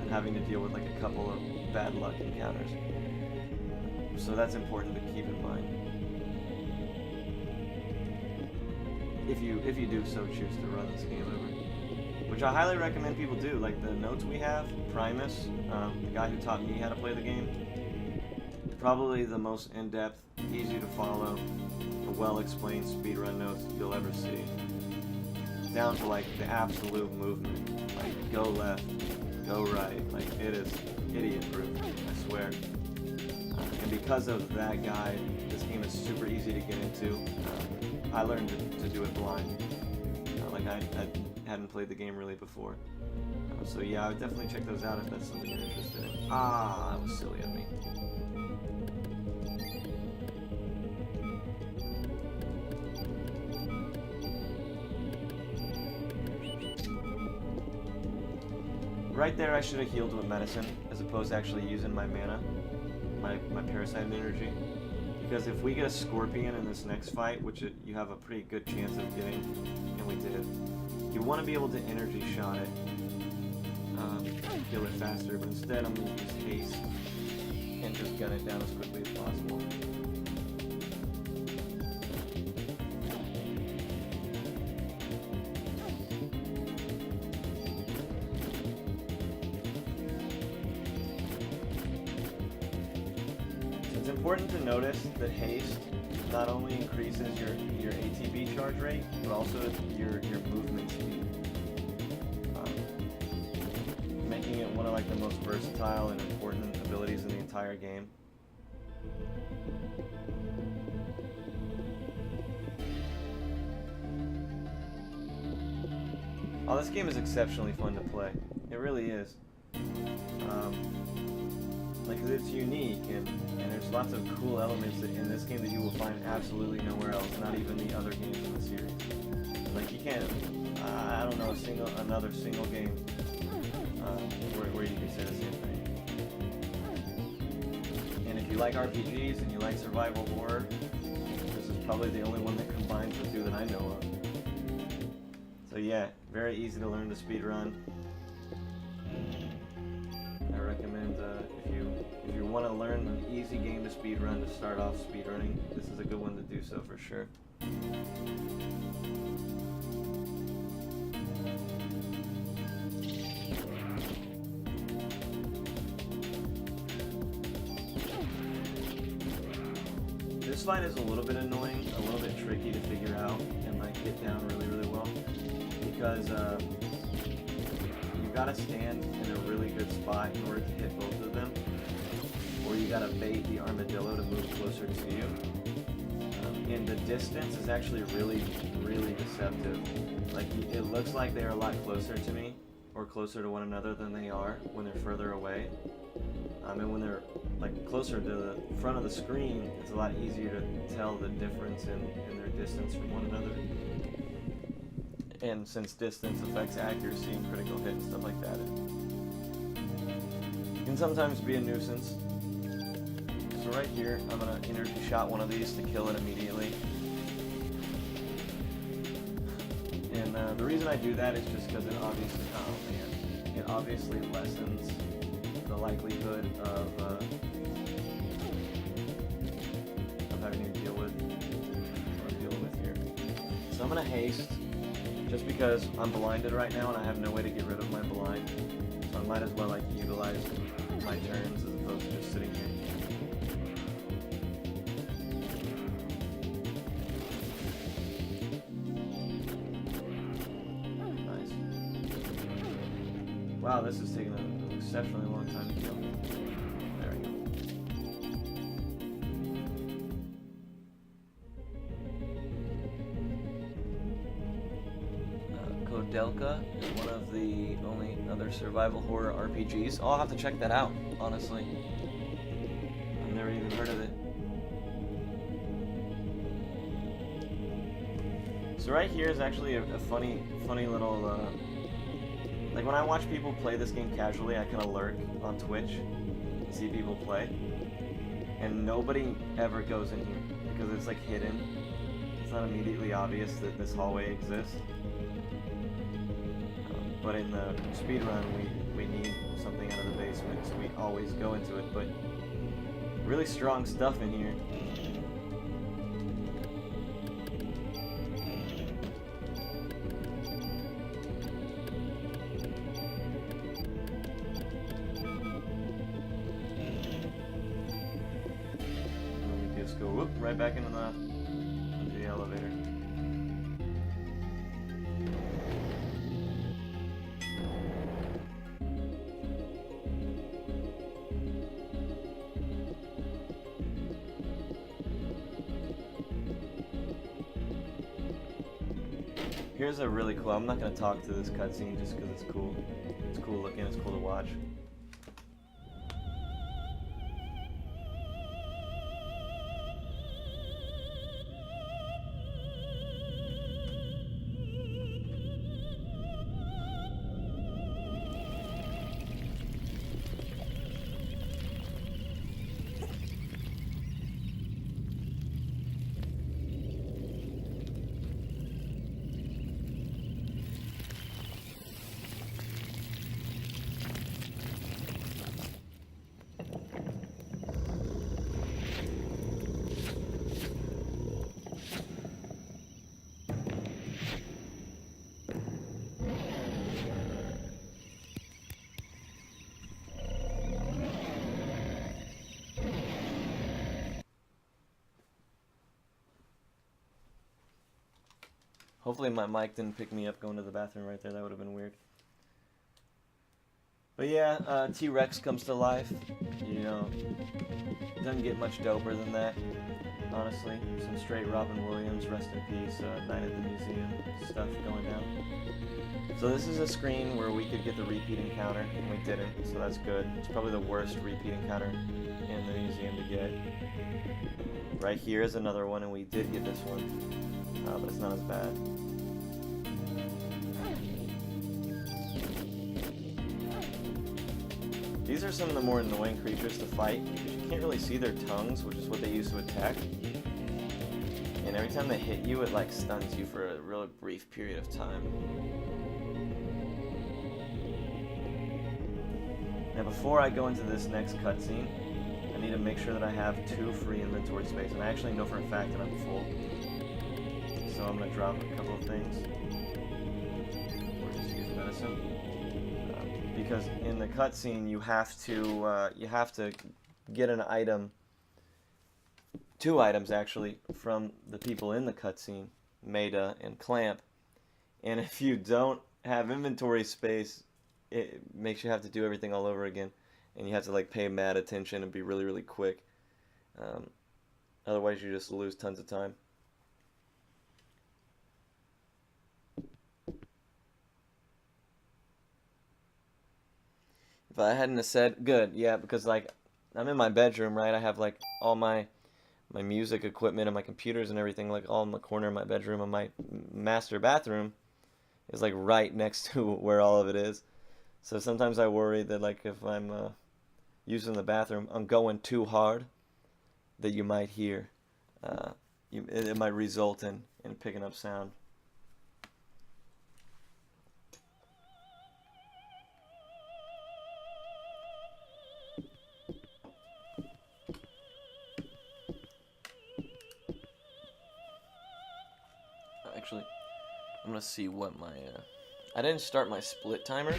having to deal with like a couple of bad luck encounters. So that's important to keep in mind. If you do so choose to run this game over, which I highly recommend people do. Like the notes we have, Primus, the guy who taught me how to play the game, probably the most in-depth, easy to follow, well-explained speedrun notes you'll ever see. Down to like the absolute movement, like go left, go right, like it is idiot-proof, I swear. And because of that guide, this game is super easy to get into. I learned to do it blind. Like I hadn't played the game really before. So yeah, I would definitely check those out if that's something you're interested in. Ah, that was silly of me. right there I should have healed with medicine as opposed to actually using my mana, my parasite energy. Because if we get a scorpion in this next fight, which you have a pretty good chance of getting, and we did, you want to be able to energy shot it, kill it faster, but instead I'm going to use haste and just gun it down as quickly as possible. It's important to notice that haste not only increases your ATB charge rate, but also your movement speed, making it one of like the most versatile and important abilities in the entire game. Oh, this game is exceptionally fun to play. It really is. Like, it's unique, and there's lots of cool elements in this game that you will find absolutely nowhere else, not even the other games in the series. Like, you can't, I don't know, another single game where you can say the same thing. And if you like RPGs and you like survival horror, this is probably the only one that combines the two that I know of. So yeah, very easy to learn to speedrun. I recommend if you want to learn an easy game to speedrun to start off speedrunning, this is a good one to do so for sure. This fight is a little bit annoying, a little bit tricky to figure out and like get down really, really well, because you gotta stand in a really good spot in order to hit both of them, or you gotta bait the armadillo to move closer to you. And the distance is actually really, really deceptive. Like, it looks like they're a lot closer to me, or closer to one another than they are when they're further away. And when they're like closer to the front of the screen, it's a lot easier to tell the difference in their distance from one another. And since distance affects accuracy and critical hit and stuff like that, it can sometimes be a nuisance. So right here, I'm going to energy shot one of these to kill it immediately. And the reason I do that is just because it obviously lessens the likelihood of having to deal with what I'm dealing with here. So I'm going to haste, just because I'm blinded right now and I have no way to get rid of my blind. So I might as well like utilize my turns as opposed to just sitting here. Nice. Wow, this is taking an exceptionally long time to kill. There we go. Delka is one of the only other survival horror RPGs. I'll have to check that out, honestly. I've never even heard of it. So right here is actually a funny little, like when I watch people play this game casually, I kind of lurk on Twitch and see people play. And nobody ever goes in here because it's like hidden. It's not immediately obvious that this hallway exists. But in the speedrun, we need something out of the basement, so we always go into it. But really strong stuff in here. And we just go whoop right back into the elevator. Here's a really cool, I'm not going to talk to this cutscene just because it's cool. It's cool looking, it's cool to watch. Hopefully my mic didn't pick me up going to the bathroom right there. That would have been weird. But yeah, T-Rex comes to life. You know, doesn't get much doper than that, honestly. Some straight Robin Williams, rest in peace, Night at the Museum stuff going down. So this is a screen where we could get the repeat encounter, and we didn't, so that's good. It's probably the worst repeat encounter in the museum to get. Right here is another one, and we did get this one, but it's not as bad. These are some of the more annoying creatures to fight. You can't really see their tongues, which is what they use to attack. And every time they hit you, it like stuns you for a really brief period of time. Now before I go into this next cutscene, I need to make sure that I have 2 free inventory space. And I actually know for a fact that I'm full. So I'm going to drop a couple of things. Or just use medicine. Because in the cutscene you have to get an item, 2 items actually, from the people in the cutscene, Maida and Clamp. And if you don't have inventory space, it makes you have to do everything all over again, and you have to like pay mad attention and be really, really quick. Otherwise, you just lose tons of time. If I hadn't have said, good, yeah, because like I'm in my bedroom, right? I have like all my music equipment and my computers and everything like all in the corner of my bedroom, and my master bathroom is like right next to where all of it is. So sometimes I worry that like if I'm using the bathroom, I'm going too hard, that you might hear, it might result in picking up sound. Actually, I'm gonna see what my I didn't start my split timer.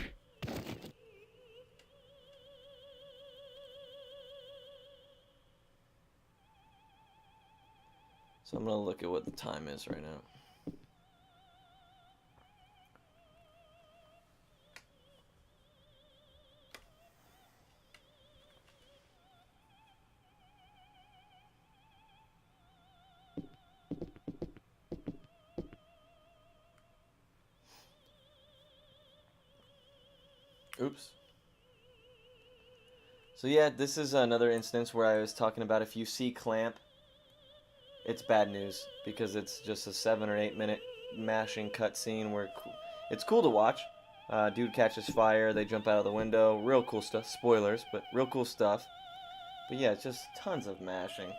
So I'm gonna look at what the time is right now. Oops. So yeah, this is another instance where I was talking about if you see Clamp, it's bad news, because it's just a 7 or 8 minute mashing cutscene where it's cool to watch. Dude catches fire, they jump out of the window, real cool stuff. Spoilers, but real cool stuff. But yeah, it's just tons of mashing.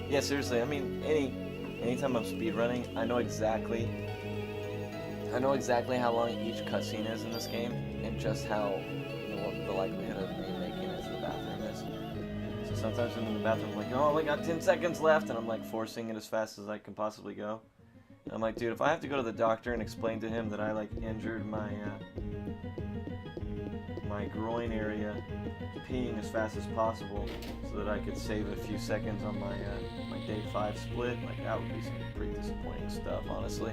Yeah, seriously, I mean, anytime I'm speedrunning, I know exactly how long each cutscene is in this game, and just how the likelihood of me making it to the bathroom is. So sometimes I'm in the bathroom, I'm like, oh, I only got 10 seconds left, and I'm like forcing it as fast as I can possibly go. And I'm like, dude, if I have to go to the doctor and explain to him that I like injured my groin area peeing as fast as possible so that I could save a few seconds on my day 5 split, like that would be some pretty disappointing stuff, honestly.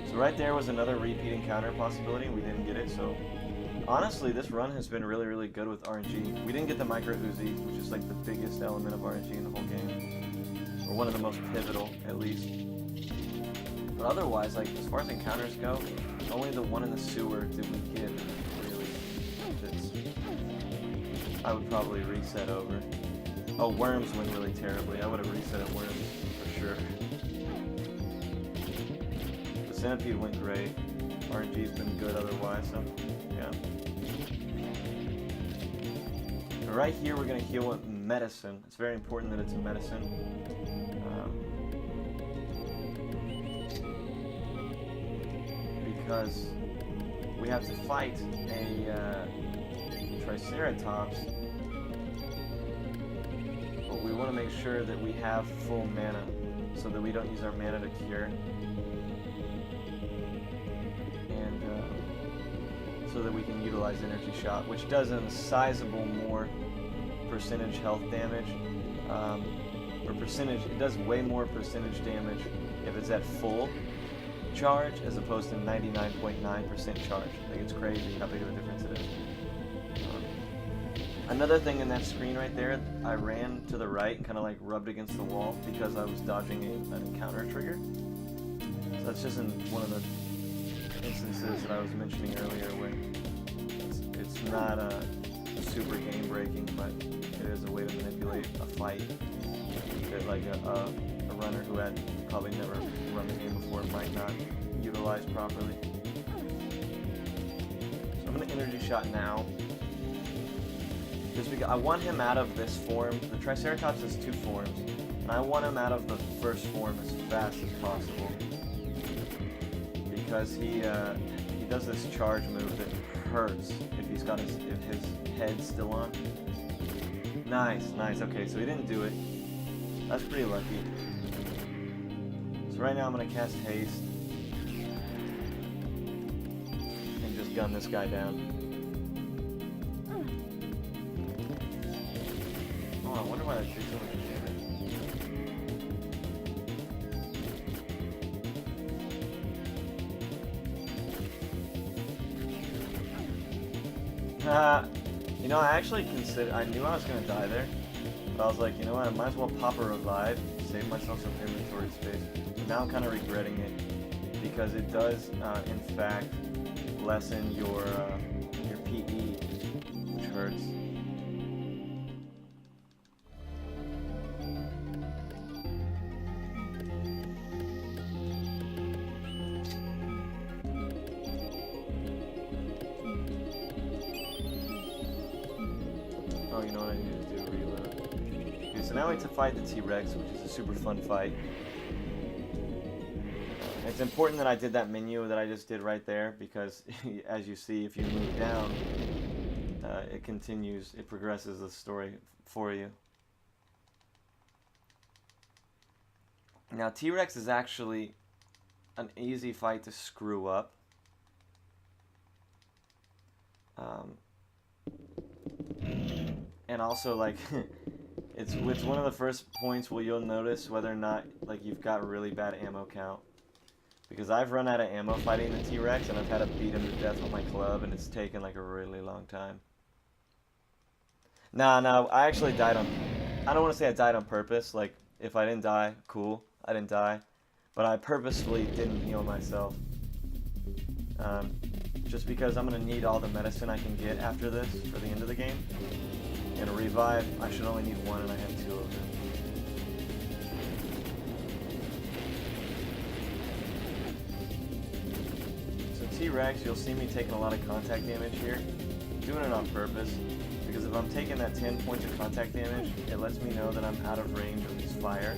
So right there was another repeat encounter possibility. We didn't get it, so honestly this run has been really, really good with RNG. We didn't get the micro Uzi, which is like the biggest element of RNG in the whole game, or one of the most pivotal at least. But otherwise, like, as far as encounters go, only the one in the sewer did we get, really. I would probably reset over. Oh, worms went really terribly. I would have reset at worms, for sure. The centipede went great. RNG's been good otherwise, so, yeah. And right here, we're going to heal with medicine. It's very important that it's a medicine. Because we have to fight a Triceratops but we want to make sure that we have full mana so that we don't use our mana to cure. And so that we can utilize Energy Shot, which does a sizable more percentage health damage. Or percentage, it does way more percentage damage if it's at full charge as opposed to 99.9% charge. I think it's crazy how big of a difference it is. Another thing in that screen right there, I ran to the right and kind of like rubbed against the wall because I was dodging an encounter trigger. So that's just in one of the instances that I was mentioning earlier where it's not super game breaking, but it is a way to manipulate a fight that like a runner who had probably never run the game before might not utilize properly. So I'm going to Energy Shot now. Just because I want him out of this form. The Triceratops has two forms, and I want him out of the first form as fast as possible. Because he does this charge move that hurts if he's got his head's still on. Nice. Okay, so he didn't do it. That's pretty lucky. So right now I'm gonna cast Haste and just gun this guy down. Oh, I wonder why that takes so much damage. You know, I actually I knew I was gonna die there, but I was like, you know what, I might as well pop a revive, save myself some inventory space. But now I'm kind of regretting it, because it does, in fact, lessen your PE, which hurts. Oh, you know what I need to do? Reload. Okay, so now we have to fight the T-Rex, which is a super fun fight. It's important that I did that menu that I just did right there, because as you see, if you move down, it continues, it progresses the story for you. Now, T-Rex is actually an easy fight to screw up. And also, like, it's one of the first points where you'll notice whether or not, like, you've got really bad ammo count. Because I've run out of ammo fighting the T-Rex, and I've had to beat him to death with my club, and it's taken, like, a really long time. Nah, I actually died on... I don't want to say I died on purpose. Like, if I didn't die, cool. I didn't die. But I purposefully didn't heal myself. Just because I'm going to need all the medicine I can get after this for the end of the game. And a revive, I should only need one, and I have two of them. So T-Rex, you'll see me taking a lot of contact damage here. I'm doing it on purpose, because if I'm taking that 10 points of contact damage, it lets me know that I'm out of range of his fire.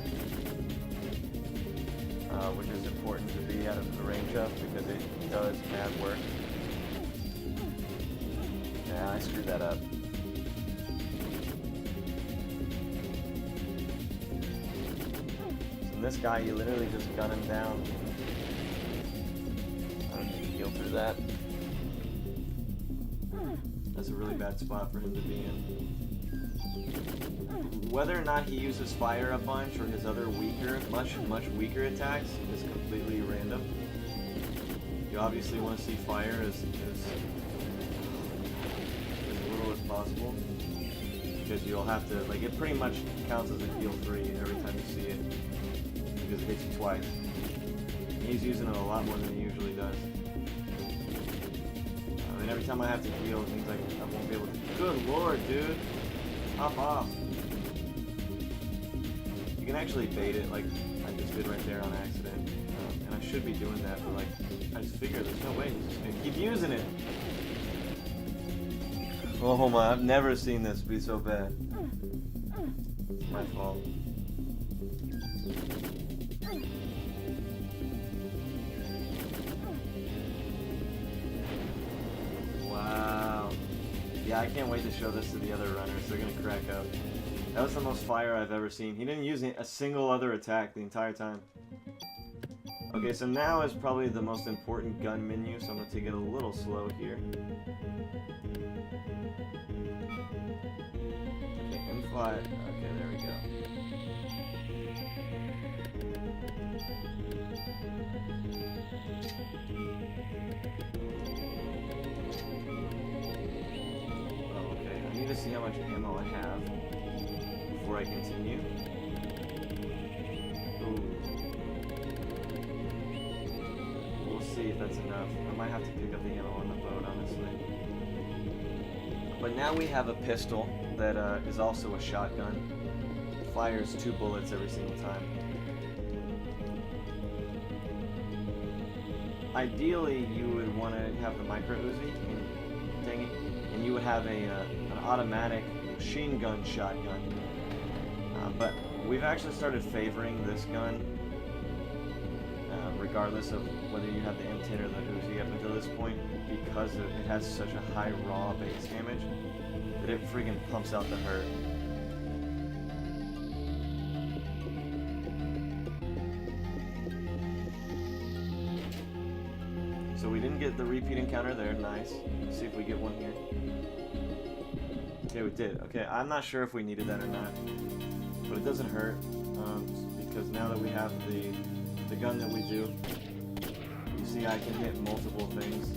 Which is important to be out of the range of, because it does bad work. Yeah, I screwed that up. This guy, you literally just gun him down. I don't need to heal through that. That's a really bad spot for him to be in. Whether or not he uses fire a bunch or his other weaker, much weaker attacks is completely random. You obviously want to see fire as little as possible, because you'll have to, like, it pretty much counts as a heal free every time you see it. Because it hits you twice. He's using it a lot more than he usually does. And every time I have to heal, it means like I won't be able to. Good lord, dude! Hop off! You can actually bait it, like I just did right there on accident. And I should be doing that, but like, I just figured there's no way he's just gonna keep using it! Oh my, I've never seen this be so bad. It's my fault. Wow. Yeah, I can't wait to show this to the other runners. They're gonna crack up. That was the most fire I've ever seen. He didn't use a single other attack the entire time. Okay, so now is probably the most important gun menu, so I'm gonna take it a little slow here. Okay, M5. Okay, there we go. I need to see how much ammo I have before I continue. Ooh. We'll see if that's enough. I might have to pick up the ammo on the boat, honestly. But now we have a pistol that is also a shotgun. It fires 2 bullets every single time. Ideally, you would want to have the micro Uzi, and dang it, and you would have an automatic machine gun shotgun. But we've actually started favoring this gun, regardless of whether you have the M10 or the Uzi up until this point, because it has such a high raw base damage that it friggin' pumps out the hurt. So we didn't get the repeat encounter there, nice. Let's see if we get one here. Okay, we did. Okay, I'm not sure if we needed that or not, but it doesn't hurt, because now that we have the gun that we do, you see I can hit multiple things.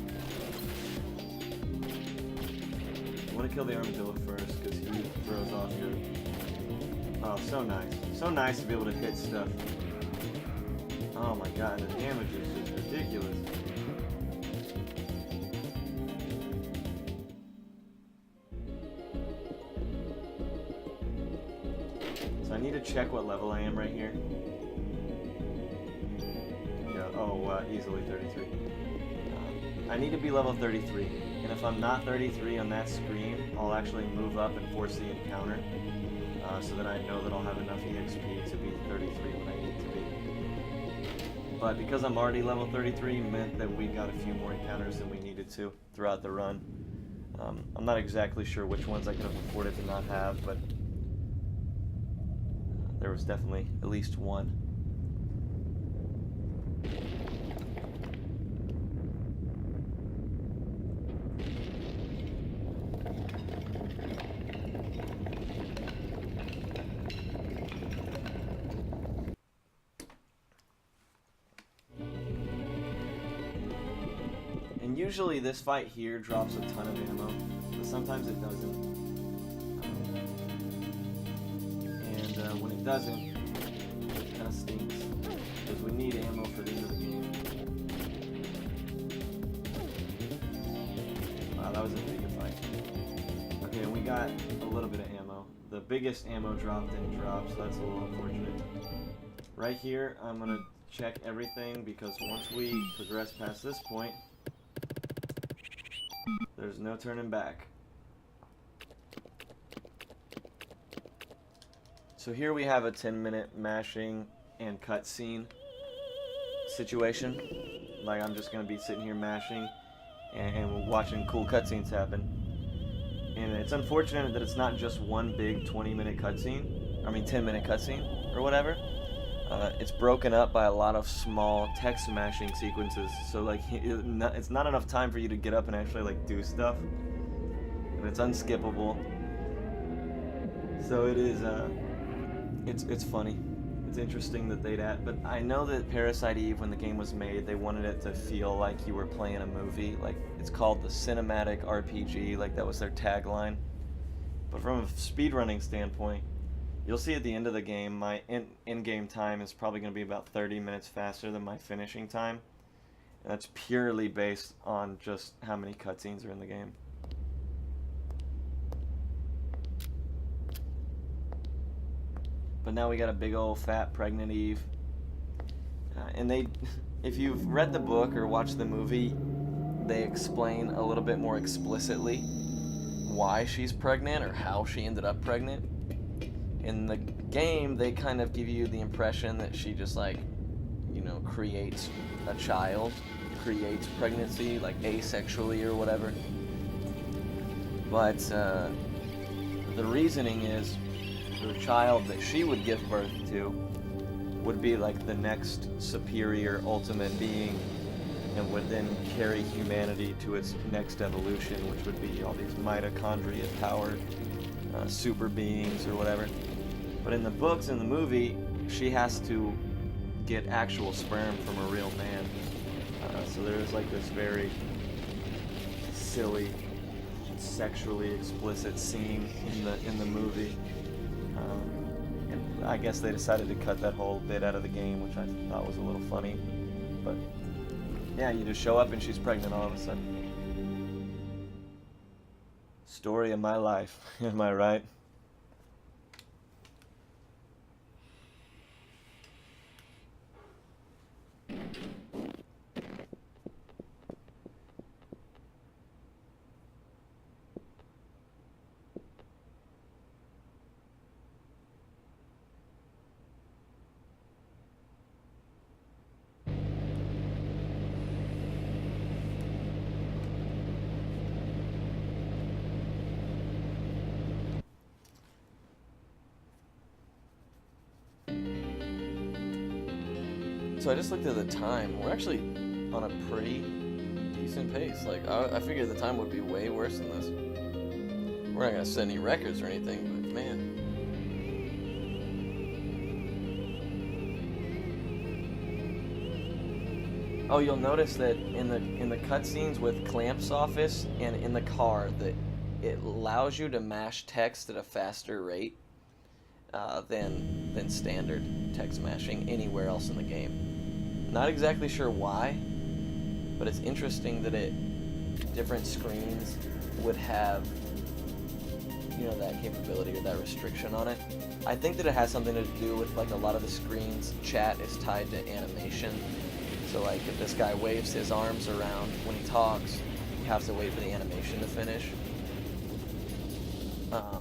I want to kill the armadillo first, because he throws off your... Oh, so nice. So nice to be able to hit stuff. Oh my god, the damage is just ridiculous. So I need to check what level I am right here. Yeah, oh, easily 33. I need to be level 33, and if I'm not 33 on that screen, I'll actually move up and force the encounter, so that I know that I'll have enough EXP to be 33 when I need to be. But because I'm already level 33, meant that we got a few more encounters than we needed to throughout the run. I'm not exactly sure which ones I could have afforded to not have, but there was definitely at least one. And usually this fight here drops a ton of ammo, but sometimes it doesn't. And when it doesn't, it kind of stinks, because we need ammo for the end of the game. Wow, that was a big fight. Okay, and we got a little bit of ammo. The biggest ammo drop didn't drop, so that's a little unfortunate. Right here, I'm going to check everything, because once we progress past this point, there's no turning back. So here we have a 10-minute mashing and cutscene situation. Like, I'm just going to be sitting here mashing and watching cool cutscenes happen. And it's unfortunate that it's not just one big 20-minute cutscene, I mean 10-minute cutscene or whatever. It's broken up by a lot of small text mashing sequences, so like it's not enough time for you to get up and actually like do stuff, and it's unskippable. So it is it's funny. It's interesting that they'd add, but I know that Parasite Eve, when the game was made, they wanted it to feel like you were playing a movie. Like, it's called the cinematic RPG, like that was their tagline. But from a speedrunning standpoint, you'll see at the end of the game, my in-game time is probably going to be about 30 minutes faster than my finishing time. And that's purely based on just how many cutscenes are in the game. But now we got a big old fat pregnant Eve. And they, if you've read the book or watched the movie, they explain a little bit more explicitly why she's pregnant or how she ended up pregnant. In the game, they kind of give you the impression that she just, like, you know, creates a child, creates pregnancy, like asexually or whatever. But the reasoning is the child that she would give birth to would be like the next superior ultimate being and would then carry humanity to its next evolution, which would be all these mitochondria-powered super beings or whatever. But in the books and the movie, she has to get actual sperm from a real man. So there's like this very silly, sexually explicit scene in the movie. And I guess they decided to cut that whole bit out of the game, which I thought was a little funny. But yeah, you just show up and she's pregnant all of a sudden. Story of my life, am I right? So I just looked at the time. We're actually on a pretty decent pace. Like, I figured the time would be way worse than this. We're not gonna set any records or anything, but man. Oh, you'll notice that in the cutscenes with Clamp's office and in the car, that it allows you to mash text at a faster rate than standard text mashing anywhere else in the game. Not exactly sure why, but it's interesting that different screens would have, that capability or that restriction on it. I think that it has something to do with like a lot of the screens chat is tied to animation. So like if this guy waves his arms around when he talks, you have to wait for the animation to finish. I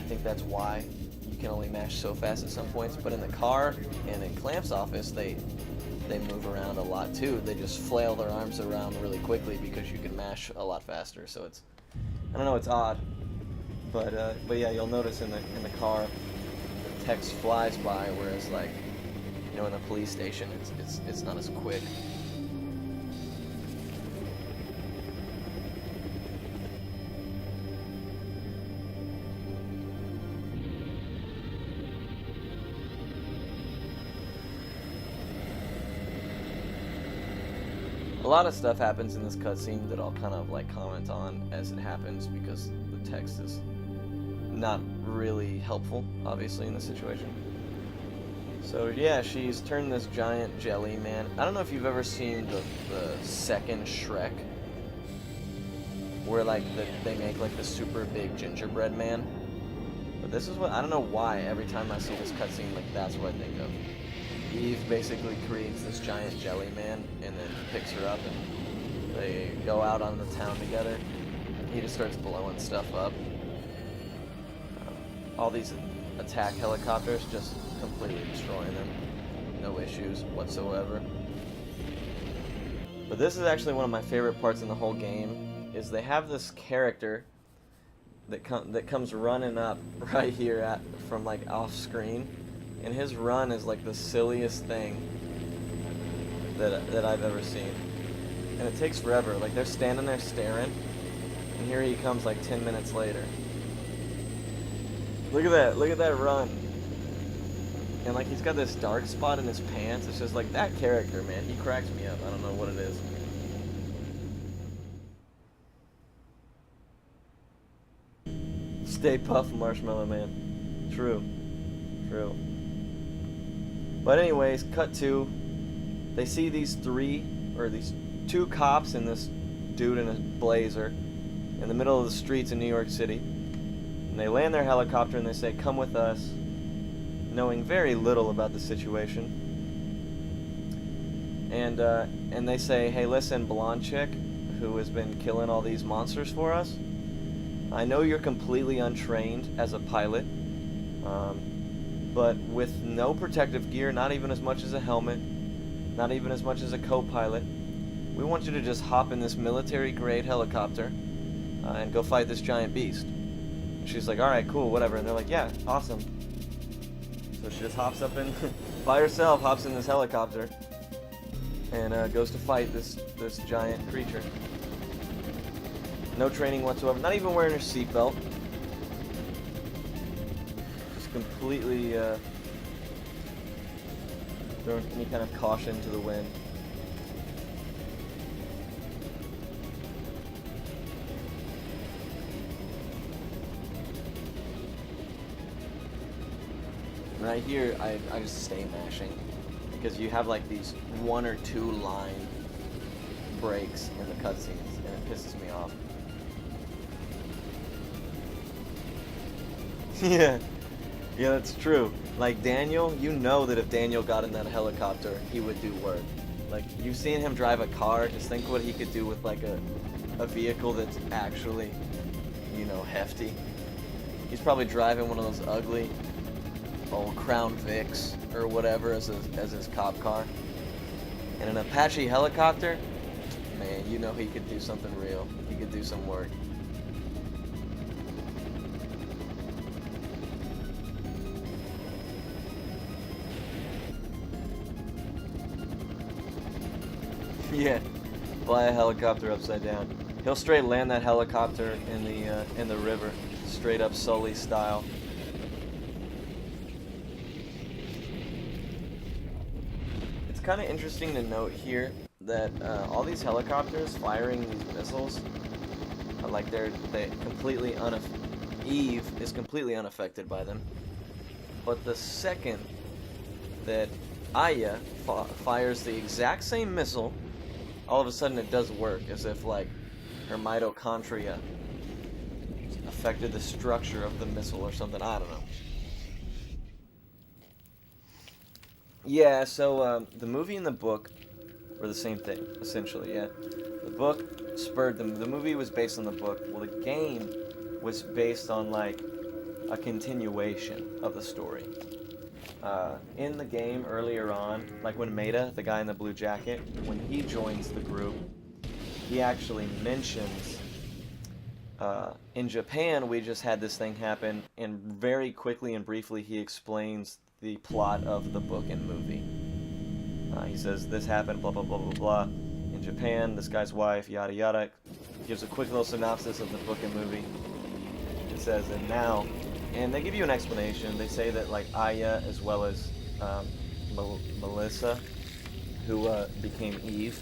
think that's why you can only mash so fast at some points, but in the car and in Clamp's office, they move around a lot too. They just flail their arms around really quickly because you can mash a lot faster. So it's, I don't know, it's odd, but yeah, you'll notice in the car, the text flies by, whereas like, in the police station, it's not as quick. A lot of stuff happens in this cutscene that I'll kind of like comment on as it happens because the text is not really helpful, obviously, in this situation. So yeah, she's turned this giant jelly man. I don't know if you've ever seen the second Shrek, where like they make like the super big gingerbread man. But this is what, I don't know why, every time I see this cutscene, like that's what I think of. Eve basically creates this giant jelly man and then picks her up and they go out on the town together. He just starts blowing stuff up. All these attack helicopters, just completely destroying them. No issues whatsoever. But this is actually one of my favorite parts in the whole game, is they have this character that comes running up right here from like off screen, and his run is like the silliest thing that I've ever seen. And it takes forever. Like they're standing there staring, and here he comes like 10 minutes later. Look at that run. And like he's got this dark spot in his pants. It's just like that character, man. He cracks me up. I don't know what it is. Stay puft, Marshmallow Man. True. But anyways, cut to, they see these two cops and this dude in a blazer in the middle of the streets in New York City. And they land their helicopter and they say, "Come with us," knowing very little about the situation. And they say, "Hey, listen, blonde chick who has been killing all these monsters for us, I know you're completely untrained as a pilot, but with no protective gear, not even as much as a helmet, not even as much as a co-pilot, we want you to just hop in this military-grade helicopter and go fight this giant beast. And she's like, all right, cool, whatever. And they're like, yeah, awesome. So she just hops up in, by herself, hops in this helicopter, and goes to fight this giant creature. No training whatsoever. Not even wearing her seatbelt. Just completely throwing any kind of caution to the wind. Right here, I just stay mashing because you have like these 1 or 2 line breaks in the cutscenes, and it pisses me off. Yeah, that's true. Like Daniel, you know that if Daniel got in that helicopter, he would do work. Like, you've seen him drive a car, just think what he could do with like a vehicle that's actually, you know, hefty. He's probably driving one of those ugly old Crown Vics or whatever as his cop car. And an Apache helicopter, man, you know he could do something real. He could do some work. Yeah, fly a helicopter upside down. He'll straight land that helicopter in the river, straight up Sully style. It's kind of interesting to note here that all these helicopters firing these missiles, like they completely Eve is completely unaffected by them. But the second that Aya fires the exact same missile, all of a sudden it does work, as if like her mitochondria affected the structure of the missile or something. I don't know. Yeah, so the movie and the book were the same thing, essentially, yeah. The book spurred them. The movie was based on the book. Well, the game was based on like a continuation of the story. In the game earlier on, like when Maida, the guy in the blue jacket, when he joins the group, he actually mentions, in Japan we just had this thing happen, and very quickly and briefly he explains the plot of the book and movie. He says, this happened, blah, blah, blah, blah, blah. In Japan, this guy's wife, yada, yada. Gives a quick little synopsis of the book and movie. It says, and now... And they give you an explanation. They say that like Aya, as well as Melissa, who became Eve,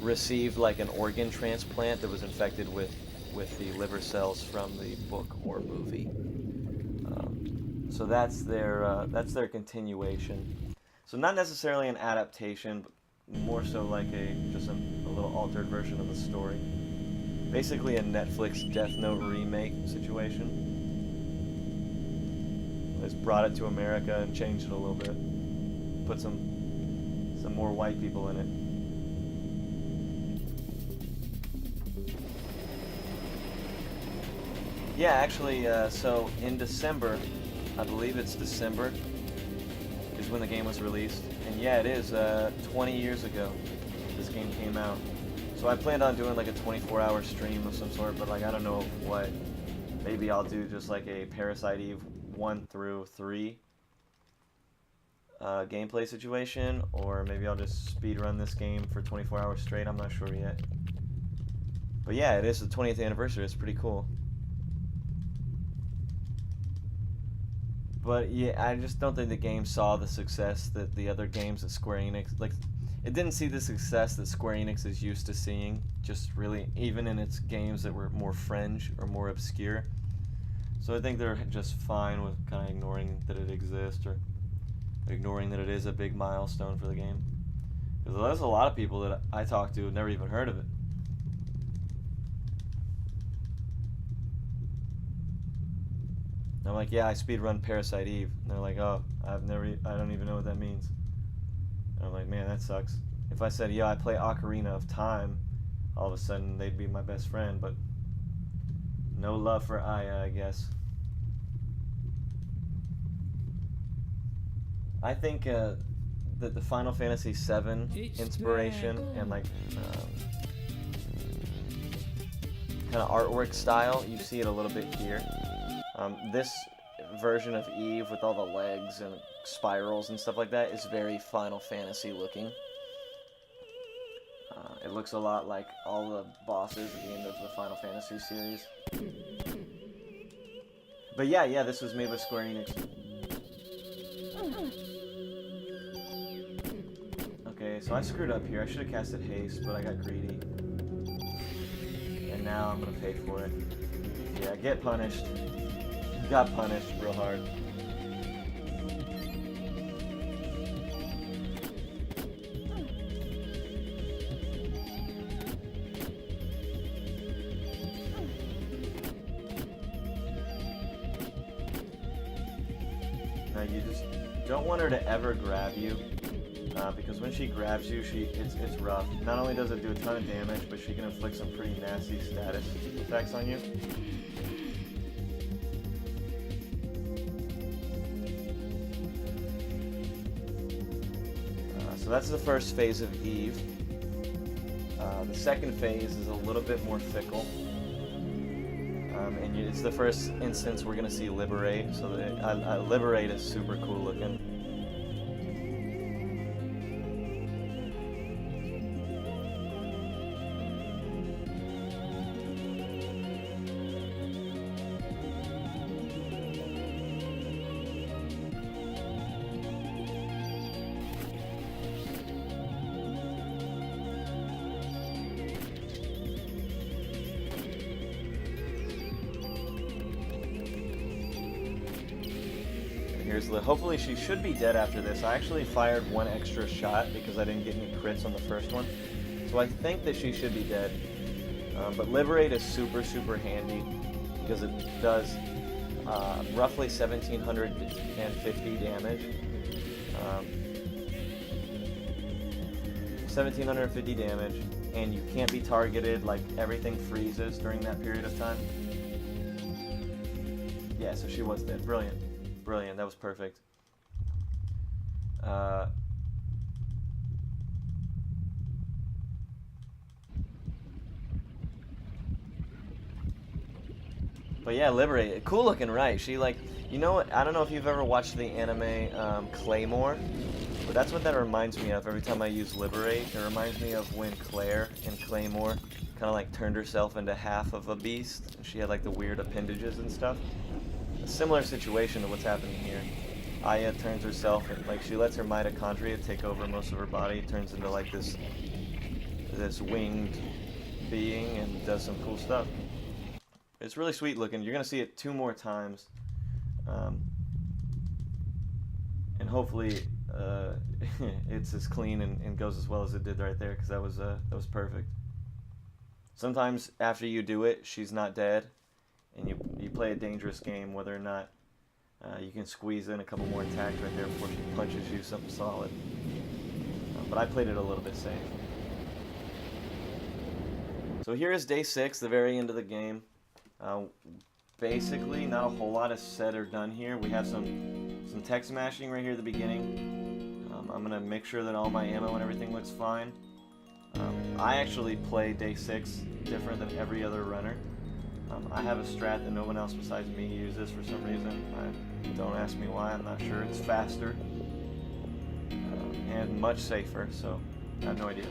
received like an organ transplant that was infected with the liver cells from the book or movie. So that's their continuation. So not necessarily an adaptation, but more so like just a little altered version of the story. Basically a Netflix Death Note remake situation. Just brought it to America and changed it a little bit. Put some more white people in it. Yeah, actually, so in December, I believe it's December, is when the game was released. And yeah, it is 20 years ago this game came out. So I planned on doing like a 24-hour stream of some sort, but like I don't know what. Maybe I'll do just like a Parasite Eve 1 through 3 gameplay situation, or maybe I'll just speed run this game for 24 hours straight. I'm not sure yet. But yeah, it is the 20th anniversary. It's pretty cool. But yeah, I just don't think the game saw the success that the other games at Square Enix, like, it didn't see the success that Square Enix is used to seeing, just really, even in its games that were more fringe or more obscure. So I think they're just fine with kind of ignoring that it exists, or ignoring that it is a big milestone for the game. Because there's a lot of people that I talk to who've never even heard of it. I'm like, yeah, I speedrun Parasite Eve. And they're like, oh, I don't even know what that means. And I'm like, man, that sucks. If I said, yeah, I play Ocarina of Time, all of a sudden they'd be my best friend, but no love for Aya, I guess. I think that the Final Fantasy VII inspiration and like kind of artwork style. You see it a little bit here. This version of Eve with all the legs and spirals and stuff like that is very Final Fantasy looking. It looks a lot like all the bosses at the end of the Final Fantasy series. But yeah, this was made by Square Enix. Okay, so I screwed up here. I should have casted haste, but I got greedy. And now I'm gonna pay for it. Yeah, get punished. Got punished real hard. Now you just don't want her to ever grab you, because when she grabs you, it's rough. Not only does it do a ton of damage, but she can inflict some pretty nasty status effects on you. So that's the first phase of Eve. The second phase is a little bit more fickle. And it's the first instance we're going to see Liberate. So Liberate is super cool looking. Hopefully she should be dead after this. I actually fired one extra shot because I didn't get any crits on the first one. So I think that she should be dead. But Liberate is super, super handy because it does roughly 1,750 damage. 1,750 damage, and you can't be targeted, like everything freezes during that period of time. Yeah, so she was dead. Brilliant. Brilliant, that was perfect. But yeah, Liberate, cool looking, right? She like, you know what? I don't know if you've ever watched the anime Claymore, but that's what that reminds me of every time I use Liberate. It reminds me of when Claire in Claymore kind of like turned herself into half of a beast. She had like the weird appendages and stuff. A similar situation to what's happening here. Aya turns herself, and like she lets her mitochondria take over most of her body, turns into like this winged being and does some cool stuff. It's really sweet looking. You're gonna see it 2 more times, and hopefully it's as clean and goes as well as it did right there, because that was perfect. Sometimes after you do it, she's not dead, and you play a dangerous game whether or not you can squeeze in a couple more attacks right there before she punches you something solid. But I played it a little bit safe. So here is day 6, the very end of the game. Basically, not a whole lot is said or done here. We have some tech smashing right here at the beginning. I'm going to make sure that all my ammo and everything looks fine. I actually play day 6 different than every other runner. I have a strat that no one else besides me uses for some reason. Don't ask me why, I'm not sure. It's faster and much safer, so I have no idea.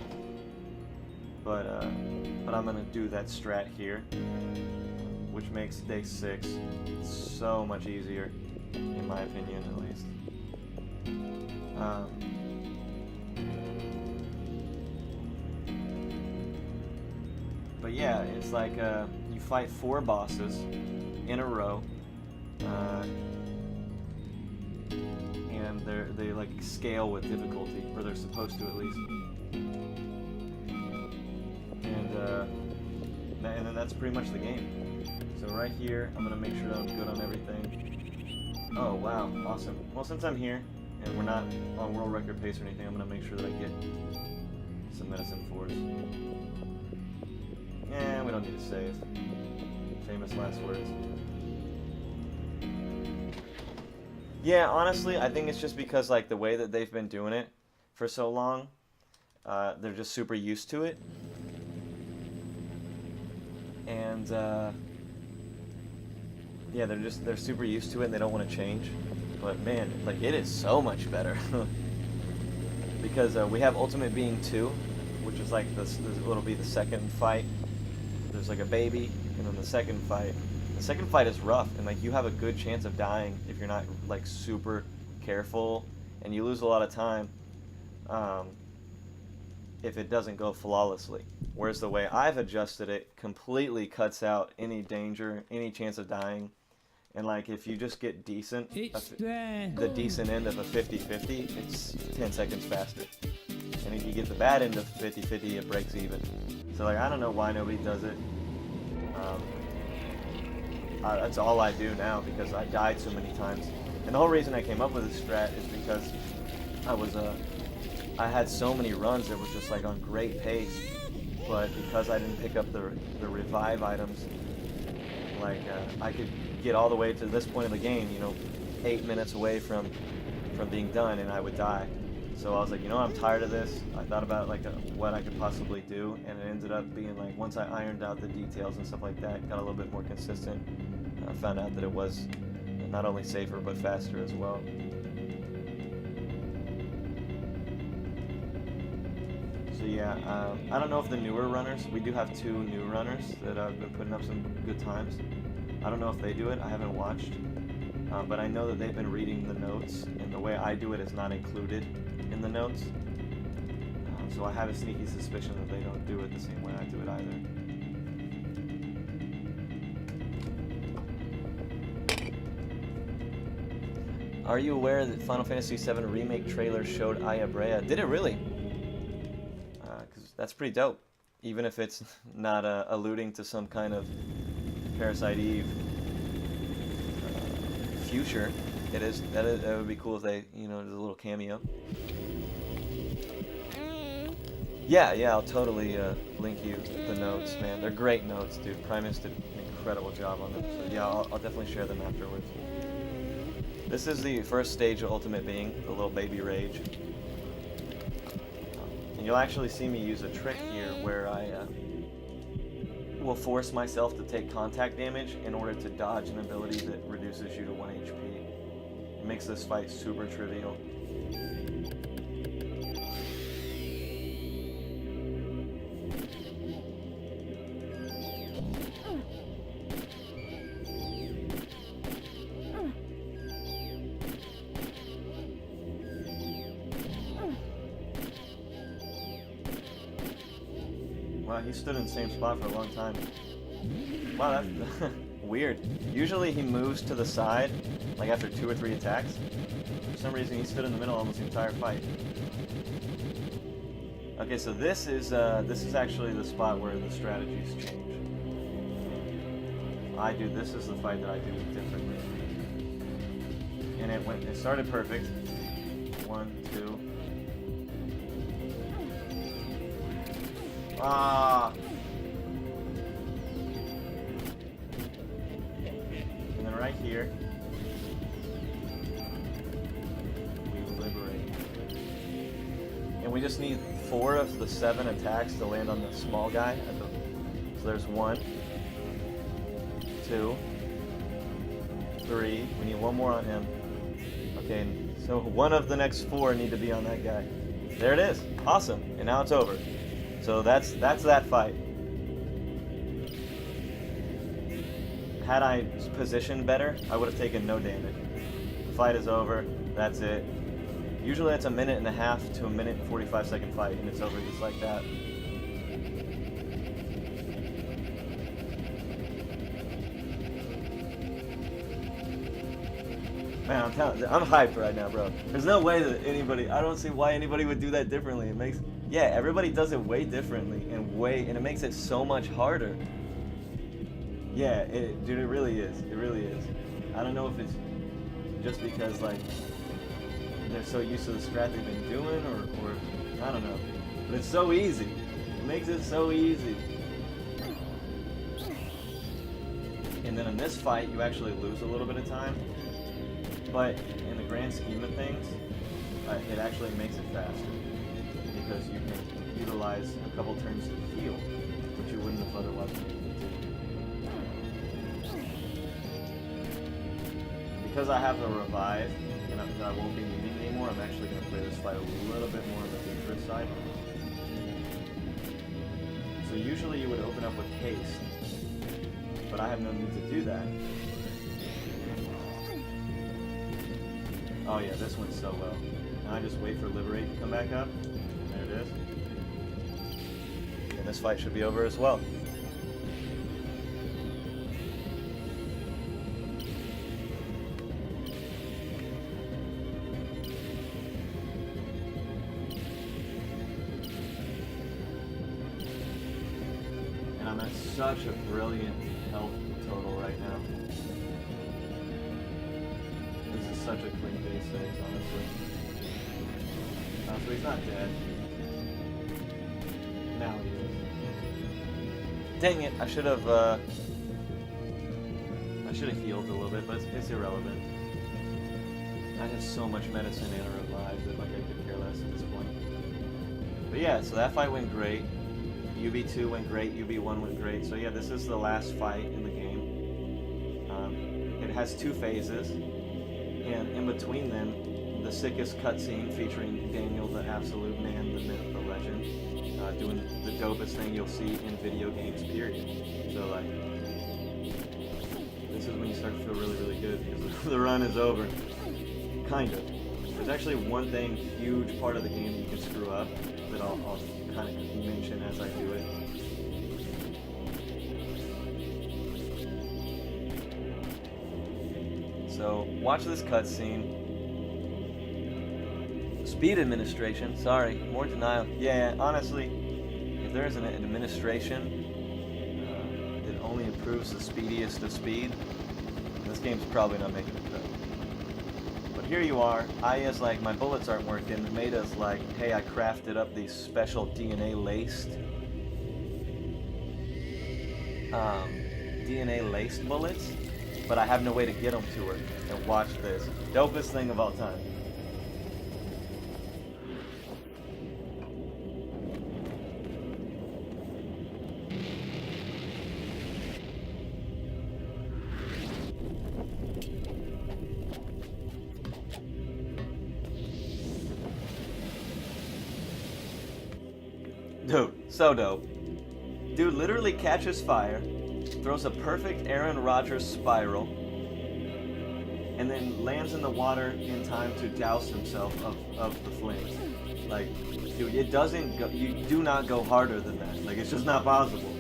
But I'm gonna do that strat here, which makes day 6 so much easier, in my opinion at least. But yeah, it's like you fight 4 bosses in a row, and they like scale with difficulty, or they're supposed to at least. And then that's pretty much the game. So right here, I'm gonna make sure that I'm good on everything. Oh wow, awesome. Well, since I'm here and we're not on world record pace or anything, I'm gonna make sure that I get some medicine fours. Yeah, we don't need to save. Famous last words. Yeah, honestly, I think it's just because like the way that they've been doing it for so long, they're just super used to it. And And yeah, they're super used to it and they don't want to change. But man, like it is so much better. Because we have Ultimate Being 2, which is like it'll be the second fight. There's like a baby, and then the second fight. The second fight is rough, and like you have a good chance of dying if you're not like super careful, and you lose a lot of time if it doesn't go flawlessly. Whereas the way I've adjusted it completely cuts out any danger, any chance of dying. And like if you just get decent, the decent end of a 50-50, it's 10 seconds faster. And if you get the bad end of 50-50, it breaks even. So like I don't know why nobody does it. That's all I do now because I died so many times. And the whole reason I came up with this strat is because I had so many runs that were just like on great pace, but because I didn't pick up the revive items, like I could get all the way to this point of the game, 8 minutes away from being done, and I would die. So I was like, I'm tired of this. I thought about like what I could possibly do, and it ended up being like once I ironed out the details and stuff like that, got a little bit more consistent. I found out that it was not only safer but faster as well. So yeah, I don't know if the newer runners, we do have 2 new runners that have been putting up some good times. I don't know if they do it, I haven't watched, but I know that they've been reading the notes, and the way I do it is not included in the notes. So I have a sneaky suspicion that they don't do it the same way I do it either. Are you aware that Final Fantasy VII Remake trailer showed Aya Brea? Did it really? Because that's pretty dope. Even if it's not alluding to some kind of Parasite Eve future, that would be cool if they, there's a little cameo. Yeah, I'll totally link you the notes, man. They're great notes, dude. Primus did an incredible job on them. So yeah, I'll definitely share them afterwards. This is the first stage of Ultimate Being, the little baby rage. And you'll actually see me use a trick here where I will force myself to take contact damage in order to dodge an ability that reduces you to 1 HP. It makes this fight super trivial. Wow, he stood in the same spot for a long time. Wow, that's weird. Usually he moves to the side, like after 2 or 3 attacks. For some reason he stood in the middle almost the entire fight. Okay, so this is actually the spot where the strategies change. This is the fight that I do differently. And it started perfect. 1, 2. Ah! And then right here, we liberate. And we just need 4 of the 7 attacks to land on the small guy. So there's 1, 2, 3. We need 1 more on him. Okay, so 1 of the next 4 need to be on that guy. There it is. Awesome. And now it's over. So that's that fight. Had I positioned better, I would have taken no damage. The fight is over. That's it. Usually it's a 1.5 to a 1:45 fight, and it's over just like that. Man, I'm telling you, I'm hyped right now, bro. There's no way that I don't see why anybody would do that differently. Yeah, everybody does it way differently and it makes it so much harder. Yeah, dude, it really is. It really is. I don't know if it's just because like they're so used to the strat they've been doing, or I don't know. But it's so easy. It makes it so easy. And then in this fight, you actually lose a little bit of time. But in the grand scheme of things, it actually makes it faster. Because you can utilize a couple turns to heal, which you wouldn't have otherwise been able to do. because I have a revive and I won't be needing anymore, I'm actually going to play this fight a little bit more on the dangerous side. So usually you would open up with haste, but I have no need to do that. Oh yeah, this went so well. Now I just wait for Liberate to come back up. There it is. And this fight should be over as well. And I'm at such a brilliant health total right now. This is such a clean base phase, honestly. So he's not dead. Now he is. Dang it! I should have healed a little bit, but it's irrelevant. I have so much medicine and a revive that like I could care less at this point. But yeah, so that fight went great. UB2 went great. UB1 went great. So yeah, this is the last fight in the game. It has 2 phases. And in between them, the sickest cutscene featuring Daniel, the absolute man, the myth, the legend, doing the dopest thing you'll see in video games, period. So, like, this is when you start to feel really, really good because the run is over. Kind of. There's actually one thing, huge part of the game that you can screw up that I'll kind of mention as I do it. So, watch this cutscene. Speed administration, sorry, more denial. Yeah, honestly, if there is an administration that only improves the speediest of speed, this game's probably not making it cut. But here you are, my bullets aren't working. Maida's like, hey, I crafted up these special DNA-laced bullets, but I have no way to get them to her. And watch this. Dopest thing of all time. Dude, so dope. Dude literally catches fire, throws a perfect Aaron Rodgers spiral, and then lands in the water in time to douse himself of the flames. Like, dude, it doesn't go, you do not go harder than that. Like, it's just not possible.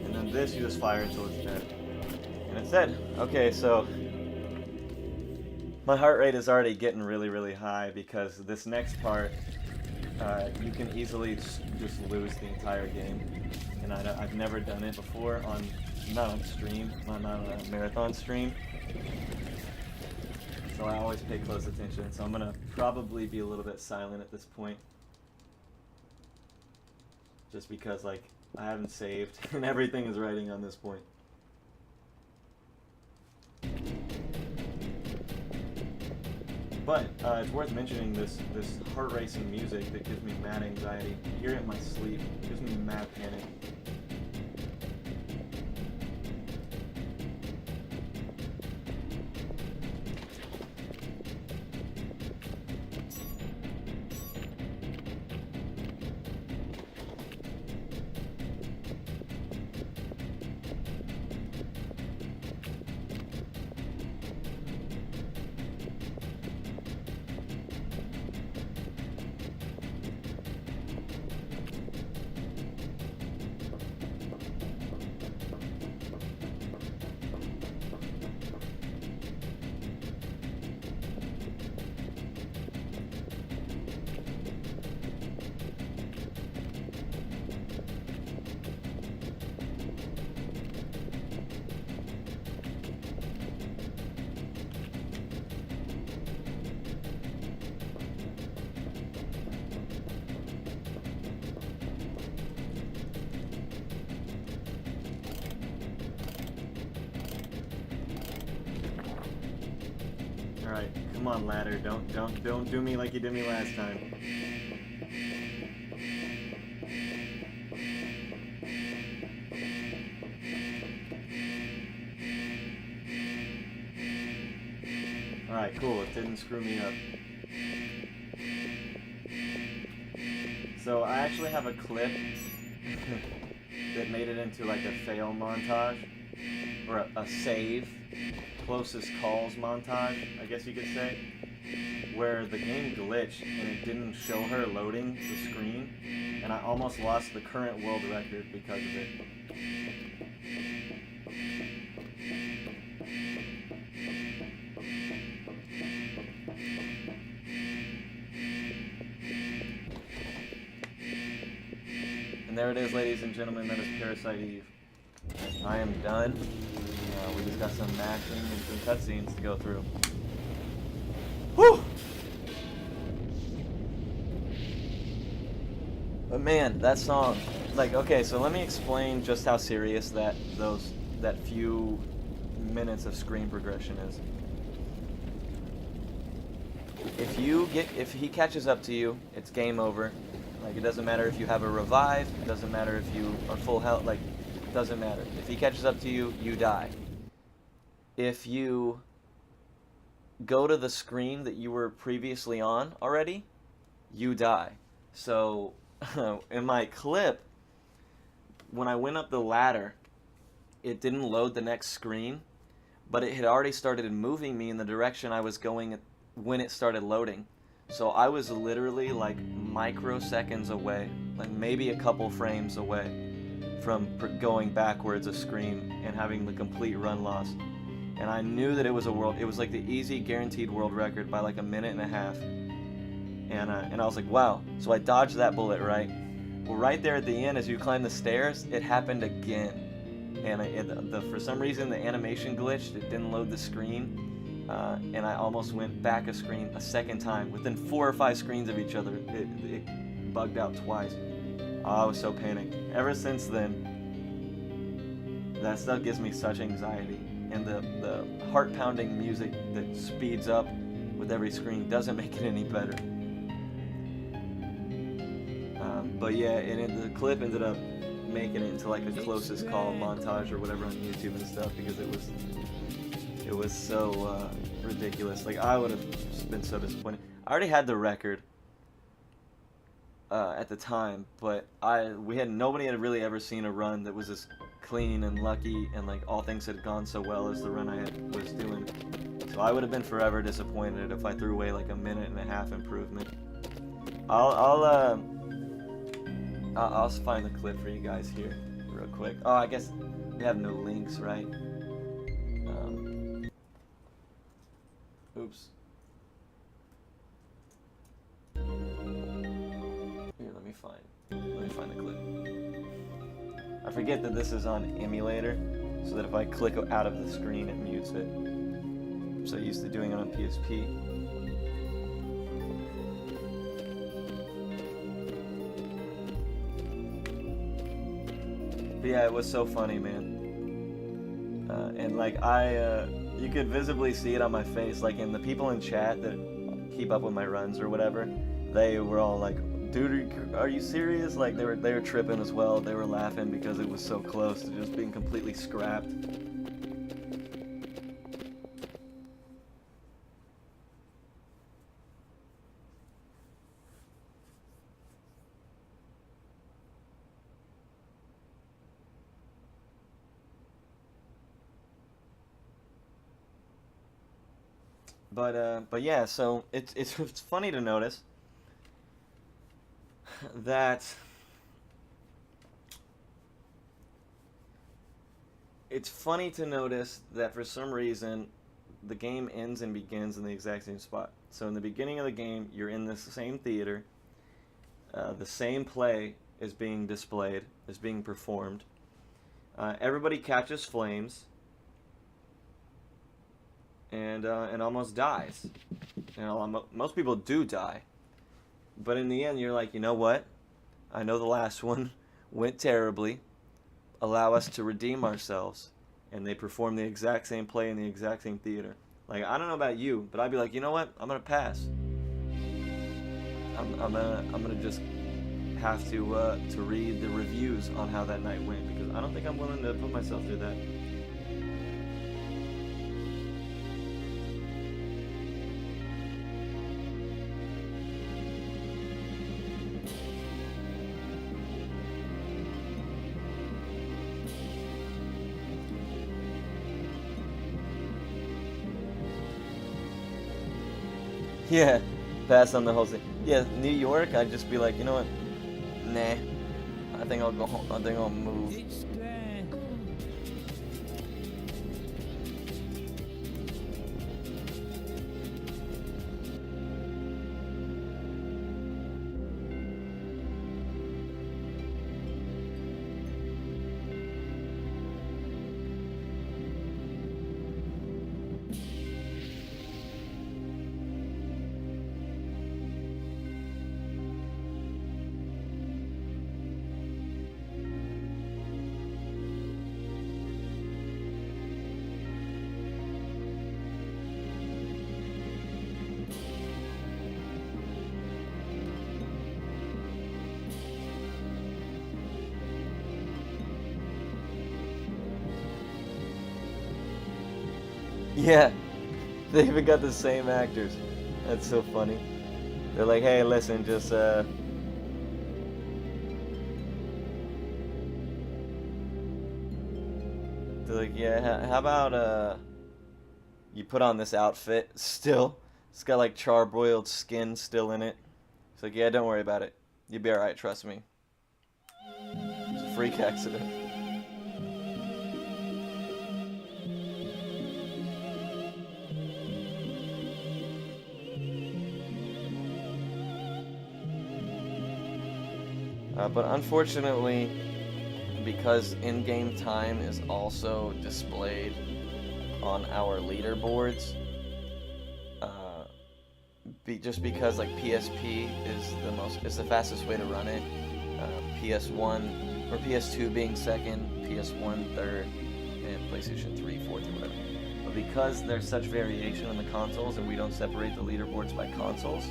And then this, you just fire until it's dead. And it's dead. Okay, so my heart rate is already getting really, really high because this next part, you can easily just lose the entire game. And I've never done it before not on stream, not on a marathon stream. So I always pay close attention. So I'm gonna probably be a little bit silent at this point. Just because like I haven't saved and everything is writing on this point. But it's worth mentioning this heart racing music that gives me mad anxiety. I hear it in my sleep. It gives me mad panic. Alright, come on ladder, don't do me like you did me last time. Alright, cool. It didn't screw me up. So I actually have a clip that made it into like a fail montage, or a save, closest calls montage, I guess you could say, where the game glitched and it didn't show her loading the screen, and I almost lost the current world record because of it. And there it is, ladies and gentlemen, that is Parasite Eve. I am done. We just got some action and some cutscenes to go through. Whew! But man, that song, like, okay, so let me explain just how serious that few minutes of screen progression is. If he catches up to you, it's game over. Like, it doesn't matter if you have a revive, it doesn't matter if you are full health, like, it doesn't matter. If he catches up to you, you die. If you go to the screen that you were previously on already, you die. So, in my clip, when I went up the ladder, it didn't load the next screen, but it had already started moving me in the direction I was going when it started loading. So I was literally like microseconds away, like maybe a couple frames away from going backwards a screen and having the complete run loss. And I knew that it was like the easy guaranteed world record by like a minute and a half. And I was like, wow. So I dodged that bullet, right? Well, right there at the end, as you climb the stairs, it happened again. And for some reason, the animation glitched. It didn't load the screen. And I almost went back a screen a second time. Within 4 or 5 screens of each other, it bugged out twice. Oh, I was so panicked. Ever since then, that stuff gives me such anxiety. And the heart-pounding music that speeds up with every screen doesn't make it any better. But yeah, and the clip ended up making it into like a closest call montage or whatever on YouTube and stuff, because it was so ridiculous. Like, I would have been so disappointed. I already had the record at the time, but nobody had really ever seen a run that was as clean and lucky and like all things had gone so well as the run I was doing. So I would have been forever disappointed if I threw away like a minute and a half improvement. I'll find the clip for you guys here real quick. Oh, I guess we have no links, right? Oops. Here, let me find the clip. I forget that this is on emulator, so that if I click out of the screen, it mutes it. I'm so used to doing it on PSP. But yeah, it was so funny, man. And like you could visibly see it on my face. Like, in the people in chat that keep up with my runs or whatever, they were all like, "Dude, are you serious?" Like, they were tripping as well. They were laughing because it was so close to just being completely scrapped. But yeah, so it's funny to notice that for some reason the game ends and begins in the exact same spot. So in the beginning of the game, you're in the same theater. The same play is being displayed, is being performed. Everybody catches flames and almost dies. You know, most people do die. But in the end, you're like, you know what? I know the last one went terribly. Allow us to redeem ourselves. And they perform the exact same play in the exact same theater. Like, I don't know about you, but I'd be like, you know what? I'm gonna pass. I'm gonna just have to read the reviews on how that night went, because I don't think I'm willing to put myself through that. Yeah, pass on the whole thing. Yeah, New York, I'd just be like, you know what? Nah, I think I'll go home. I think I'll move. Yeah, they even got the same actors. That's so funny. They're like, hey, listen, just they're like, yeah, how about you put on this outfit still? It's got like charbroiled skin still in it. It's like, yeah, don't worry about it. You'll be alright, trust me. It's a freak accident. But unfortunately, because in-game time is also displayed on our leaderboards, just because like PSP is the fastest way to run it. PS1 or PS2 being second, PS1 third, and PlayStation 3 fourth or whatever. But because there's such variation in the consoles and we don't separate the leaderboards by consoles,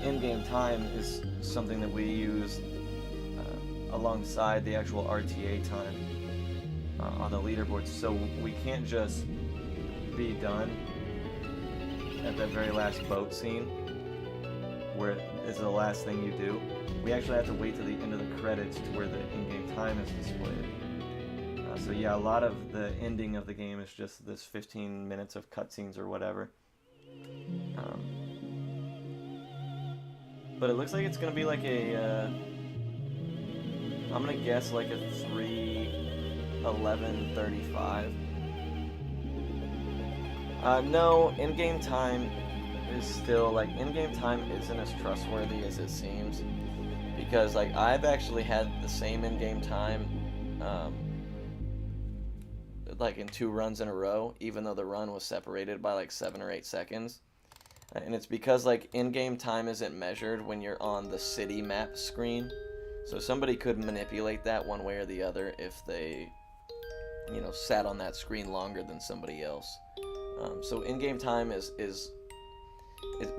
in-game time is something that we use alongside the actual RTA time on the leaderboards. So we can't just be done at that very last boat scene where it's the last thing you do. We actually have to wait to the end of the credits to where the in-game time is displayed. So yeah, a lot of the ending of the game is just this 15 minutes of cutscenes or whatever. But it looks like it's gonna be like a I'm gonna guess like a 3:11:35. No, in-game time is still like in-game time isn't as trustworthy as it seems, because like I've actually had the same in-game time like in 2 runs in a row, even though the run was separated by like 7 or 8 seconds. And it's because like in-game time isn't measured when you're on the city map screen. So somebody could manipulate that one way or the other if they, you know, sat on that screen longer than somebody else. So in-game time is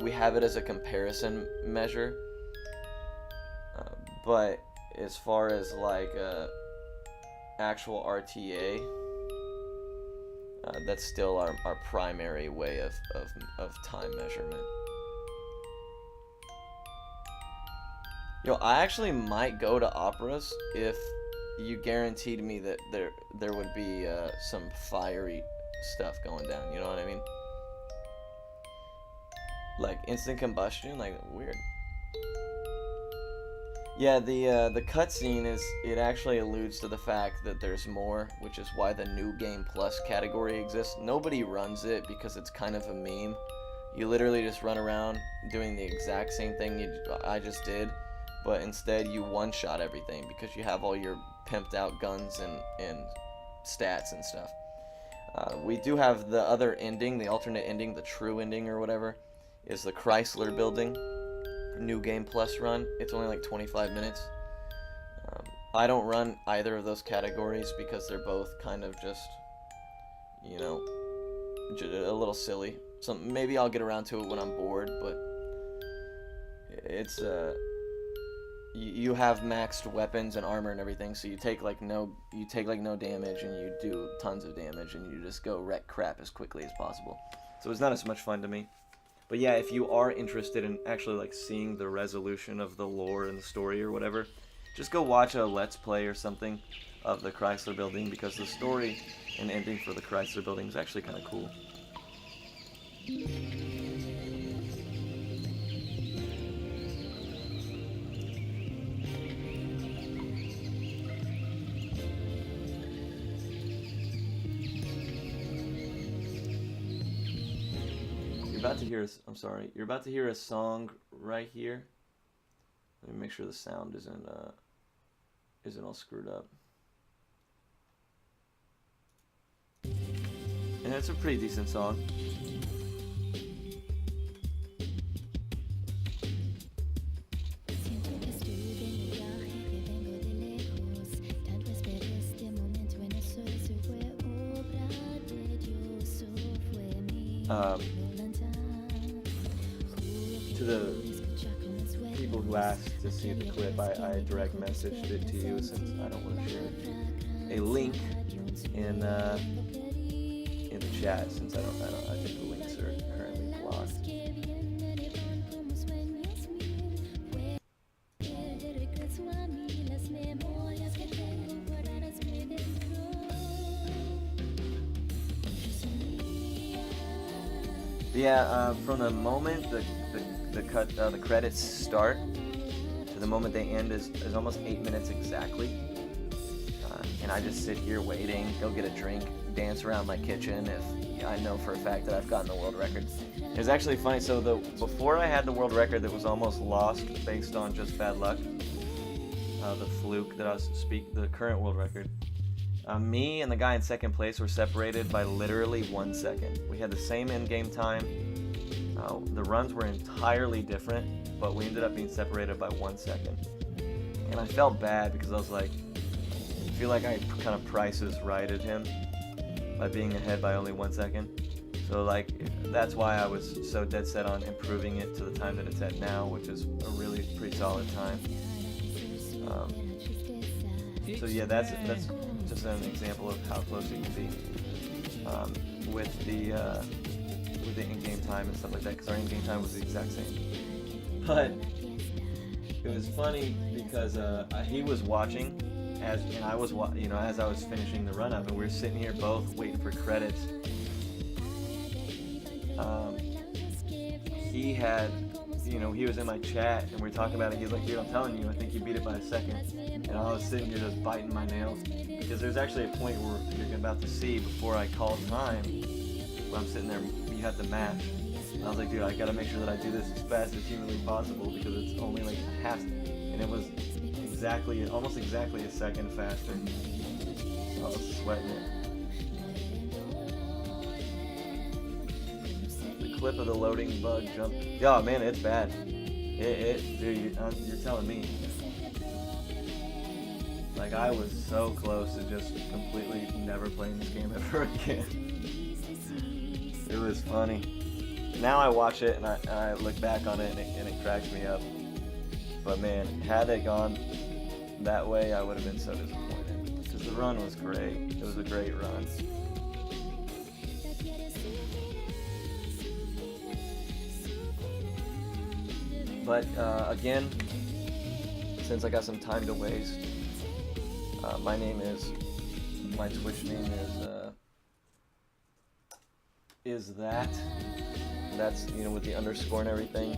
we have it as a comparison measure. But as far as like actual RTA, that's still our primary way of time measurement. Yo, I actually might go to operas if you guaranteed me that there would be some fiery stuff going down. You know what I mean? Like instant combustion, like weird. Yeah, the cutscene it actually alludes to the fact that there's more, which is why the New Game Plus category exists. Nobody runs it because it's kind of a meme. You literally just run around doing the exact same thing I just did, but instead you one-shot everything because you have all your pimped out guns and stats and stuff. We do have the other ending, the alternate ending, the true ending or whatever, is the Chrysler Building New Game Plus run. It's only like 25 minutes. I don't run either of those categories because they're both kind of just, you know, a little silly. So maybe I'll get around to it when I'm bored, but it's you have maxed weapons and armor and everything, so you take like no damage, and you do tons of damage, and you just go wreck crap as quickly as possible. So it's not as much fun to me. But yeah, if you are interested in actually like seeing the resolution of the lore and the story or whatever, just go watch a Let's Play or something of the Chrysler Building, because the story and ending for the Chrysler Building is actually kind of cool. You're about to hear a song right here. Let me make sure the sound isn't all screwed up. And it's a pretty decent song. To the people who asked to see the clip, I direct messaged it to you, since I don't want to share a link in the chat, since I think the links are currently blocked. Yeah, from the moment the credits start to the moment they end is almost 8 minutes exactly. And I just sit here waiting, go get a drink, dance around my kitchen if I know for a fact that I've gotten the world record. It was actually funny, so before I had the world record that was almost lost based on just bad luck, the fluke that the current world record, me and the guy in second place were separated by literally 1 second. We had the same in-game time. The runs were entirely different, but we ended up being separated by 1 second. And I felt bad because I was like, I feel like I kind of prices righted him by being ahead by only 1 second. So like, that's why I was so dead set on improving it to the time that it's at now, which is a really pretty solid time. So yeah, that's just an example of how close it can be with the in-game time and stuff like that, because our in-game time was the exact same. But it was funny because he was watching and I was as I was finishing the run up, and we were sitting here both waiting for credits. He had, he was in my chat and we were talking about it. He's like, dude, I'm telling you, I think you beat it by a second. And I was sitting here just biting my nails, because there's actually a point where you're about to see, before I call time, when I'm sitting there, you have to match. And I was like, dude, I gotta make sure that I do this as fast as humanly possible, because it's only like half, and it was almost exactly a second faster. So I was sweating it. The clip of the loading bug jump. Oh man, it's bad. Dude, you're telling me. Like, I was so close to just completely never playing this game ever again. It was funny. Now I watch it and I look back on it and it cracks me up. But man, had it gone that way, I would have been so disappointed. Because the run was great. It was a great run. But again, since I got some time to waste, my Twitch name is that. That's, with the underscore and everything.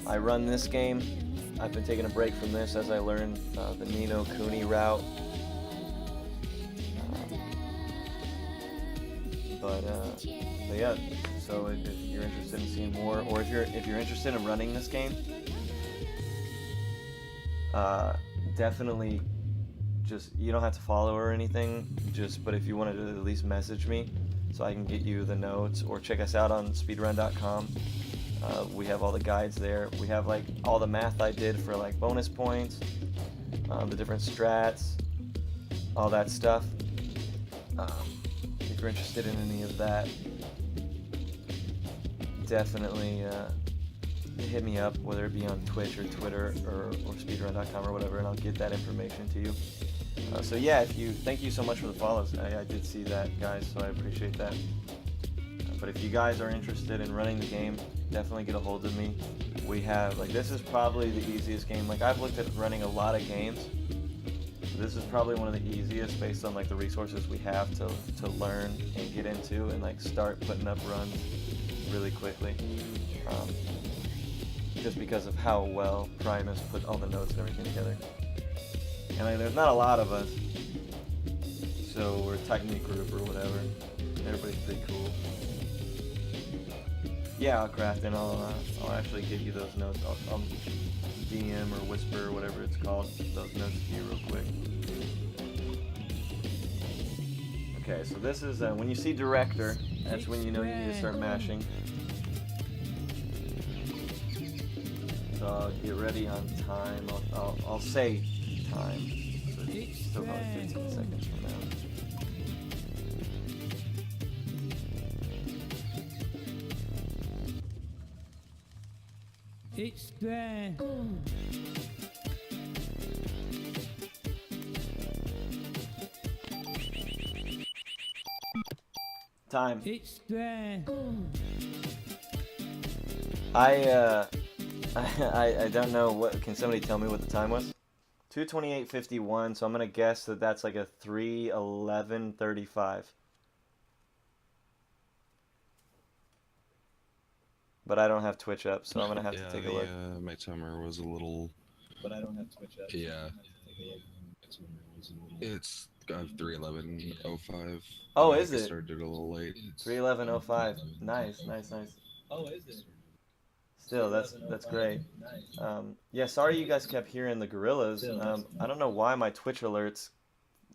I run this game. I've been taking a break from this as I learned the Ni no Kuni route. But yeah, so if you're interested in seeing more, or if you're interested in running this game, definitely just, you don't have to follow or anything, but if you want to at least message me so I can get you the notes, or check us out on speedrun.com. We have all the guides there. We have like all the math I did for like bonus points, the different strats, all that stuff. If you're interested in any of that, definitely hit me up, whether it be on Twitch or Twitter or speedrun.com or whatever, and I'll get that information to you. So yeah, thank you so much for the follows. I did see that, guys, so I appreciate that. But if you guys are interested in running the game, definitely get a hold of me. We have, like, this is probably the easiest game. Like, I've looked at running a lot of games. This is probably one of the easiest based on, like, the resources we have to learn and get into and, like, start putting up runs really quickly. Just because of how well Primus put all the notes and everything together. And like, there's not a lot of us, so we're a tight-knit group or whatever. Everybody's pretty cool. Yeah, I'll craft and I'll actually give you those notes. I'll DM or whisper or whatever it's called, those notes to you real quick. Okay, so this is, when you see director, that's when you know you need to start mashing. So I'll get ready on time. I'll say time. So it's still probably 15 seconds from now. It's there. Time. It's there. I don't know what. Can somebody tell me what the time was? 2:28:51. So I'm gonna guess that that's like a 3:11:35. But I don't have Twitch up, so I'm gonna have to take a look. Yeah, my timer was a little. But I don't have Twitch up. Yeah. It's 3:11:05. Oh, is it? Started a little late. 3:11:05. Nice. Oh, is it? Still, that's great. Yeah, sorry you guys kept hearing the gorillas. I don't know why my Twitch alerts,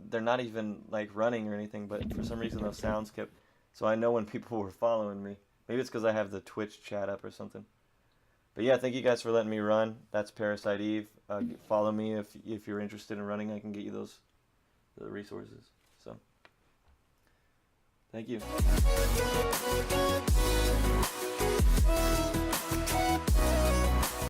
they're not even like running or anything, but for some reason those sounds kept. So I know when people were following me. Maybe it's because I have the Twitch chat up or something. But yeah, thank you guys for letting me run. That's Parasite Eve. Follow me if you're interested in running. I can get you the resources. So, thank you.